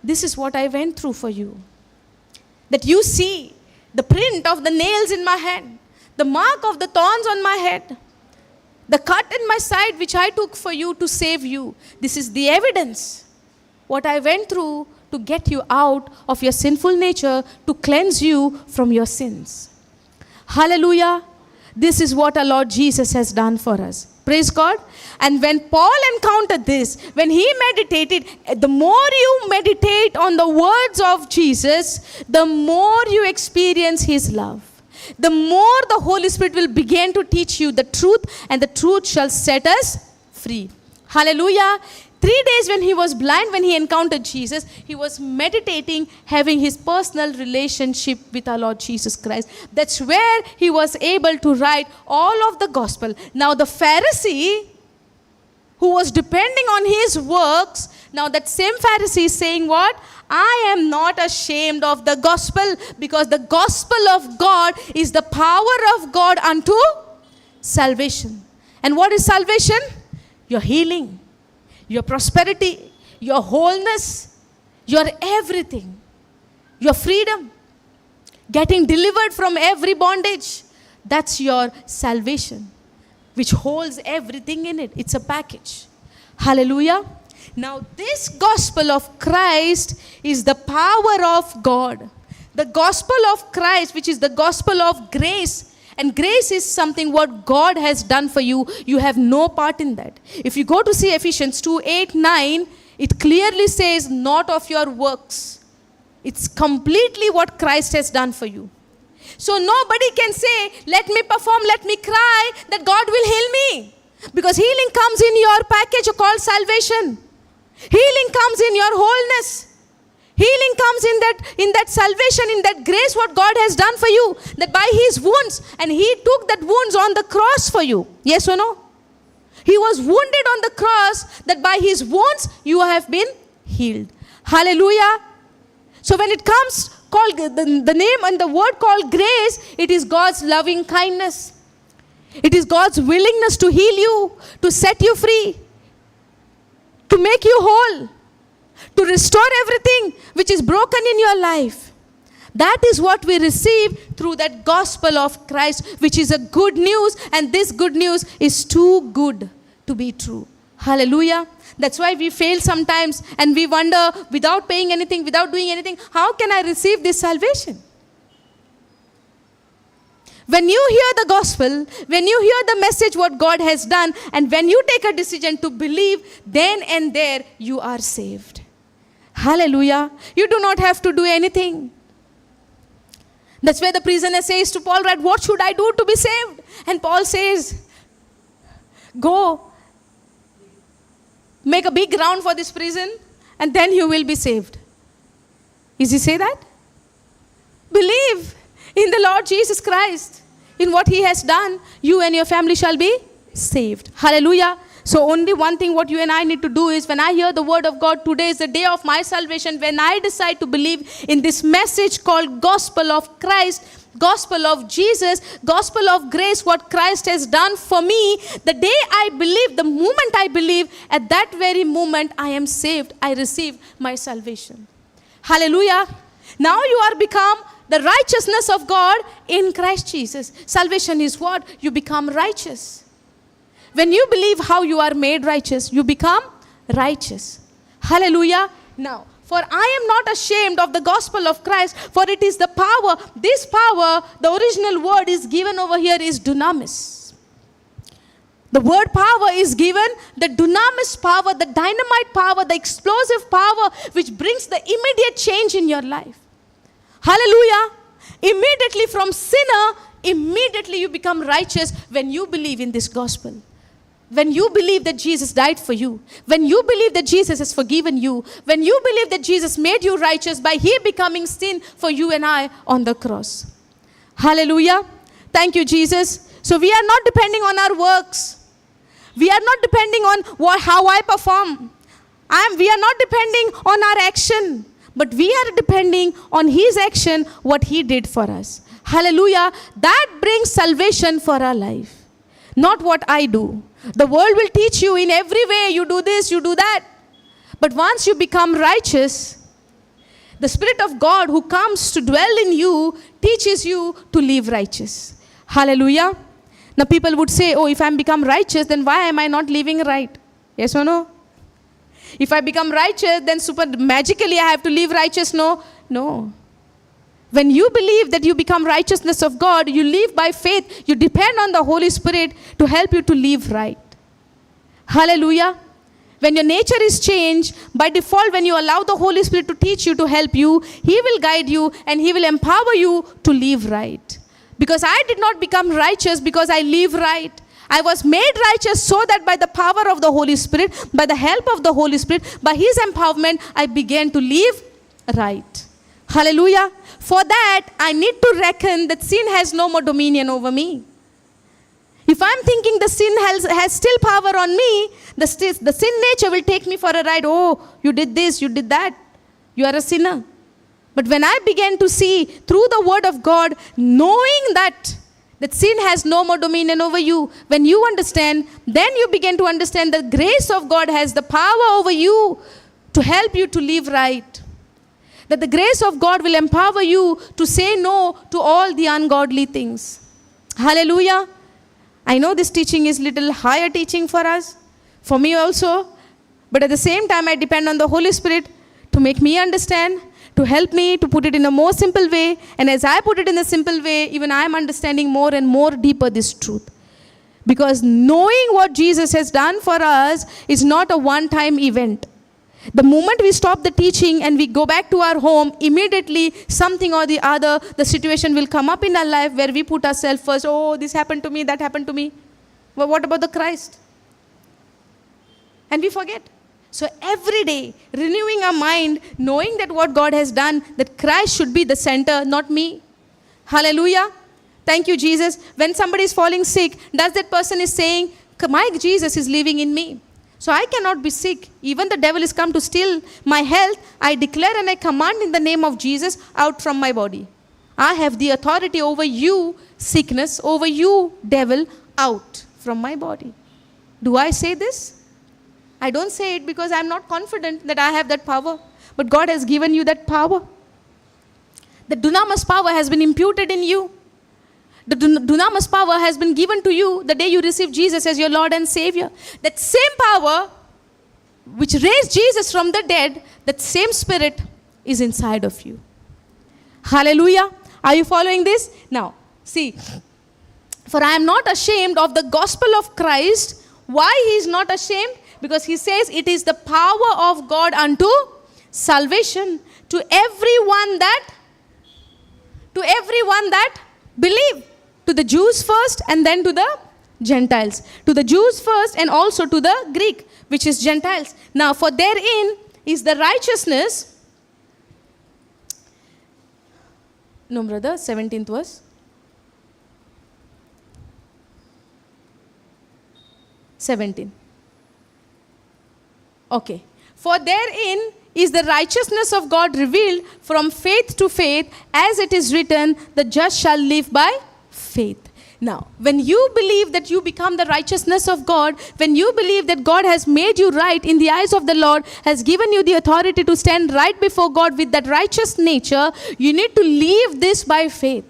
this is what I went through for you. That you see the print of the nails in my hand, the mark of the thorns on my head, the cut in my side which I took for you to save you. This is the evidence what I went through to get you out of your sinful nature, to cleanse you from your sins. Hallelujah. This is what our Lord Jesus has done for us. Praise God. And when Paul encountered this, when he meditated, the more you meditate on the words of Jesus, the more you experience his love. The more the Holy Spirit will begin to teach you the truth, and the truth shall set us free. Hallelujah. 3 days when he was blind, when he encountered Jesus, he was meditating, having his personal relationship with our Lord Jesus Christ. That's where he was able to write all of the gospel. Now the Pharisee, who was depending on his works, now that same Pharisee is saying what? I am not ashamed of the gospel, because the gospel of God is the power of God unto salvation. And what is salvation? Your healing, your prosperity, your wholeness, your everything, your freedom, getting delivered from every bondage. That's your salvation, which holds everything in it. It's a package. Hallelujah. Now this gospel of Christ is the power of God. The gospel of Christ, which is the gospel of grace. And grace is something what God has done for you. You have no part in that. If you go to see Ephesians 2:8-9, it clearly says not of your works. It's completely what Christ has done for you. So nobody can say, let me perform, let me cry, that God will heal me. Because healing comes in your package called salvation. Healing comes in your wholeness. Healing comes in that salvation, in that grace what God has done for you. That by his wounds, and he took that wounds on the cross for you. Yes or no? He was wounded on the cross, that by his wounds you have been healed. Hallelujah. So when it comes called the name and the word called grace, it is God's loving kindness. It is God's willingness to heal you, to set you free, to make you whole, to restore everything which is broken in your life. That is what we receive through that gospel of Christ, which is a good news, and this good news is too good to be true. Hallelujah. That's why we fail sometimes, and we wonder, without paying anything, without doing anything, how can I receive this salvation? When you hear the gospel, when you hear the message what God has done, and when you take a decision to believe, then and there you are saved. Hallelujah. You do not have to do anything. That's where the prisoner says to Paul, right, what should I do to be saved? And Paul says, go, make a big round for this prison, and then you will be saved. Is he say that? Believe in the Lord Jesus Christ, in what he has done, you and your family shall be saved. Hallelujah. So only one thing what you and I need to do is, when I hear the word of God, today is the day of my salvation, when I decide to believe in this message called gospel of Christ, gospel of Jesus, gospel of grace, what Christ has done for me, the day I believe, the moment I believe, at that very moment I am saved. I receive my salvation. Hallelujah. Now you are become the righteousness of God in Christ Jesus. Salvation is what? You become righteous. When you believe how you are made righteous, you become righteous. Hallelujah. Now, for I am not ashamed of the gospel of Christ, for it is the power. This power, the original word is given over here is dunamis. The word power is given, the dunamis power, the dynamite power, the explosive power, which brings the immediate change in your life. Hallelujah. Immediately from sinner, immediately you become righteous when you believe in this gospel. when you believe that Jesus died for you, when you believe that Jesus has forgiven you, when you believe that Jesus made you righteous by He becoming sin for you and I on the cross. Hallelujah. Thank you, Jesus. So we are not depending on our works. We are not depending on how I perform. We are not depending on our action. But we are depending on His action, what He did for us. Hallelujah. That brings salvation for our life. Not what I do. The world will teach you in every way, you do this, you do that. But once you become righteous, the Spirit of God who comes to dwell in you teaches you to live righteous. Hallelujah. Now people would say, oh, if I become righteous, then why am I not living right? Yes or no? If I become righteous, then magically I have to live righteous. No. No. When you believe that you become righteousness of God, you live by faith. You depend on the Holy Spirit to help you to live right. Hallelujah. When your nature is changed, by default, when you allow the Holy Spirit to teach you, to help you, He will guide you and He will empower you to live right. Because I did not become righteous because I live right. I was made righteous so that by the power of the Holy Spirit, by the help of the Holy Spirit, by His empowerment, I began to live right. Hallelujah. For that, I need to reckon that sin has no more dominion over me. If I'm thinking the sin has still power on me, the sin nature will take me for a ride. Oh, you did this, you did that. You are a sinner. But when I began to see through the Word of God, knowing that sin has no more dominion over you, when you understand, then you begin to understand the grace of God has the power over you to help you to live right. That the grace of God will empower you to say no to all the ungodly things. Hallelujah. I know this teaching is little higher teaching for us, for me also. But at the same time, I depend on the Holy Spirit to make me understand, to help me to put it in a more simple way. And as I put it in a simple way, even I am understanding more and more deeper this truth. Because knowing what Jesus has done for us is not a one-time event. The moment we stop the teaching and we go back to our home, immediately something or the other, the situation will come up in our life where we put ourselves first. Oh, this happened to me, that happened to me. Well, what about the Christ? And we forget. So every day, renewing our mind, knowing that what God has done, that Christ should be the center, not me. Hallelujah. Thank you, Jesus. When somebody is falling sick, does that person is saying, my Jesus is living in me. So I cannot be sick. Even the devil is come to steal my health. I declare and I command in the name of Jesus out from my body. I have the authority over you, sickness, over you, devil, out from my body. Do I say this? I don't say it because I'm not confident that I have that power. But God has given you that power. The dunamis power has been imputed in you. The dunamis power has been given to you the day you received Jesus as your Lord and Savior. That same power which raised Jesus from the dead, that same Spirit is inside of you. Hallelujah. Are you following this? Now, see. For I am not ashamed of the gospel of Christ. Why he is not ashamed? Because he says it is the power of God unto salvation to everyone that believe. To the Jews first and then to the Gentiles. To the Jews first and also to the Greek, which is Gentiles. Now, for therein is the righteousness. No, brother, 17th verse. 17. Okay. For therein is the righteousness of God revealed from faith to faith, as it is written, the just shall live by faith. Now, when you believe that you become the righteousness of God, when you believe that God has made you right in the eyes of the Lord, has given you the authority to stand right before God with that righteous nature, you need to live this by faith.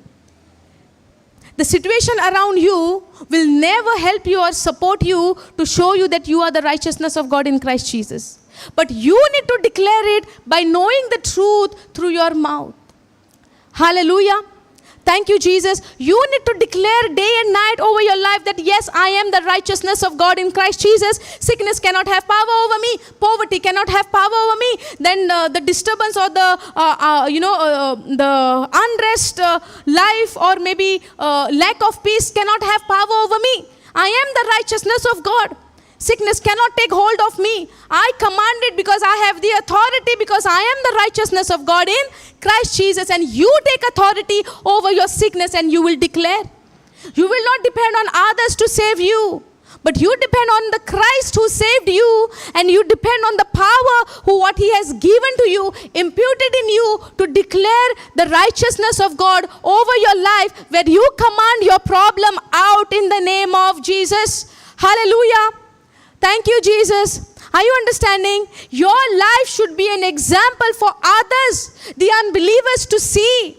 The situation around you will never help you or support you to show you that you are the righteousness of God in Christ Jesus. But you need to declare it by knowing the truth through your mouth. Hallelujah. Thank you, Jesus. You need to declare day and night over your life that yes, I am the righteousness of God in Christ Jesus. Sickness cannot have power over me. Poverty cannot have power over me. Then the disturbance or the unrest life or maybe lack of peace cannot have power over me. I am the righteousness of God. Sickness cannot take hold of me. I command it because I have the authority, because I am the righteousness of God in Christ Jesus. And you take authority over your sickness and you will declare. You will not depend on others to save you, but you depend on the Christ who saved you, and you depend on the power who what he has given to you, imputed in you to declare the righteousness of God over your life, where you command your problem out in the name of Jesus. Hallelujah. Thank you, Jesus. Are you understanding? Your life should be an example for others, the unbelievers, to see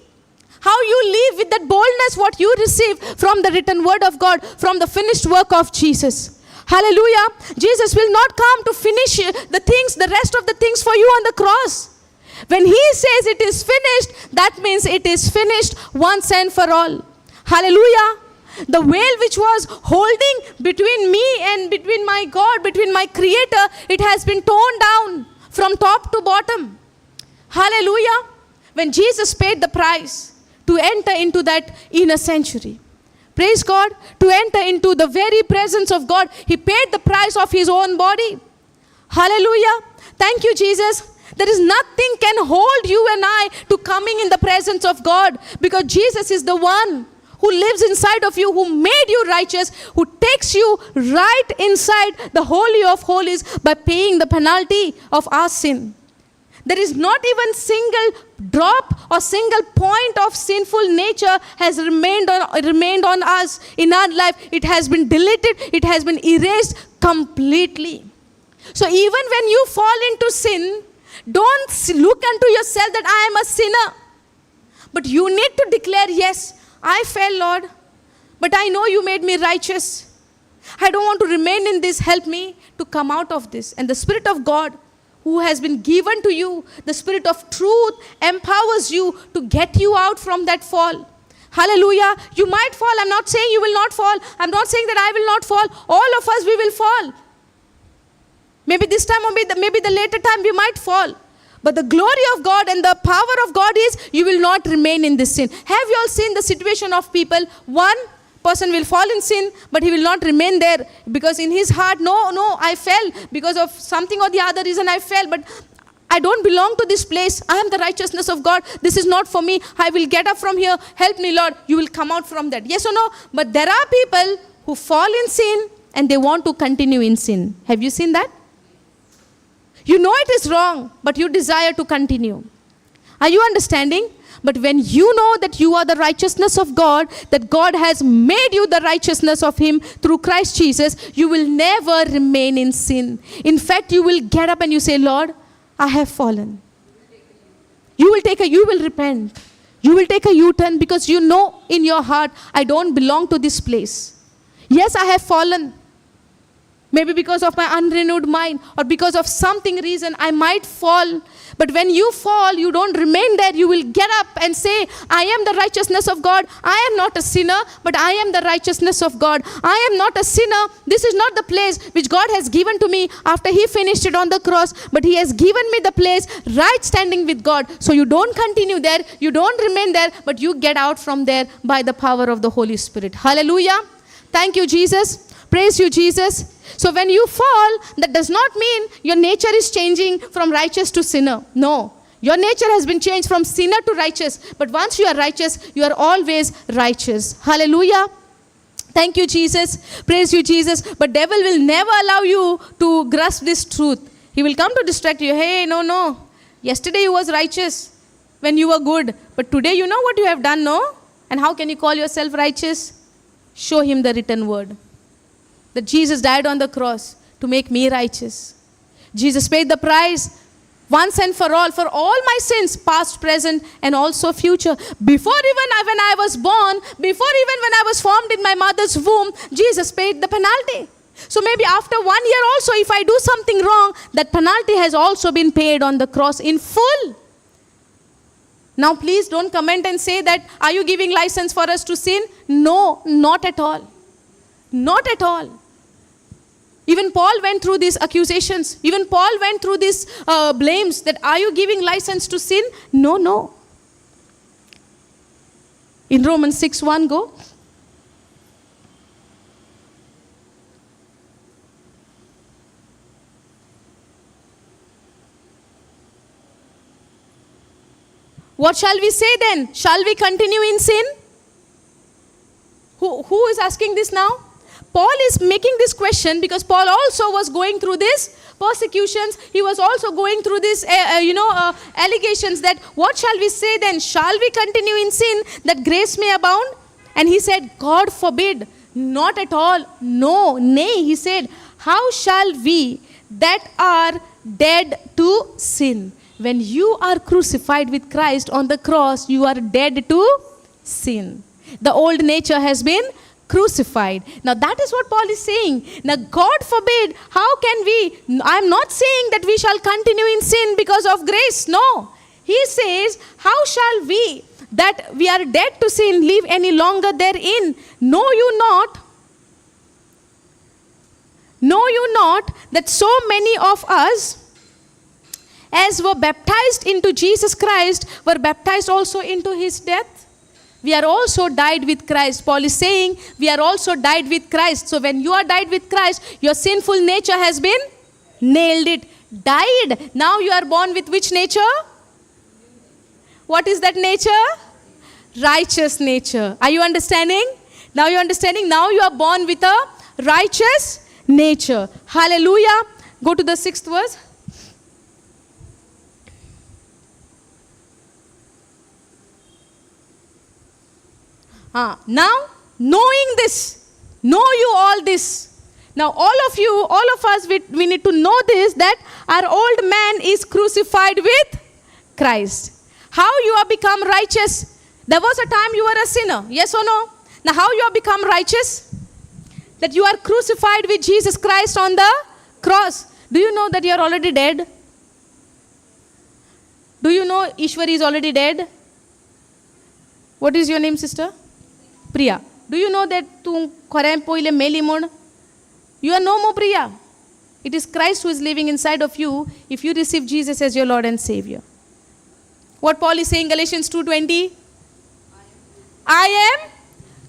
how you live with that boldness what you receive from the written word of God, from the finished work of Jesus. Hallelujah. Jesus will not come to finish the rest of the things for you on the cross. When he says it is finished, that means it is finished once and for all. Hallelujah. The veil which was holding between me and between my God, between my Creator, it has been torn down from top to bottom. Hallelujah. When Jesus paid the price to enter into that inner sanctuary. Praise God. To enter into the very presence of God, he paid the price of his own body. Hallelujah. Thank you, Jesus. There is nothing can hold you and I to coming in the presence of God, because Jesus is the one who lives inside of you, who made you righteous, who takes you right inside the Holy of Holies by paying the penalty of our sin. There is not even single drop or single point of sinful nature has remained on us in our life. It has been deleted. It has been erased completely. So even when you fall into sin, don't look unto yourself that I am a sinner. But you need to declare, yes, I fell, Lord, but I know you made me righteous. I don't want to remain in this. Help me to come out of this. And the Spirit of God who has been given to you, the Spirit of truth, empowers you to get you out from that fall. Hallelujah. You might fall. I'm not saying you will not fall. I'm not saying that I will not fall. All of us, we will fall. Maybe this time or maybe the later time we might fall. But the glory of God and the power of God is you will not remain in this sin. Have you all seen the situation of people? One person will fall in sin, but he will not remain there because in his heart, no, I fell because of something or the other reason I fell, but I don't belong to this place. I am the righteousness of God. This is not for me. I will get up from here. Help me, Lord. You will come out from that. Yes or no? But there are people who fall in sin and they want to continue in sin. Have you seen that? You know it is wrong, but you desire to continue. Are you understanding? But when you know that you are the righteousness of God, that God has made you the righteousness of him through Christ Jesus, you will never remain in sin. In fact, you will get up and you say, Lord, I have fallen. You will repent. You will take a U-turn because you know in your heart, I don't belong to this place. Yes, I have fallen. Maybe because of my unrenewed mind or because of something reason I might fall. But when you fall, you don't remain there. You will get up and say, I am the righteousness of God. I am not a sinner, but I am the righteousness of God. I am not a sinner. This is not the place which God has given to me after he finished it on the cross, but he has given me the place right standing with God. So you don't continue there. You don't remain there, but you get out from there by the power of the Holy Spirit. Hallelujah. Thank you, Jesus. Praise you, Jesus. So when you fall, that does not mean your nature is changing from righteous to sinner. No. Your nature has been changed from sinner to righteous. But once you are righteous, you are always righteous. Hallelujah. Thank you, Jesus. Praise you, Jesus. But devil will never allow you to grasp this truth. He will come to distract you. Hey, no. Yesterday you was righteous when you were good. But today you know what you have done, no? And how can you call yourself righteous? Show him the written word. That Jesus died on the cross to make me righteous. Jesus paid the price once and for all my sins, past, present, and also future. Before even when I was born, before even when I was formed in my mother's womb, Jesus paid the penalty. So maybe after 1 year also, if I do something wrong, that penalty has also been paid on the cross in full. Now please don't comment and say that, are you giving license for us to sin? No, not at all. Not at all. Even Paul went through these accusations. Even Paul went through these blames that, are you giving license to sin? No. In Romans 6:1, go. What shall we say then? Shall we continue in sin? Who is asking this now? Paul is making this question because Paul also was going through this persecutions. He was also going through this, allegations that what shall we say then? Shall we continue in sin that grace may abound? And he said, God forbid, not at all. No, nay, he said, how shall we that are dead to sin? When you are crucified with Christ on the cross, you are dead to sin. The old nature has been crucified. Now that is what Paul is saying. Now God forbid, how can we, I'm not saying that we shall continue in sin because of grace. No. He says, how shall we that we are dead to sin live any longer therein? Know you not that so many of us as were baptized into Jesus Christ were baptized also into his death? We are also died with Christ. Paul is saying we are also died with Christ. So when you are died with Christ, your sinful nature has been nailed it. Died. Now you are born with which nature? What is that nature? Righteous nature. Are you understanding? Now you are understanding? Now you are born with a righteous nature. Hallelujah. Go to the 6th verse. Now, knowing this, know you all this. Now, all of us, we need to know this, that our old man is crucified with Christ. How you have become righteous? There was a time you were a sinner, yes or no? Now, how you have become righteous? That you are crucified with Jesus Christ on the cross. Do you know that you are already dead? Do you know Ishwari is already dead? What is your name, sister? Priya. Do you know that tu khare poile meli mon? You are no more Priya. It is Christ who is living inside of you if you receive Jesus as your Lord and Savior. What Paul is saying, Galatians 2:20? I am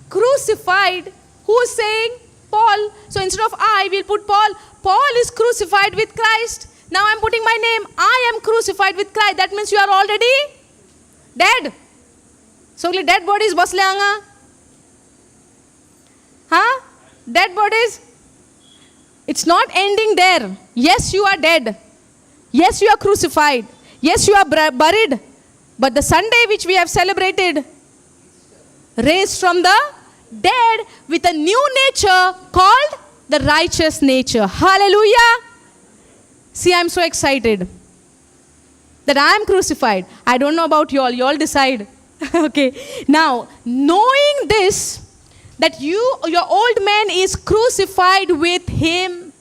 crucified. Who is saying? Paul. So instead of I, we'll put Paul. Paul is crucified with Christ. Now I'm putting my name. I am crucified with Christ. That means you are already dead. So dead bodies basle anga. Dead bodies. It's not ending there. Yes, you are dead. Yes, you are crucified. Yes, you are buried. But the Sunday which we have celebrated, raised from the dead with a new nature called the righteous nature. Hallelujah. See, I'm so excited that I am crucified. I don't know about you all. You all decide. Okay. Now, knowing this, that your old man is crucified with him.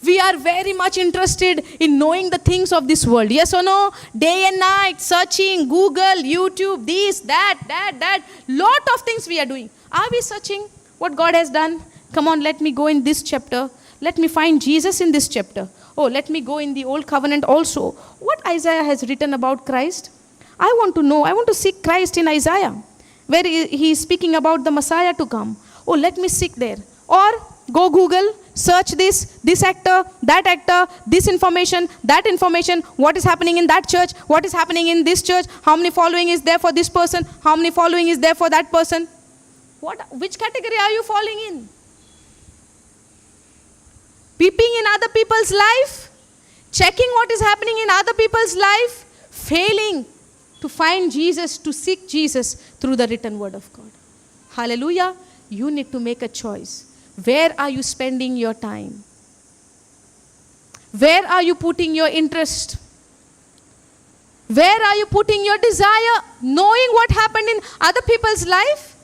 We are very much interested in knowing the things of this world. Yes or no? Day and night, searching, Google, YouTube, this, that. Lot of things we are doing. Are we searching what God has done? Come on, let me go in this chapter. Let me find Jesus in this chapter. Oh, let me go in the Old Covenant also. What Isaiah has written about Christ? I want to know. I want to seek Christ in Isaiah, where he is speaking about the Messiah to come. Oh, let me seek there. Or go Google, search this actor, this information, that information, what is happening in that church, what is happening in this church, how many following is there for this person, how many following is there for that person. Which category are you falling in? Peeping in other people's life, checking what is happening in other people's life, failing to find Jesus, to seek Jesus through the written word of God. Hallelujah. You need to make a choice. Where are you spending your time? Where are you putting your interest? Where are you putting your desire? Knowing what happened in other people's life?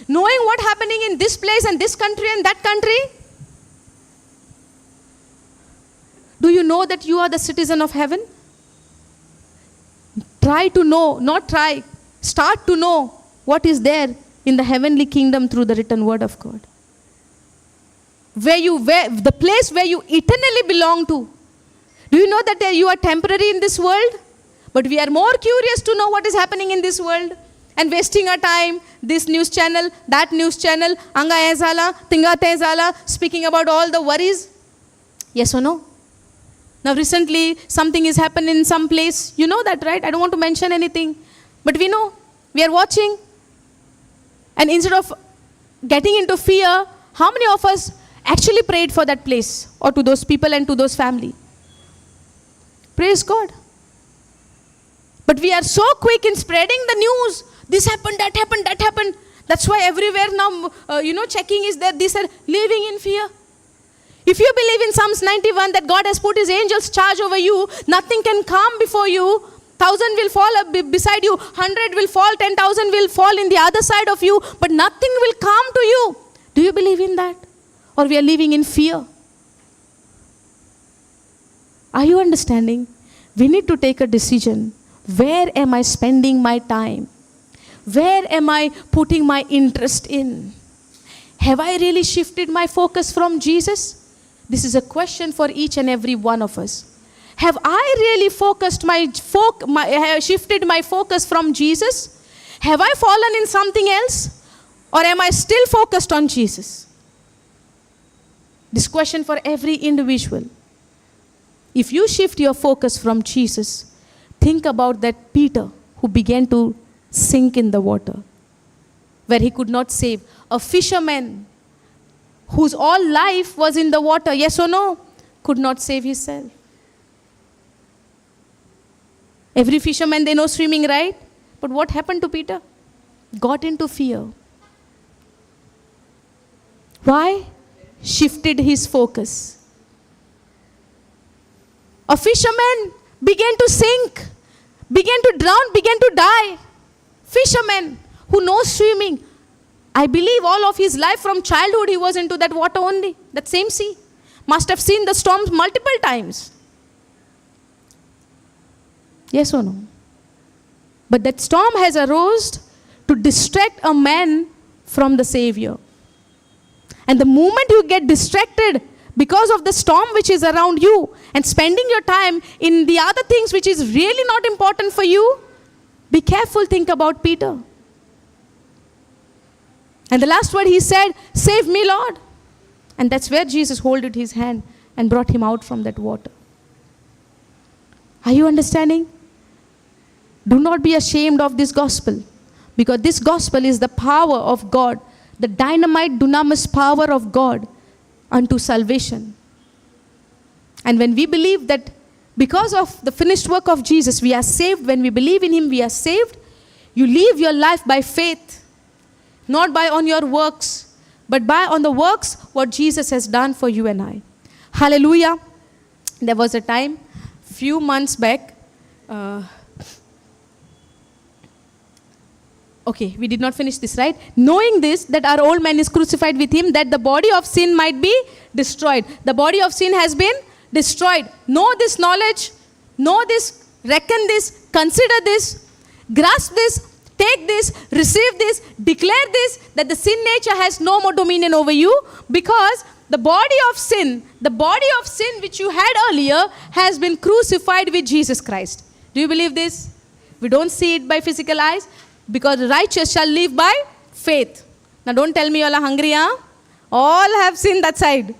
Knowing what happening in this place and this country and that country? Do you know that you are the citizen of heaven? Try to know, not try, start to know what is there in the heavenly kingdom through the written word of God. The place where you eternally belong to. Do you know that you are temporary in this world? But we are more curious to know what is happening in this world and wasting our time, this news channel, that news channel, anga ezala, tinga tezala, speaking about all the worries. Yes or no? Now recently something is happened in some place. You know that, right? I don't want to mention anything. But we know, we are watching. And instead of getting into fear, how many of us actually prayed for that place or to those people and to those family? Praise God. But we are so quick in spreading the news. This happened, that happened, that happened. That's why everywhere now, checking is there. These are living in fear. If you believe in Psalms 91 that God has put his angels charge over you, nothing can come before you. 1,000 will fall beside you, 100 will fall, 10,000 will fall in the other side of you, but nothing will come to you. Do you believe in that? Or we are living in fear? Are you understanding? We need to take a decision. Where am I spending my time? Where am I putting my interest in? Have I really shifted my focus from Jesus? This is a question for each and every one of us. Have I really shifted my focus from Jesus? Have I fallen in something else? Or am I still focused on Jesus? This question for every individual. If you shift your focus from Jesus, think about that Peter who began to sink in the water, where he could not save. A fisherman whose all life was in the water, yes or no, could not save himself. Every fisherman, they know swimming, right? But what happened to Peter? Got into fear. Why? Shifted his focus. A fisherman began to sink, began to drown, began to die. Fisherman who knows swimming. I believe all of his life from childhood he was into that water only, that same sea. Must have seen the storms multiple times. Yes or no? But that storm has arose to distract a man from the Savior. And the moment you get distracted because of the storm which is around you and spending your time in the other things which is really not important for you, be careful, think about Peter. And the last word he said, "Save me, Lord." And that's where Jesus holded his hand and brought him out from that water. Are you understanding? Do not be ashamed of this gospel, because this gospel is the power of God, the dynamite dunamis power of God unto salvation. And when we believe that because of the finished work of Jesus, we are saved, when we believe in him, we are saved, you live your life by faith, not by on your works, but by on the works what Jesus has done for you and I. Hallelujah. There was a time, few months back, okay, we did not finish this, right? Knowing this, that our old man is crucified with him, that the body of sin might be destroyed. The body of sin has been destroyed. Know this knowledge, know this, reckon this, consider this, grasp this, take this, receive this, declare this, that the sin nature has no more dominion over you, because the body of sin which you had earlier has been crucified with Jesus Christ. Do you believe this? We don't see it by physical eyes, because the righteous shall live by faith. Now don't tell me you all are hungry, huh? All have seen that side.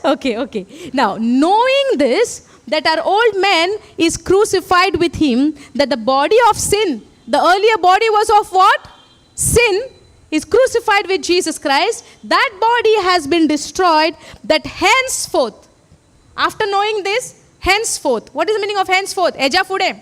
Okay. Now, knowing this, that our old man is crucified with him, that the body of sin, the earlier body was of what? Sin, is crucified with Jesus Christ. That body has been destroyed, that henceforth, after knowing this, henceforth, what is the meaning of henceforth? Eja fude.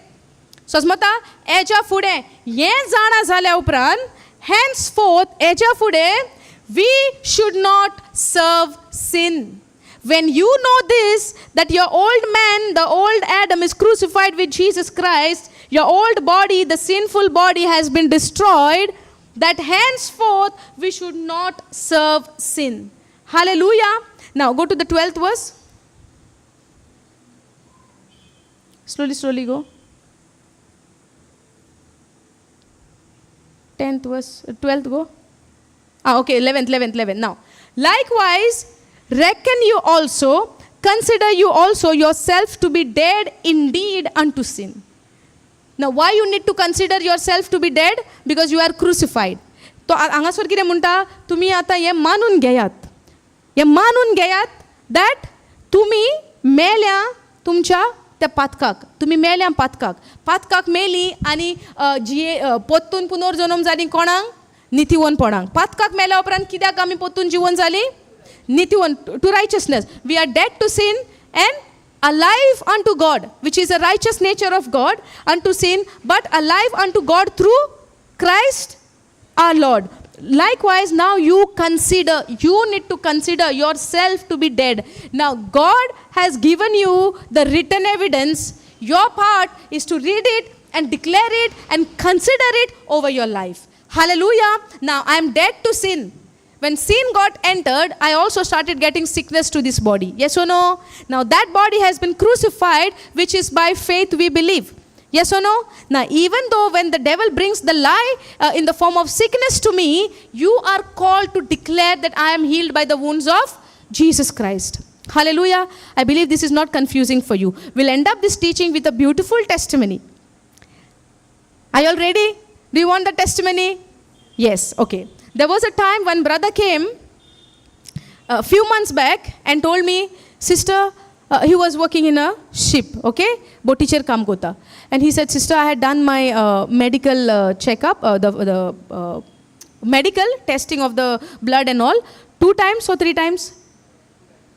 Sosmata, eja fude. Ye zana zalya upran, henceforth, eja fude, we should not serve sin. When you know this, that your old man, the old Adam, is crucified with Jesus Christ, your old body, the sinful body, has been destroyed, that henceforth we should not serve sin. Hallelujah. Now go to the 12th verse. Slowly go. 10th verse, 12th go. Okay, 11th. Now, likewise, consider you also yourself to be dead indeed unto sin. Now, why you need to consider yourself to be dead? Because you are crucified. तो हांगासर कितें म्हणटा, तुमी आतां हें मानून घेयात that तुमी मेल्या तुमच्या त्या पातकाक तुमी मेल्या पातकाक मेली आनी पोत्तून पुनर्जन्म जाली कोणाक नितीवनपणाक पातकाक मेल्या उपरांत कित्याक आमी पोत्तून जिवन जाली नितीवन to righteousness we are dead to sin and alive unto God, which is a righteous nature of God, unto sin, but alive unto God through Christ our Lord. Likewise, now you need to consider yourself to be dead. Now, God has given you the written evidence. Your part is to read it and declare it and consider it over your life. Hallelujah. Now, I am dead to sin. When sin got entered, I also started getting sickness to this body. Yes or no? Now that body has been crucified, which is by faith we believe. Yes or no? Now even though when the devil brings the lie in the form of sickness to me, you are called to declare that I am healed by the wounds of Jesus Christ. Hallelujah. I believe this is not confusing for you. We'll end up this teaching with a beautiful testimony. Are you all ready? Do you want the testimony? Yes. Okay. There was a time when brother came a few months back and told me, sister, he was working in a ship, okay? Boticher kam kota. And he said, sister, I had done my medical checkup, the medical testing of the blood and all, 2 times or 3 times?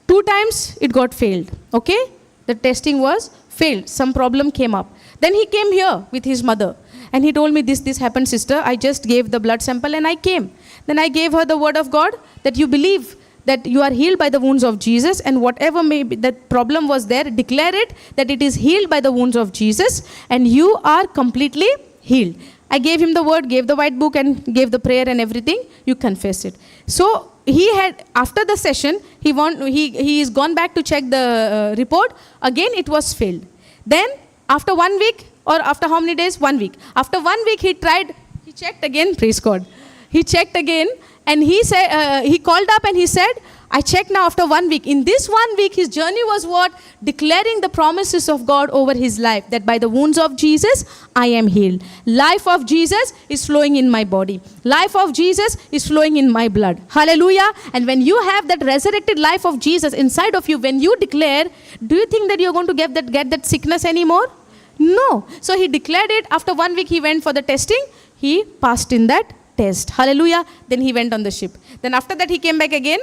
2 times it got failed, okay? The testing was failed. Some problem came up. Then he came here with his mother. And he told me, this happened, sister. I just gave the blood sample and I came. Then I gave her the word of God that you believe that you are healed by the wounds of Jesus, and whatever may be that problem was there, declare it that it is healed by the wounds of Jesus and you are completely healed. I gave him the word, gave the white book and gave the prayer and everything. You confess it. So he had, after the session, he is gone back to check the report. Again, it was failed. Then after 1 week, or after how many days? 1 week. After 1 week, he checked again, praise God. He checked again and he said, he called up and he said, I checked now after 1 week. In this 1 week, his journey was what? Declaring the promises of God over his life, that by the wounds of Jesus, I am healed. Life of Jesus is flowing in my body. Life of Jesus is flowing in my blood. Hallelujah. And when you have that resurrected life of Jesus inside of you, when you declare, do you think that you're going to get that sickness anymore? No. So he declared it. After 1 week, he went for the testing. He passed in that test. Hallelujah. Then he went on the ship. Then after that, he came back again.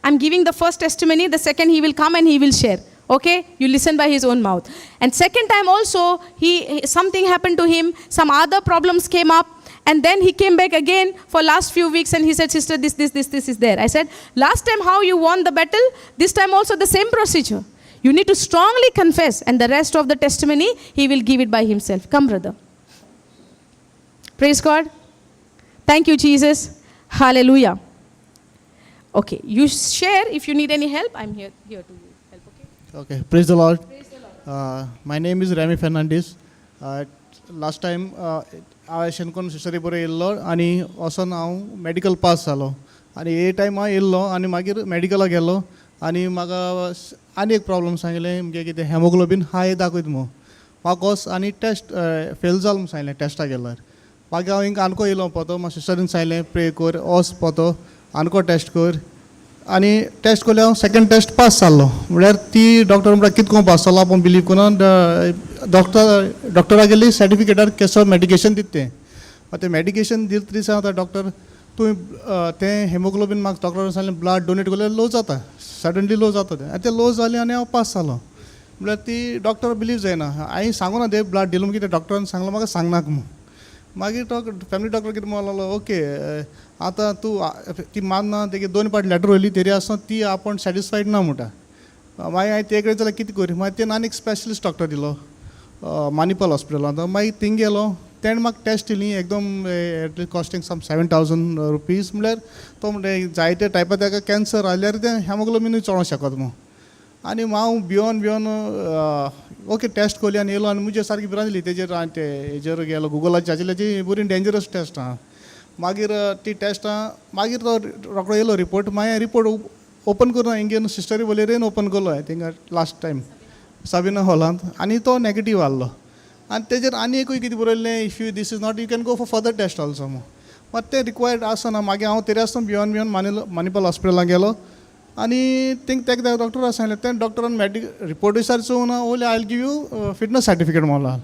I'm giving the first testimony. The second, he will come and he will share. Okay? You listen by his own mouth. And second time also, something happened to him. Some other problems came up. And then he came back again for last few weeks and he said, sister, this is there. I said, last time how you won the battle, this time also the same procedure. You need to strongly confess, and the rest of the testimony, he will give it by himself. Come, brother. Praise God. Thank you, Jesus. Hallelujah. Okay, you share. If you need any help, I'm here to help, okay? Okay, praise the Lord. Praise the Lord. My name is Remy Fernandez. Last time, I शेणकोन सिस्टरी बरो येयल्लो आनी वचोन हांव medical पास जालो आनी हे टायमा येयल्लो आनी मागीर मेडिकलाक गेलो आनी म्हाका आनी एक प्रॉब्लम सांगलें म्हणजे कितें हेमोग्लोबीन हाय दाखयत मो म्हाका वच आनी टेस्ट फेल जालो म्हूण सांगलें टेस्टाक गेल्यार मागीर हांव हिंगा आनको येयलो पोतो म्हाका सिस्टरीन सांगलें प्रे कर वच पोतो आनको टेस्ट कर आनी टेस्ट केले हांव सेकंड टेस्ट पास जाल्लो म्हळ्यार ती डॉक्टर म्हणटा कितको पास जालो आपूण बिलीव करून डॉक्टराक गेली सर्टिफिकेटार केसो मेडिकेशन दिता तें मेडिकेशन दिले तरी सांगता डॉक्टर तुवें तें हेमोग्लोबीन म्हाका डॉक्टरान सांगलें ब्लड डोनेट केल्यार लो जाता सडनली लो जाता तें आनी तें लो जालें आनी हांव पास जालो म्हळ्यार ती डॉक्टर बिलीव जायना हांवें सांगूना तें ब्लड दिलो कितें डॉक्टरान सांगलो म्हाका सांगनाका म्हूण मागीर फॅमिली डॉक्टर कितें म्हणलो ओके आतां तूं ती मानना तेगे 2 पाट लेटर वयली तरी आसतना ती आपूण सॅटिस्फायड ना म्हणटा मागीर हांवें ते कडेन जाल्यार कितें कर मागीर तें आनी एक स्पेशलिस्ट डॉक्टर दिलो मानिपाल हॉस्पिटलांत मागीर थिंग गेलो तेणें म्हाका टेस्ट दिली एकदम एटलीस्ट कॉस्टिंग सम 7,000 रुपीज म्हळ्यार तो म्हणटा जायते टायपा ताका कॅन्सर आल्यार तें हेमोग्लोबीनूय चोडोंक शकता म्हूण आनी हांव भियोन ओके टेस्ट कोली आनी येयलो आनी म्हजे सारकी भिरांत दिली तेजेर हांवें ते हेजेर गेलो गुगलाचेर हाची बरी डेंजरस टेस्ट आहा मागीर ती टेस्ट मागीर तो रोकडो येयलो रिपोर्ट मागीर रिपोर्ट ओपन करून हिंगेन सिस्टरी वलेरेन ओपन केलो हांवें थिंगा लास्ट टायम साबिना हॉलांत आनी तो नॅगेटीव आहलो आनी तेजेर आनी एकूय कितें बरयल्लें if you this is not you can go for further test also मात तें रिक्वायर्ड आसना मागीर हांव तरी आसतना भियोन मानिपाल हॉस्पिटलांत गेलो आनी तेका डॉक्टरान सांगलें तें डॉक्टरान रिपोर्ट विचार चोवून ओले आय गिव यू फिटनस सर्टिफिकेट म्हणून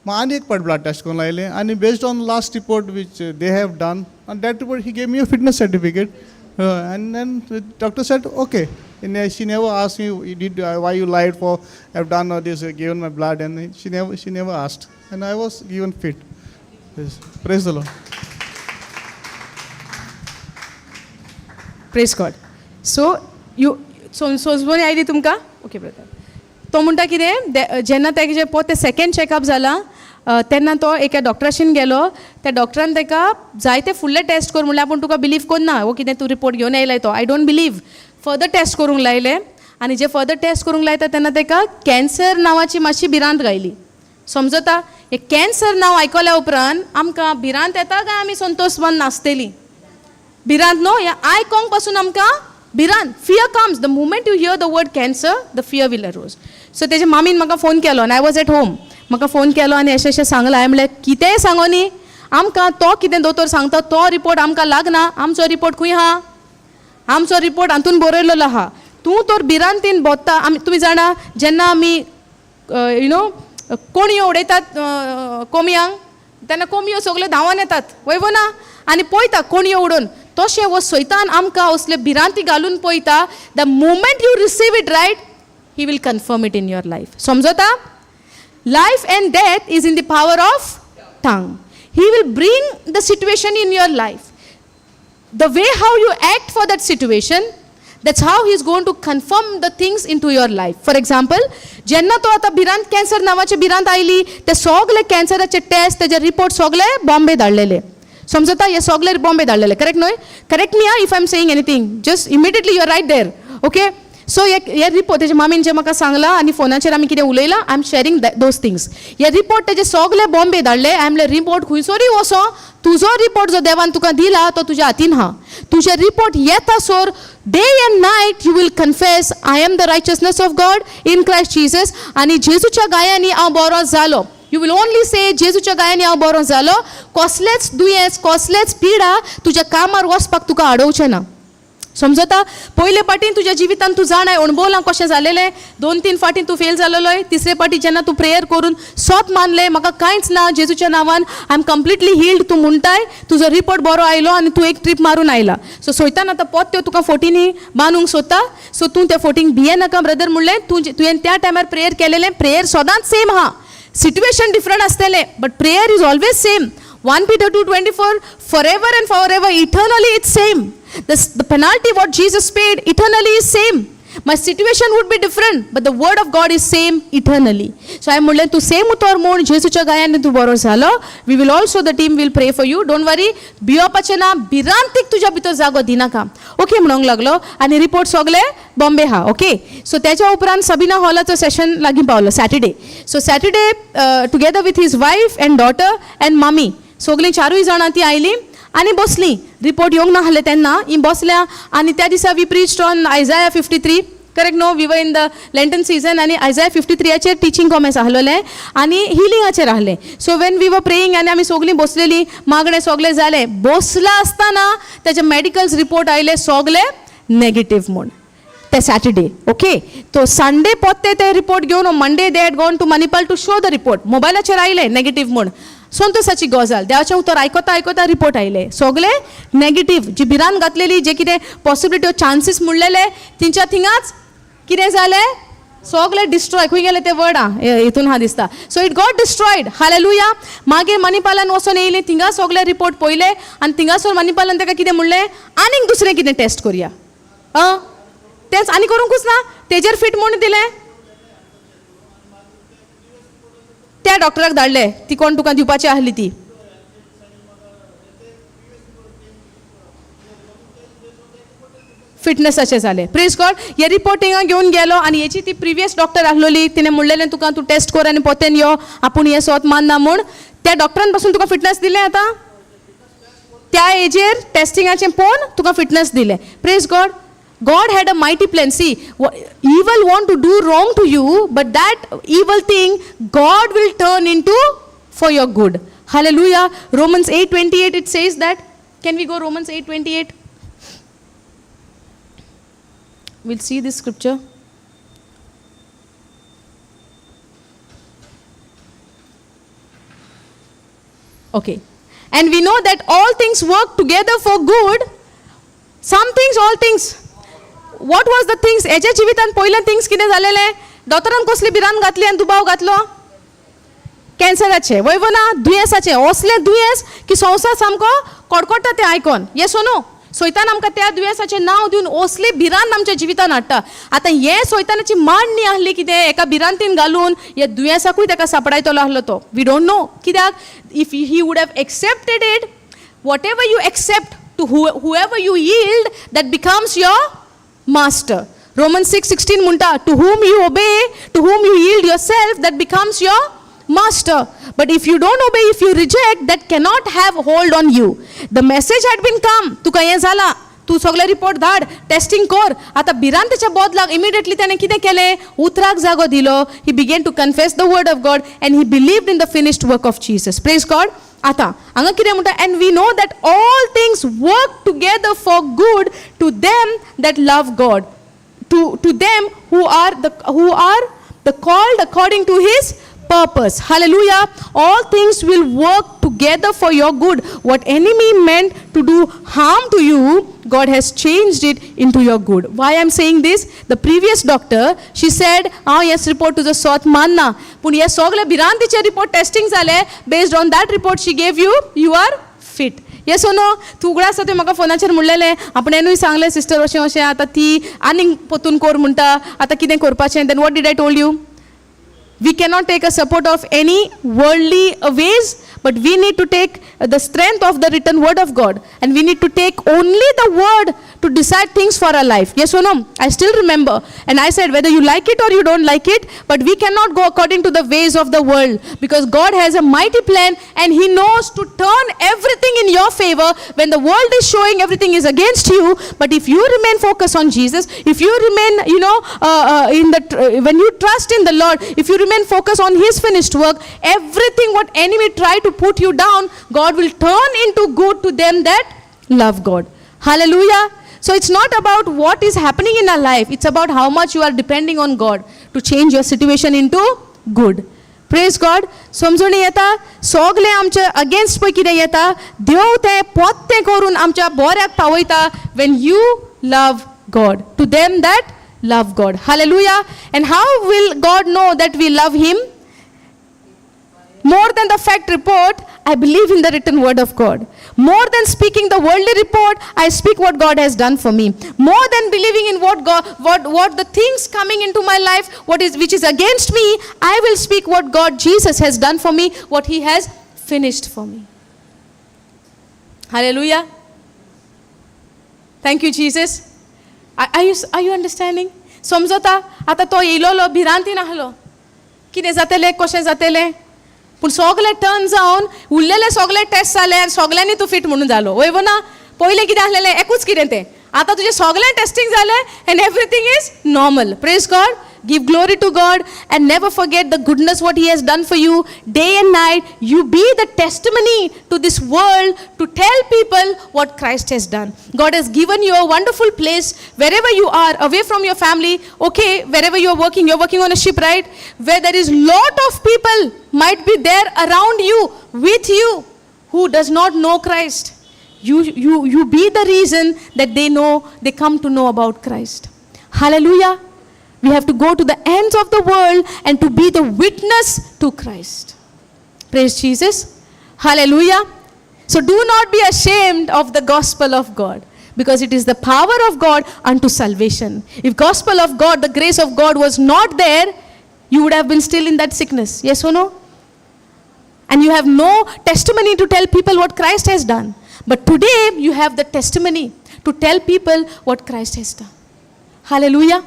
मग आनी एक पाट ब्लड टेस्ट करून लायलें आनी based on last report which they have done आनी that report he gave me a fitness certificate and then the doctor said okay, and she never asked me did why you lied for I've done this, given my blood, and she never asked, and I was given fit. Yes. Praise the Lord. Praise God. So you सोजबोनी आयली तुमकां okay brother. तो म्हणटा कितें जेन्ना तेजे पोत second checkup जाला तेन्ना तो एका डॉक्टराशीन गेलो. त्या डॉक्टरान ताका जायते फुडले टेस्ट कर म्हणलें पूण तुका बिलीव करना वो कितें तूं रिपोर्ट घेवन येयलाय तो I don't believe. Further test करूंक लायले आनी जे फर्दर टेस्ट करूंक लायता तेन्ना ताका कॅन्सर नांवाची मातशी भिरांत गायली. समजता हे कॅन्सर नांव आयकल्या उपरांत आमकां भिरांत येता काय आमी संतोशवान नासतली. भिरांत न्हू हे आयकोंक पासून आमकां भिरांत fear comes the moment you hear the word cancer the fear will arose. So तेजे मामीन म्हाका फोन केलो आनी आय वॉज एट होम. म्हाका फोन केलो आनी अशें सांगलां. हांवें म्हणलें कितेंय सांगो न्ही आमकां तो कितें दोतोर सांगता तो रिपोर्ट आमकां लागना. आमचो रिपोर्ट खंय आहा? आमचो रिपोर्ट हातून बरयलेलो आहा. तूं तर भिरांतीन बोत्ता. तुमी जाणा जेन्ना आमी कोणयो उडयतात कोमयांक तेन्ना कोमयो सगल्यो धांवन येतात वयवो ना आनी पळयता कोणयो उडोवन. तशें वो सैतान आमकां असले भिरांती घालून पळयता. The moment you receive it right he will confirm it in your life. समजता? Life and death is in the power of tongue. He will bring the situation in your life. The way how you act for that situation, that's how he is going to confirm the things into your life. For example, जेन्ना तो आता भिरांत cancer नावाचे भिरांत oily ते सगळे कॅन्सराचे test तेजे report सगळे बॉम्बे धाडलेले. समजता? हे सगळे बॉम्बे धाडलेले. करेक्ट न्हय? Correct me if I am saying anything just immediately you are right there. Okay. So हे रिपोर्ट तेजे मामीन जे म्हाका सांगला आनी फोनाचेर आमी कितें उलयलां I am sharing those things. हे रिपोर्ट तेजे सगळे बॉम्बे धाडले. आय म्हणलें रिपोर्ट खंयसरूय वचो तुजो रिपोर्ट जो देवान तुका दिला तो तुज्या हातीन आहा. तुजे रिपोर्ट येता सोर day and night you will confess I am the righteousness of God in Christ Jesus. आनी जेजूच्या गायांनी हांव बरो जालो. यू वील ओनली से जेजूच्या गायांनी हांव बरो जालो. कसलेच दुयेंस कसलेच पिडा तुज्या कामार वचपाक तुका आडोवचें ना. समजता? पयले फाटीन तुज्या जिवितान तूं जाणाय अणभवलां कशें जालेलें. 2-3 फाटी तूं फेल जालोलोय. तिसरे फाटी जेन्ना तूं प्रेयर करून सोत मानलें म्हाका कांयच ना जेजूच्या नांवान आय एम कंप्लिटली हिल्ड तूं म्हणटाय तुजो रिपोर्ट बरो आयलो आनी तूं एक ट्रीप मारून आयला. सो सैतान आतां पोत त्यो तुका फोटींनी बांदूंक सोदता. सो तूं त्या फोटींक भिये नाका ब्रदर म्हणलें. तुवें त्या टायमार प्रेयर केलेलें प्रेयर सदांच सेम आहा. सिट्युएशन डिफरंट आसतलें but prayer is always same. 1 Peter 2:24 forever and forever eternally it's same. The penalty what Jesus paid eternally is same. My situation would be different but the word of God is same eternally. So I म्हणलें तूं same उतर म्हूण जेजूच्या गायांनी तूं बरो जालो. We will also the team will pray for you. Don't worry. भियोपाचें ना. भिरांतीक तुज्या भितर जागो दिनाका. ओके म्हणूंक लागलो आनी रिपोर्ट सगळे बॉम्बे आहा. ओके. सो त्याच्या उपरांत सबिना हॉलाचो सेशन लागीं पावलो Saturday. So Saturday together with his wife and daughter and mummy सगळीं 4 जाणां ती आयली आनी बसलीं. रिपोर्ट येवंक नाहले तेन्ना ही बसल्या आनी त्या दिसा we preached on Isaiah 53. Correct no? We were in the Lenten season आनी Isaiah 53 टिचींग कॉमेंट्स आहलोले आनी हिलिंगाचेर आहले. So when we were praying आनी आमी सगळीं बसलेलीं मागणें सगळें जालें. बसला आसतना तेजे मेडिकल्स रिपोर्ट आयले सगळे नेगेटीव म्हूण. ते सॅटर्डे. ओके. तो संडे पोत्ते ते रिपोर्ट घेवन Monday they had gone to Manipal to show the report. मोबायलाचेर आयले नेगेटीव म्हूण. संतोषाची गजाल. देवाचें उतर आयकोता रिपोर्ट आयले सगळे नेगेटीव. जी भिरांत घातलेली जे कितें पॉसिबिलिटी चान्सीस म्हणलेले तिंच्या थिंगाच कितें जालें सगळे डिस्ट्रॉय. खंय गेले ते वर्ड हितून हा दिसता. So it got destroyed. Hallelujah. मागीर मणिपालान वचून येयलीं थिंगा सगळे रिपोर्ट पळयले आनी थिंगासर मणिपालान ताका कितें म्हणलें आनीक दुसरें कितें टेस्ट करुया. तेंच आनी करूंकूच ना. तेजेर फिट म्हूण दिलें. त्या डॉक्टराक धाडले. ती कोण तुका दिवपाची आहली ती. फिटनेसाचे जाले. Praise God. हे रिपोर्ट हिंगा घेवन गेलो आनी हेची ती प्रिवियस डॉक्टर आहलोली तिणें म्हणलेलें तुका तूं टेस्ट कर आनी पोतेन यो आपूण हे सोत मानना म्हूण. त्या डॉक्टरान पासून तुका फिटनेस दिलें. आतां त्या एजेर टेस्टिंगाचें पळोवन तुका फिटनेस दिलें. Praise God. God had a mighty plan. See, evil want to do wrong to you, but that evil thing God will turn into for your good. Hallelujah. Romans 8:28 it says that. Can we go Romans 8:28? we'll see this scripture. Okay. And we know that all things work together for good. Some things, all things. What was the things? Eje jivitan poile things kine zalele? Dotaran kosli biran gatli and dubaw gatlo? कॅन्सराचे वयव ना दुयेंसाचे असले दुयेंस की संवसार सामको कडकडटा ते icon yes no सैतान आमकां त्या दुयेंसाचें नांव दिवन असले भिरांत आमच्या जिवितान हाडटा आतां हे सैतानाची मांड न्ही आहली कितें एका भिरांतीन घालून हे दुयेंसाकूय ताका सांपडायतलो आहलो तो वी डोंट नो कित्याक if he would have accepted it whatever you accept to whoever you yield that becomes your master Romans 6:16 म्हणटा to whom you obey, to whom you yield yourself, that becomes your master. But if you don't obey, if you reject, that cannot have hold on you. The message had been come. तुका हें जाला तू सगळे report धाड testing कर आतां भिरांतीच्या बदलाक immediately ताणें कितें केलें उतराक जागो दिलो he begin to confess the word of God and he believed in the finished work of Jesus praise God आतां हांगा कितें म्हणटा and we know that all things work together for good to them that love God to them who are the called according to his purpose. Hallelujah. All things will work together for your good. What enemy meant to do harm to you, God has changed it into your good. Why I'm saying this? The previous doctor, she said, yes, report to the south manna. Pun yes, sogle birantiche report testing zale. Based on that report she gave you, you are fit. Yes no तूं उगडास आसा तें म्हाका फोनाचेर म्हणलेलें आपणेनूय सांगलें sister अशें अशें आतां ती आनीक पोतून कोर म्हणटा आतां कितें करपाचें then what did I told you we cannot take a support of any worldly ways but we need to take the strength of the written word of God and we need to take only the word to decide things for our life. Yes or no? I still remember and I said whether you like it or you don't like it, but we cannot go according to the ways of the world because God has a mighty plan and he knows to turn everything in your favor when the world is showing everything is against you. But if you remain focused on Jesus, if you remain when you trust in the Lord, if you remain focused on his finished work, everything what enemy try to put you down, God will turn into good to them that love God. Hallelujah. So it's not about what is happening in our life, it's about how much you are depending on God to change your situation into good. Praise God. समजून येता सगळे आमच्या against पळय कितें येता देव तें पोत्तें करून आमच्या बऱ्याक पावयता when you love God to them that love God. Hallelujah. And how will God know that we love him? More than the fact report, I believe in the written word of God. More than speaking the worldly report, I speak what God has done for me. More than believing in what the things coming into my life, which is against me, I will speak what God Jesus has done for me, what he has finished for me. Hallelujah. Thank you, Jesus. Are you understanding? समजता आता तो येयलो भिरांतीन आहलो कितें जातलें कशें जातलें पूण सगळे टर्न जावन उरलेले सगळे टेस्ट जाले आनी सगळ्यांनी तूं फिट म्हणून जालो वयव ना पयलें कितें आहलेलें एकूच कितें तें आतां तुजें सगळें टेस्टिंग जालें and everything is normal praise God give glory to God and never forget the goodness what he has done for you day and night. You be the testimony to this world to tell people what Christ has done. God has given you a wonderful place wherever you are, away from your family. Okay, wherever you're working on a ship, right? Where there is lot of people might be there around you, with you, who does not know Christ. You be the reason that they come to know about Christ. Hallelujah. We have to go to the ends of the world and to be the witness to Christ. Praise Jesus. Hallelujah. So do not be ashamed of the gospel of God, because it is the power of God unto salvation. If gospel of God, the grace of God was not there, you would have been still in that sickness. Yes or no? And you have no testimony to tell people what Christ has done. But today you have the testimony to tell people what Christ has done. Hallelujah.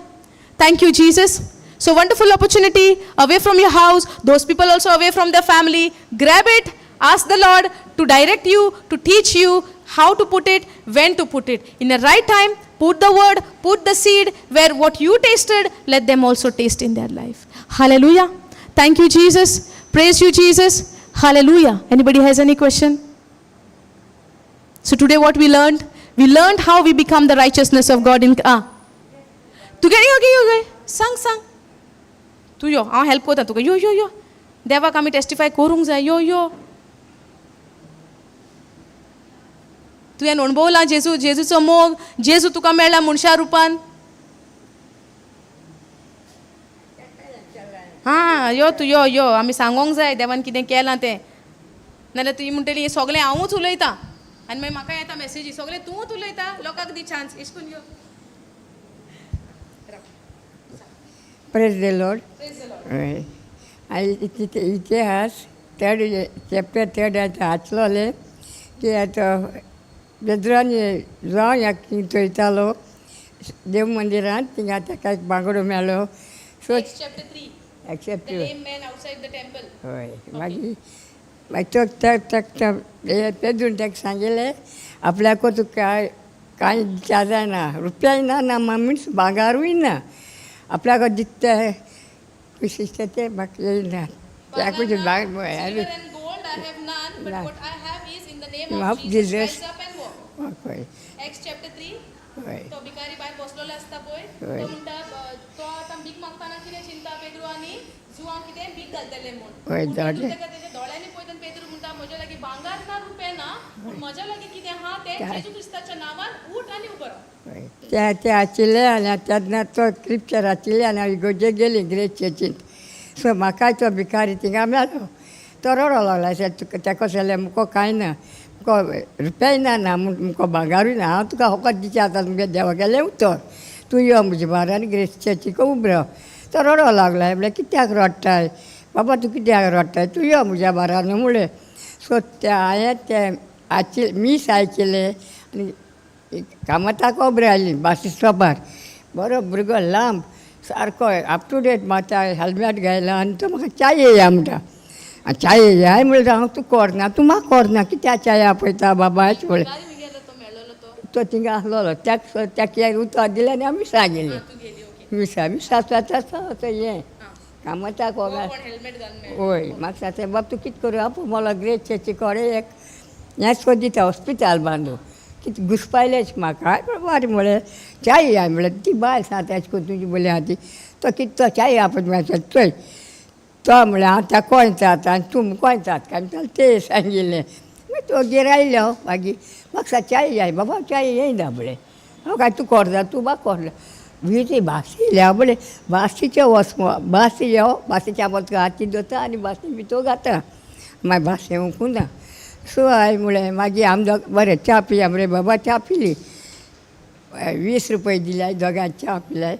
Thank you, Jesus. So wonderful opportunity, away from your house, those people also away from their family. Grab it, ask the Lord to direct you, to teach you how to put it, when to put it. In the right time, put the word, put the seed, where what you tasted, let them also taste in their life. Hallelujah. Thank you, Jesus. Praise you, Jesus. Hallelujah. Anybody has any question? So today what we learned? We learned how we become the righteousness of God in तुगे यो गे यो गे सांग तूं यो हांव help करता तुका यो यो यो देवाक आमी टेस्टिफाय करूंक जाय यो यो तुवें अणभवला जेजूचो मोग जेजू तुका मेळ्ळा मनशा रुपान हां यो तूं यो यो आमी सांगोंक जाय देवान कितें केलां तें नाल्यार तुवें म्हणटली हें सगळें हांवूच उलयतां आनी मागीर म्हाका येता मॅसेजी सगळें तूंच उलयता लोकांक दी चान्स एश कोन्न यो Praise the Lord. इतिहास थर्ड चॅप्टर थर्ड वाचलोले की आतां बेद्रांनी जावं ह्याक चोयतालो देव मंदिरांत थिंगा ताका एक बांगडो मेळ्ळो सो एक्सेप्ट हय मागीर पेदून ताका सांगिल्लें आपल्याको तुका कांय दिवचा जायना रुपयाय ना मनीस भांगारूय ना आपल्याको दिता खुशी ते म्हाका येयना त्याकूच ऑफ जिजस हय Acts chapter 3 हय तो भिकारी भायर बसलोलो आसता पळय हय. तो म्हणटा तो आतां भीक मागताना कितें चिंता पेद्रू आनी जुवांक कितें भीक घालतले म्हूण हय, पूण धाडलें. पेद्रू ताका तेच्या दोळ्यांनी पळयतना पेद्रू म्हणटा म्हज्या लागीं भांगार ना रुपये ना पूण म्हज्या लागीं कितें आहा तें जेजू क्रिस्ताच्या नांवान उठ आनी उबो राव ते आशिल्ले आनी तेन्ना तो स्क्रिप्चर आशिल्ले आनी हांव इगोर्जेक गेली ग्रेट चर्चींत सो म्हाकाय तो भिकारी थिंगा मेळ्ळो तो रडो लागला तेको जाल्यार मुको कांय ना मुको रुपयाय ना मुको भांगारूय ना हांव तुका होकोत दिता आतां तुमगे देवा गेलें उतर तूं यो म्हज्या बारान ग्रेट चर्चीक उबो राव तो रडो लागला म्हळ्यार कित्याक रडटाय बाबा तूं कित्याक रडटाय तूं यो म्हज्या बारान म्हणलें सो ते हांवें ते मीस आयकिल्ले आनी कामताक उबो रावली बासी स्टॉपार बरो भुरगो लांब सारको अप टू डेट म्हाका हेल्मेट घायला आनी तो म्हाका चाय येया म्हणटा चाय येया म्हणल्यार हांव तूं करना तूं म्हाका करना कित्याक चाय आपयता बाबा अशें म्हणलें तो मेळ्ळलो तो थिंगा आसलोलो त्याक उतर दिलें आनी आमी मिसा गेली मिसा तो हें कामताक हेल्मेट घालून हय म्हाका सांगता बाब तूं कितें करूं आपूण मला ग्रेट चर्ची कोडे एक हें दिता हॉस्पिटल बांदू कितें घुसपायलेच म्हाका बरें म्हळें चाय हांवें म्हळें ती बाय सांगता अशें करून तुजी बोली आहा ती तो कितें तो चाय आपयता मेळटा चोय तो म्हळें हांव त्या कोयतात आनी तूं कोयतात काय म्हणटा ते सांगिल्लें मागीर तो गिरायलो मागीर म्हाका सांग चाय जाय बाबा चाय येयना म्हळें हांव काय तूं करता तूं बाबा करना ती भास येयली हांव म्हळें भासीचे वच भास यो भासीच्या तुका हाती दोता आनी भासी भितर घाता मागीर भास येवंकू ना सो हांवें म्हळें मागीर आमी बरें च्या पिया म्हळें बाबा च्या पिली 20 रुपया दिल्याय दोगांय च्या पिल्याय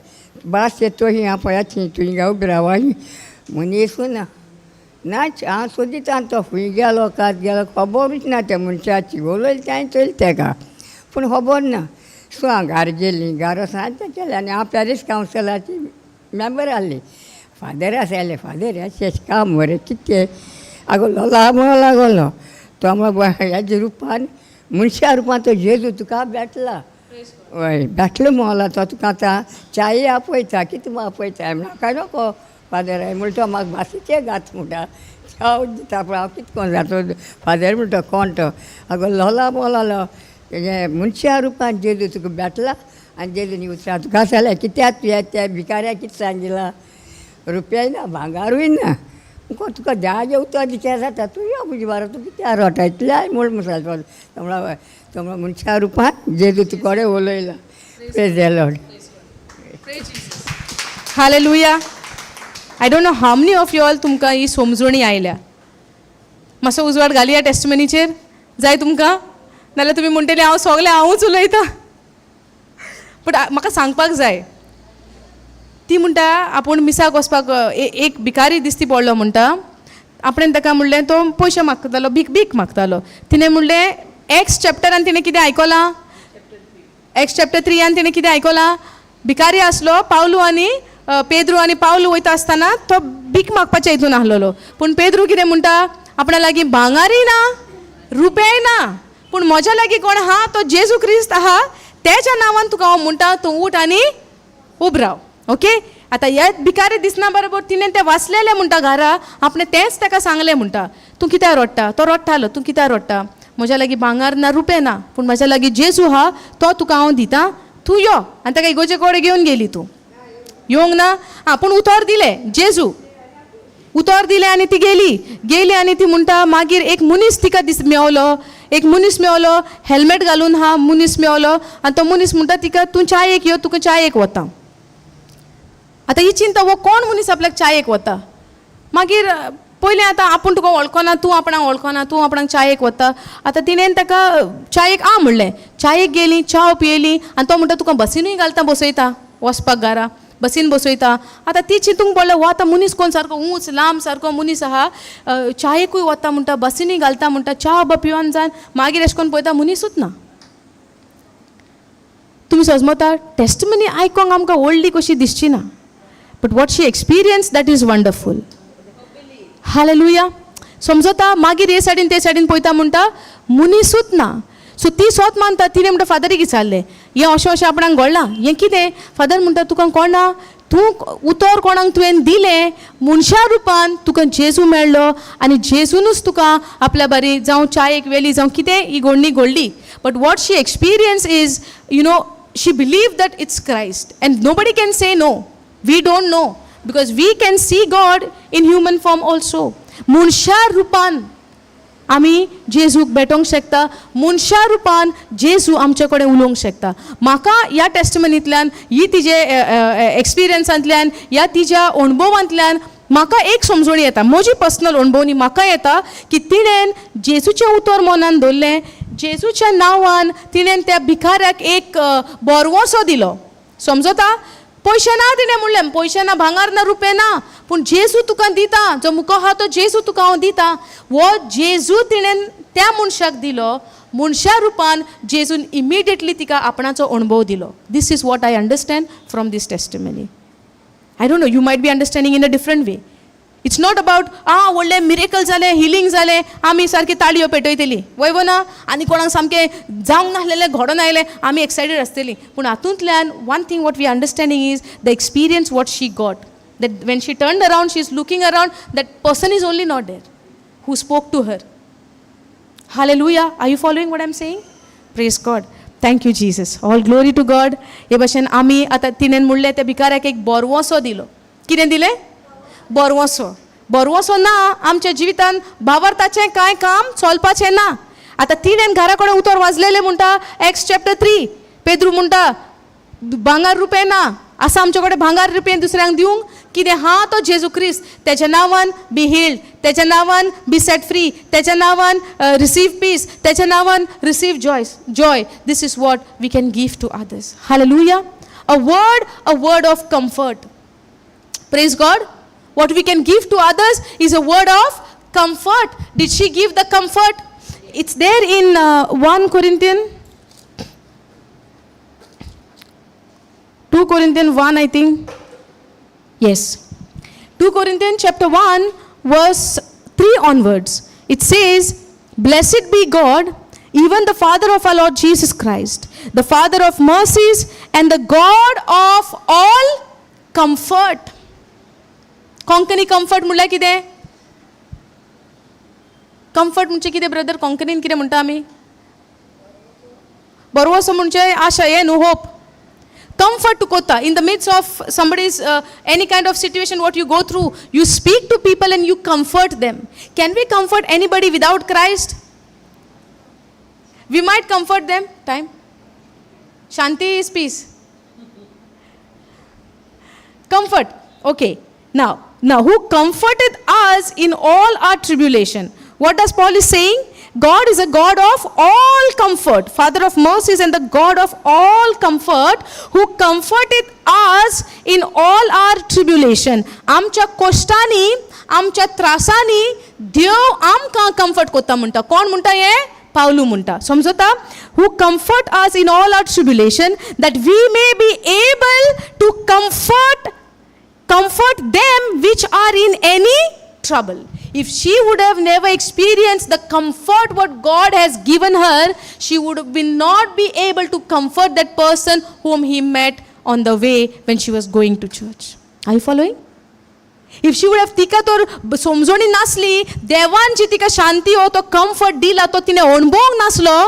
भास येतो ही हांव पळया तूं हिंगा उबी राव मनीस ना नाच हांव सोदिता तो खूंय गेलो कात गेलो खबरूच ना त्या मनशाची उलयली तें चोयली तेका पूण खबर ना सो हांव घार गेली घार सांगता केलें आनी हांव पॅरीस कावन्सिलाची मेंबर आहली फादर आसले फादर अशें काम बरें कितें आगोलो लागो लागलो तो हेजे रुपान मनशा रुपान तो जेजू तुका भेटला हय भेटलो मोला तो तुका आतां चाये आपयता कितें आपयता म्हाका नको फादर हांवें म्हणटा तो म्हाका भासीचे घात म्हणटा चाव दिता पूण हांव कितें कोन्न जाता फादर म्हणटा कोण तो आगो लोला मोलालो हेजे मनशा रुपान जेजू तुका भेटला आनी जेजूनी उतरा तुका जाल्यार कित्याक तुवें त्या भिकाऱ्याक कितें सांगिलां रुपयाय ना भांगारूय ना तुका देवाचें उतर दिचें जाता तूं यो म्हजी बारा तूं कित्याक रडटा इतलें म्हूण मुसाल तो मनशा रुपान जेजू तुका कडेन उलयला praise the lord hallelujah I don't know how many of you all तुमकां ही समजणी आयल्या मातसो उजवाड घालया टेस्टमनीचेर जाय तुमकां नाल्यार तुमी म्हणटले हांव सगलें हांवूच उलयतां बट म्हाका सांगपाक जाय ती म्हणटा आपूण मिसाक वचपाक एक भिकारी दिसती पडलो म्हणटा आपणें ताका म्हणलें तो पयशे मागतालो भीक मागतालो तिणें म्हणलें एक्स चॅप्टरान तिणें कितें आयकलां एक्स चॅप्टर 3 तिणें कितें आयकलां भिकारी आसलो पावलू आनी पेद्रू आनी पावलू वयता आसतना तो भीक मागपाच्या हितून आसलेलो पूण पेद्रू कितें म्हणटा आपणा लागीं भांगारूय ना रुपयाय ना पूण म्हज्या लागीं कोण आहा तो जेजू क्रिस्त आहा तेच्या नांवान तुका हांव म्हणटा तूं उठ आनी उब राव ओके आतां हे भिकारी दिसना बरोबर तिणें तें वाचलेलें म्हणटा घरा आपणें तेंच ताका सांगलें म्हणटा तूं कित्याक रडटा तो रडटालो तूं कित्याक रडटा म्हज्या लागीं भांगार ना रुपये ना पूण म्हज्या लागीं जेजू आहा तो तुका हांव दिता तूं यो आनी ताका इगोर्जे कडेन घेवन गेली तूं येवंक ना पूण उतर दिलें जेजू उतर दिलें आनी ती गेली आनी ती म्हणटा मागीर एक मनीस तिका मेवलो हेल्मेट घालून मनीस मेवलो आनी तो मनीस म्हणटा तिका तूं चायेक यो तुका चायेक वता. आतां ही चिंता वो कोण मनीस आपल्याक चायेक वता. मागीर पयलें आतां आपूण तुका वळखना तूं आपणाक चायेक वता. आतां तिणेन ताका चायेक म्हणलें चायेक गेली च्या पियेली आनी तो म्हणटा तुका बसीनूय घालता बसयता वचपाक घरा बसीन बसयता. आतां ती चिंतूंक पडलें वो आतां मनीस कोण सारको उंच लांब सारको मनीस आहा चायेकूय वता म्हणटा बसीनूय घालता म्हणटा च्या पिवन जावन मागीर अशें करून पळयता मनीसूच ना. तुमी समजता टेस्टमनी आयकोंक आमकां व्हडली कशी दिसची ना but what she experience that is wonderful. Hallelujah. समजता मागीर हे सायडीन ते सायडीन पळयता म्हणटा मनीसूच ना. सो ती स्वत मानता तिणें म्हणटा फादरीक विचारलें हें अशें आपणाक घडलां हें कितें. फादर म्हणटा तुका कळना तूं उतर कोणाक तुवें दिलें मनशा रुपान तुका जेजू मेळ्ळो आनी जेजूनूच तुका आपल्या बारी जावं चायेक वेली जावं कितें ही घडणी घडली. But what she experience is she believe that it's Christ and nobody can say no. We don't know because we can see God in human form also. मनशा रुपान आमी जेजूक भेटोंक शकता मनशा रुपान जेजू आमचे कडेन उलोवंक शकता. म्हाका ह्या टेस्टमनींतल्यान ही तिजे एक्सपिरियन्सांतल्यान ह्या तिच्या अणभवांतल्यान म्हाका एक समजणी येता म्हजी पर्सनल अणभवनी म्हाका येता की तिणेन जेजूचें उतर मनान दवरलें. जेजूच्या नांवान तिणेन त्या भिकाऱ्याक एक बोरवोसो दिलो. समजता पयशे ना तिणें म्हणलें पयशे ना भांगार ना रुपये ना पूण जेजू तुका दिता जो मुको आहा तो जेजू तुका हांव दिता. वो जेजू तिणेन त्या मनशाक दिलो मनशा रुपान जेजून इमिडिएटली तिका आपणाचो अणभव दिलो. This is what I understand from this testimony. I don't know you might be understanding in a different way. It's not about व्हडलें मिरेकल जालें हिलींग जालें आमी सारकी ताळयो पेटयतली वयव ना आनी कोणाक सामकें जावंक नासलेलें घडोन आयलें आमी एक्सायटेड आसतलीं. पूण हातूंतल्यान one thing what we understanding is the experience what she got. That when she turned around, she is looking around, that person is only not there who spoke to her. Hallelujah. Are you following what I'm saying? Praise God. Thank you, Jesus. All glory to God. हे भाशेन आमी आतां तिणेन म्हणलें त्या भिकाऱ्याक एक बोरवोसो दिलो. कितें दिलें? बोरवोसो ना आमच्या जिवितान भावार्थाचें कांय काम चलपाचें ना. आतां तिणेन घरा कडेन उतर वाजलेलें म्हणटा Acts chapter 3 पेद्रू म्हणटा भांगार रुपये ना आसा आमचे कडेन भांगार रुपये दुसऱ्यांक दिवंक कितें हा तो जेजू क्रिस्त तेच्या नांवान बी हिल्ड तेच्या नांवान बी सेट फ्री तेच्या नांवान रिसीव पीस तेच्या नांवान receive joy. This is what we can give to others. Hallelujah. A word of comfort. Praise God. What we can give to others is a word of comfort. Did she give the comfort? It's there in 1 Corinthians 2 Corinthians 1 I think. Yes. 2 Corinthians chapter 1 verse 3 onwards. It says, Blessed be God, even the Father of our Lord Jesus Christ, the Father of mercies and the God of all comfort. Konkani comfort म्हणल्यार कितें? comfort म्हणजे कितें brother? कोंकणीन कितें म्हणटा आमी? बरोवसो म्हणजे आशा हे न्हू hope. Comfort to kota in the midst of somebody's any kind of situation what you go through, you speak to people and you comfort them. Can we comfort anybody without Christ? We might comfort them. Time. Shanti is peace. Comfort. Okay. Now who comforted us in all our tribulation? What does Paul is saying? God is a God of all comfort, Father of mercies and the God of all comfort, who comforted us in all our tribulation. आमच्या कोश्टांनी, आमच्या त्रासांनी देव आमकां comfort कोत्ता म्हणटा. कोण म्हणटा हे? पावलू म्हणटा. समजता? Who comfort us in all our tribulation, that we may be able to comfort them which are in any trouble. If she would have never experienced the comfort what God has given her, she would have not be able to comfort that person whom he met on the way when she was going to church. Are you following? If she would have तिका तर समजणी नासली देवान जी तिका शांती हो तो comfort दिला तो तिने अणभवंक नासलो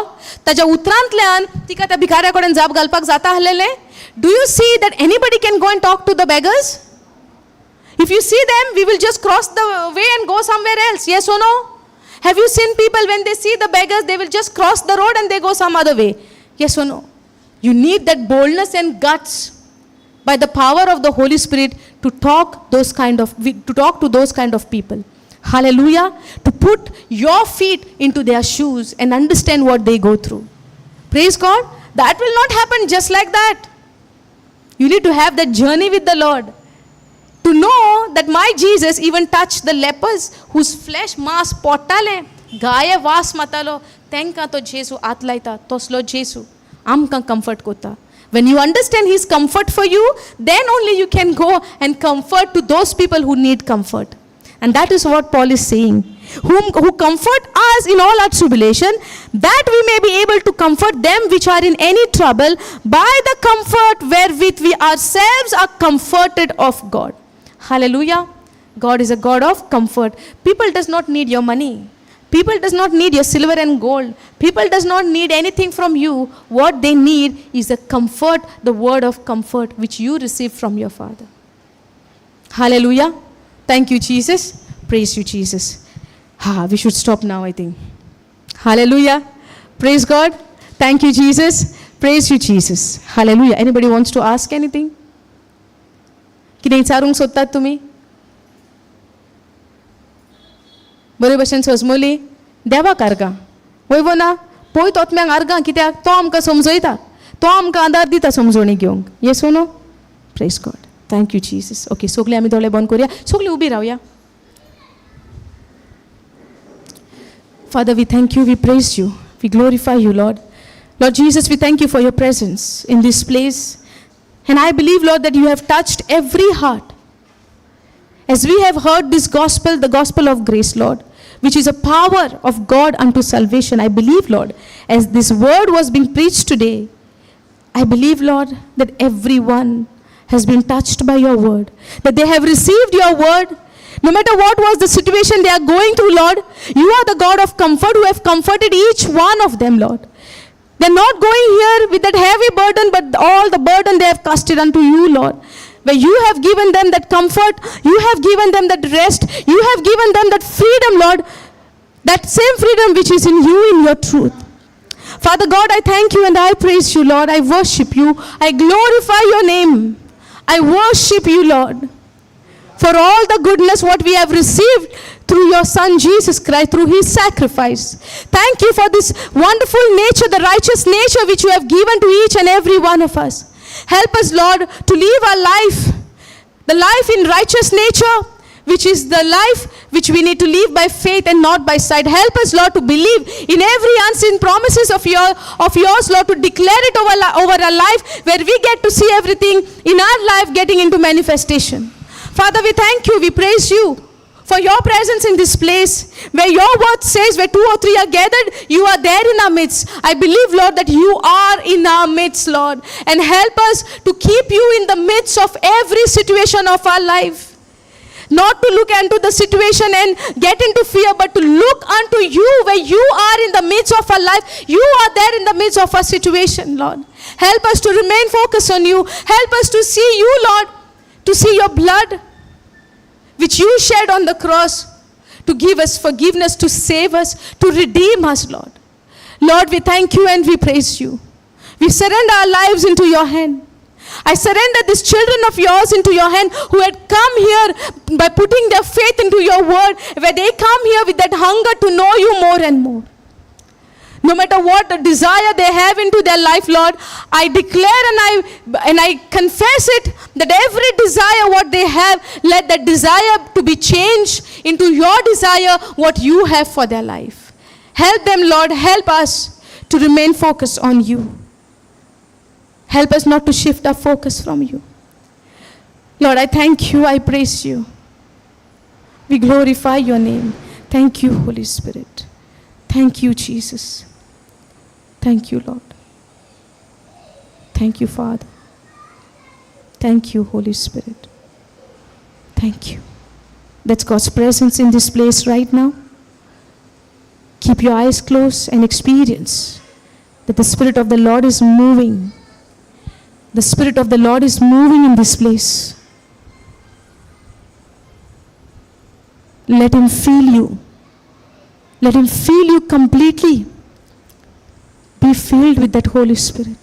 ताच्या उतरांतल्यान तिका त्या भिकाऱ्या कडेन जाप घालपाक जाता आसलेलें. Do you see that anybody can go and talk to the beggars? If you see them, we will just cross the way and go somewhere else. Yes or no? Have you seen people when they see the beggars, they will just cross the road and they go some other way? Yes or no? You need that boldness and guts by the power of the Holy Spirit to talk to those kind of people. Hallelujah. To put your feet into their shoes and understand what they go through. Praise God. That will not happen just like that. You need to have that journey with the Lord. To know that my Jesus even touched the lepers whose flesh mass potale. Gaya vas matalo. Tenka to Jesu atlaita. Toslo Jesu. Amka comfort kota. When you understand His comfort for you, then only you can go and comfort to those people who need comfort. And that is what Paul is saying. Who comfort us in all our tribulation, that we may be able to comfort them which are in any trouble by the comfort wherewith we ourselves are comforted of God. Hallelujah. God is a God of comfort. People does not need your money. People does not need your silver and gold. People does not need anything from you. What they need is the comfort, the word of comfort which you receive from your Father. Hallelujah. Thank you, Jesus. Praise you, Jesus. We should stop now, I think. Hallelujah. Praise God. Thank you, Jesus. Praise you, Jesus. Hallelujah. Anybody wants to ask anything? कितें विचारूंक सोदतात तुमी? बरे भशेन सजमली देवाक आर्गां वयवो ना पळय तोत्म्यांक आर्गां कित्याक तो आमकां समजयता, तो आमकां आदार दिता समजोणी घेवंक. Yes no? Praise God. Thank you Jesus. Okay, सगळीं आमी दोळे बंद करुया, सगळीं उबी रावया. Father, we thank you, we praise you, we glorify you, Lord. Lord Jesus, we thank you for your presence in this place. And I believe, Lord, that you have touched every heart. As we have heard this gospel, the gospel of grace, Lord, which is a power of God unto salvation. I believe, Lord, as this word was being preached today, I believe, Lord, that everyone has been touched by your word, that they have received your word. No matter what was the situation they are going through, Lord, you are the God of comfort who have comforted each one of them, Lord. They're not going here with that heavy burden, but all the burden they have casted unto you, Lord. Where you have given them that comfort, you have given them that rest, you have given them that freedom, Lord. That same freedom which is in you, in your truth. Father God, I thank you and I praise you, Lord. I worship you. I glorify your name. I worship you, Lord, for all the goodness what we have received through your Son Jesus Christ, through his sacrifice. Thank you for this wonderful nature, the righteous nature which you have given to each and every one of us. Help us, Lord, to live our life, the life in righteous nature, which is the life which we need to live by faith and not by sight. Help us, Lord, to believe in every unseen promises of yours, Lord, to declare it over our life, where we get to see everything in our life getting into manifestation. Father, we thank you, we praise you for your presence in this place, where your word says, where 2 or 3 are gathered, you are there in our midst. I believe, Lord, that you are in our midst, Lord, and help us to keep you in the midst of every situation of our life. Not to look into the situation and get into fear, but to look unto you, where you are in the midst of our life. You are there in the midst of our situation, Lord. Help us to remain focused on you. Help us to see you, Lord, to see your blood, which you shed on the cross, to give us forgiveness, to save us, to redeem us, Lord. Lord, we thank you and we praise you. We surrender our lives into your hand. I surrender these children of yours into your hand, who had come here by putting their faith into your word, where they come here with that hunger to know you more and more. No matter what the desire they have into their life, Lord, I declare and I confess it, that every desire what they have, let that desire to be changed into your desire, what you have for their life. Help them, Lord, help us to remain focused on you. Help us not to shift our focus from you. Lord, I thank you, I praise you. We glorify your name. Thank you, Holy Spirit. Thank you, Jesus. Thank you, Lord. Thank you, Father. Thank you, Holy Spirit. Thank you. That's God's presence in this place right now. Keep your eyes closed and experience that the Spirit of the Lord is moving The Spirit of the Lord is moving in this place. Let Him feel you. Let Him feel you completely. Be filled with that Holy Spirit.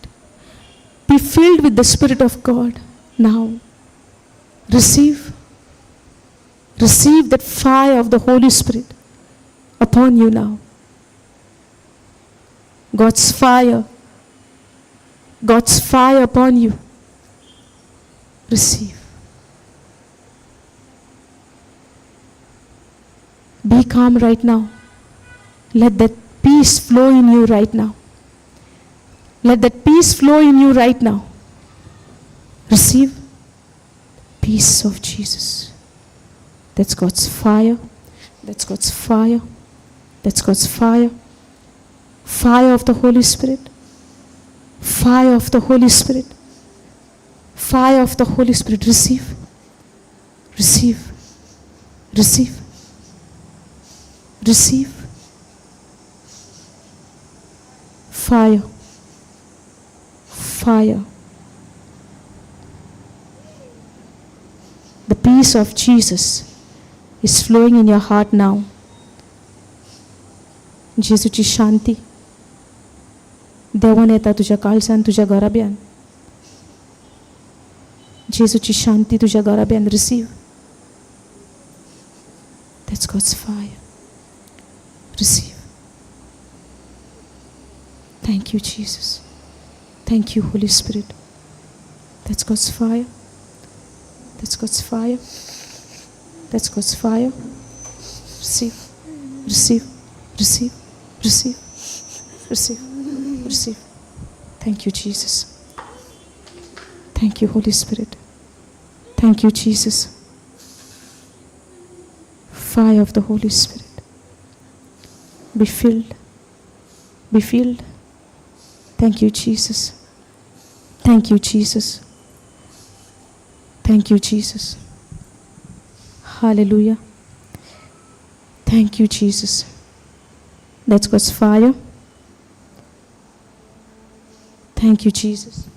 Be filled with the Spirit of God now. Receive. Receive that fire of the Holy Spirit upon you now. God's fire. God's fire upon you. Receive. Be calm right now. Let that peace flow in you right now. Let that peace flow in you right now. Receive peace of Jesus. That's God's fire. That's God's fire. That's God's fire. Fire of the Holy Spirit. Fire of the Holy Spirit. Fire of the Holy Spirit. Receive. Receive. Receive. Receive. Fire. Fire. The peace of Jesus is flowing in your heart now. जेजूची शांती देवान येता तुझ्या काळजान, तुझ्या घराब्यान. जेजूची शांती तुझ्या घराब्यान. Receive. That's God's fire. Receive. Thank you, Jesus. Thank you, Holy Spirit. That's God's fire. That's God's fire. That's God's fire. Receive. Receive. Receive. Receive. Receive. Receive. Thank you, Jesus. Thank you, Holy Spirit. Thank you, Jesus. Fire of the Holy Spirit. Be filled. Be filled. Thank you, Jesus. Thank you, Jesus. Thank you, Jesus. Hallelujah. Thank you, Jesus. That's God's fire. Thank you, Jesus.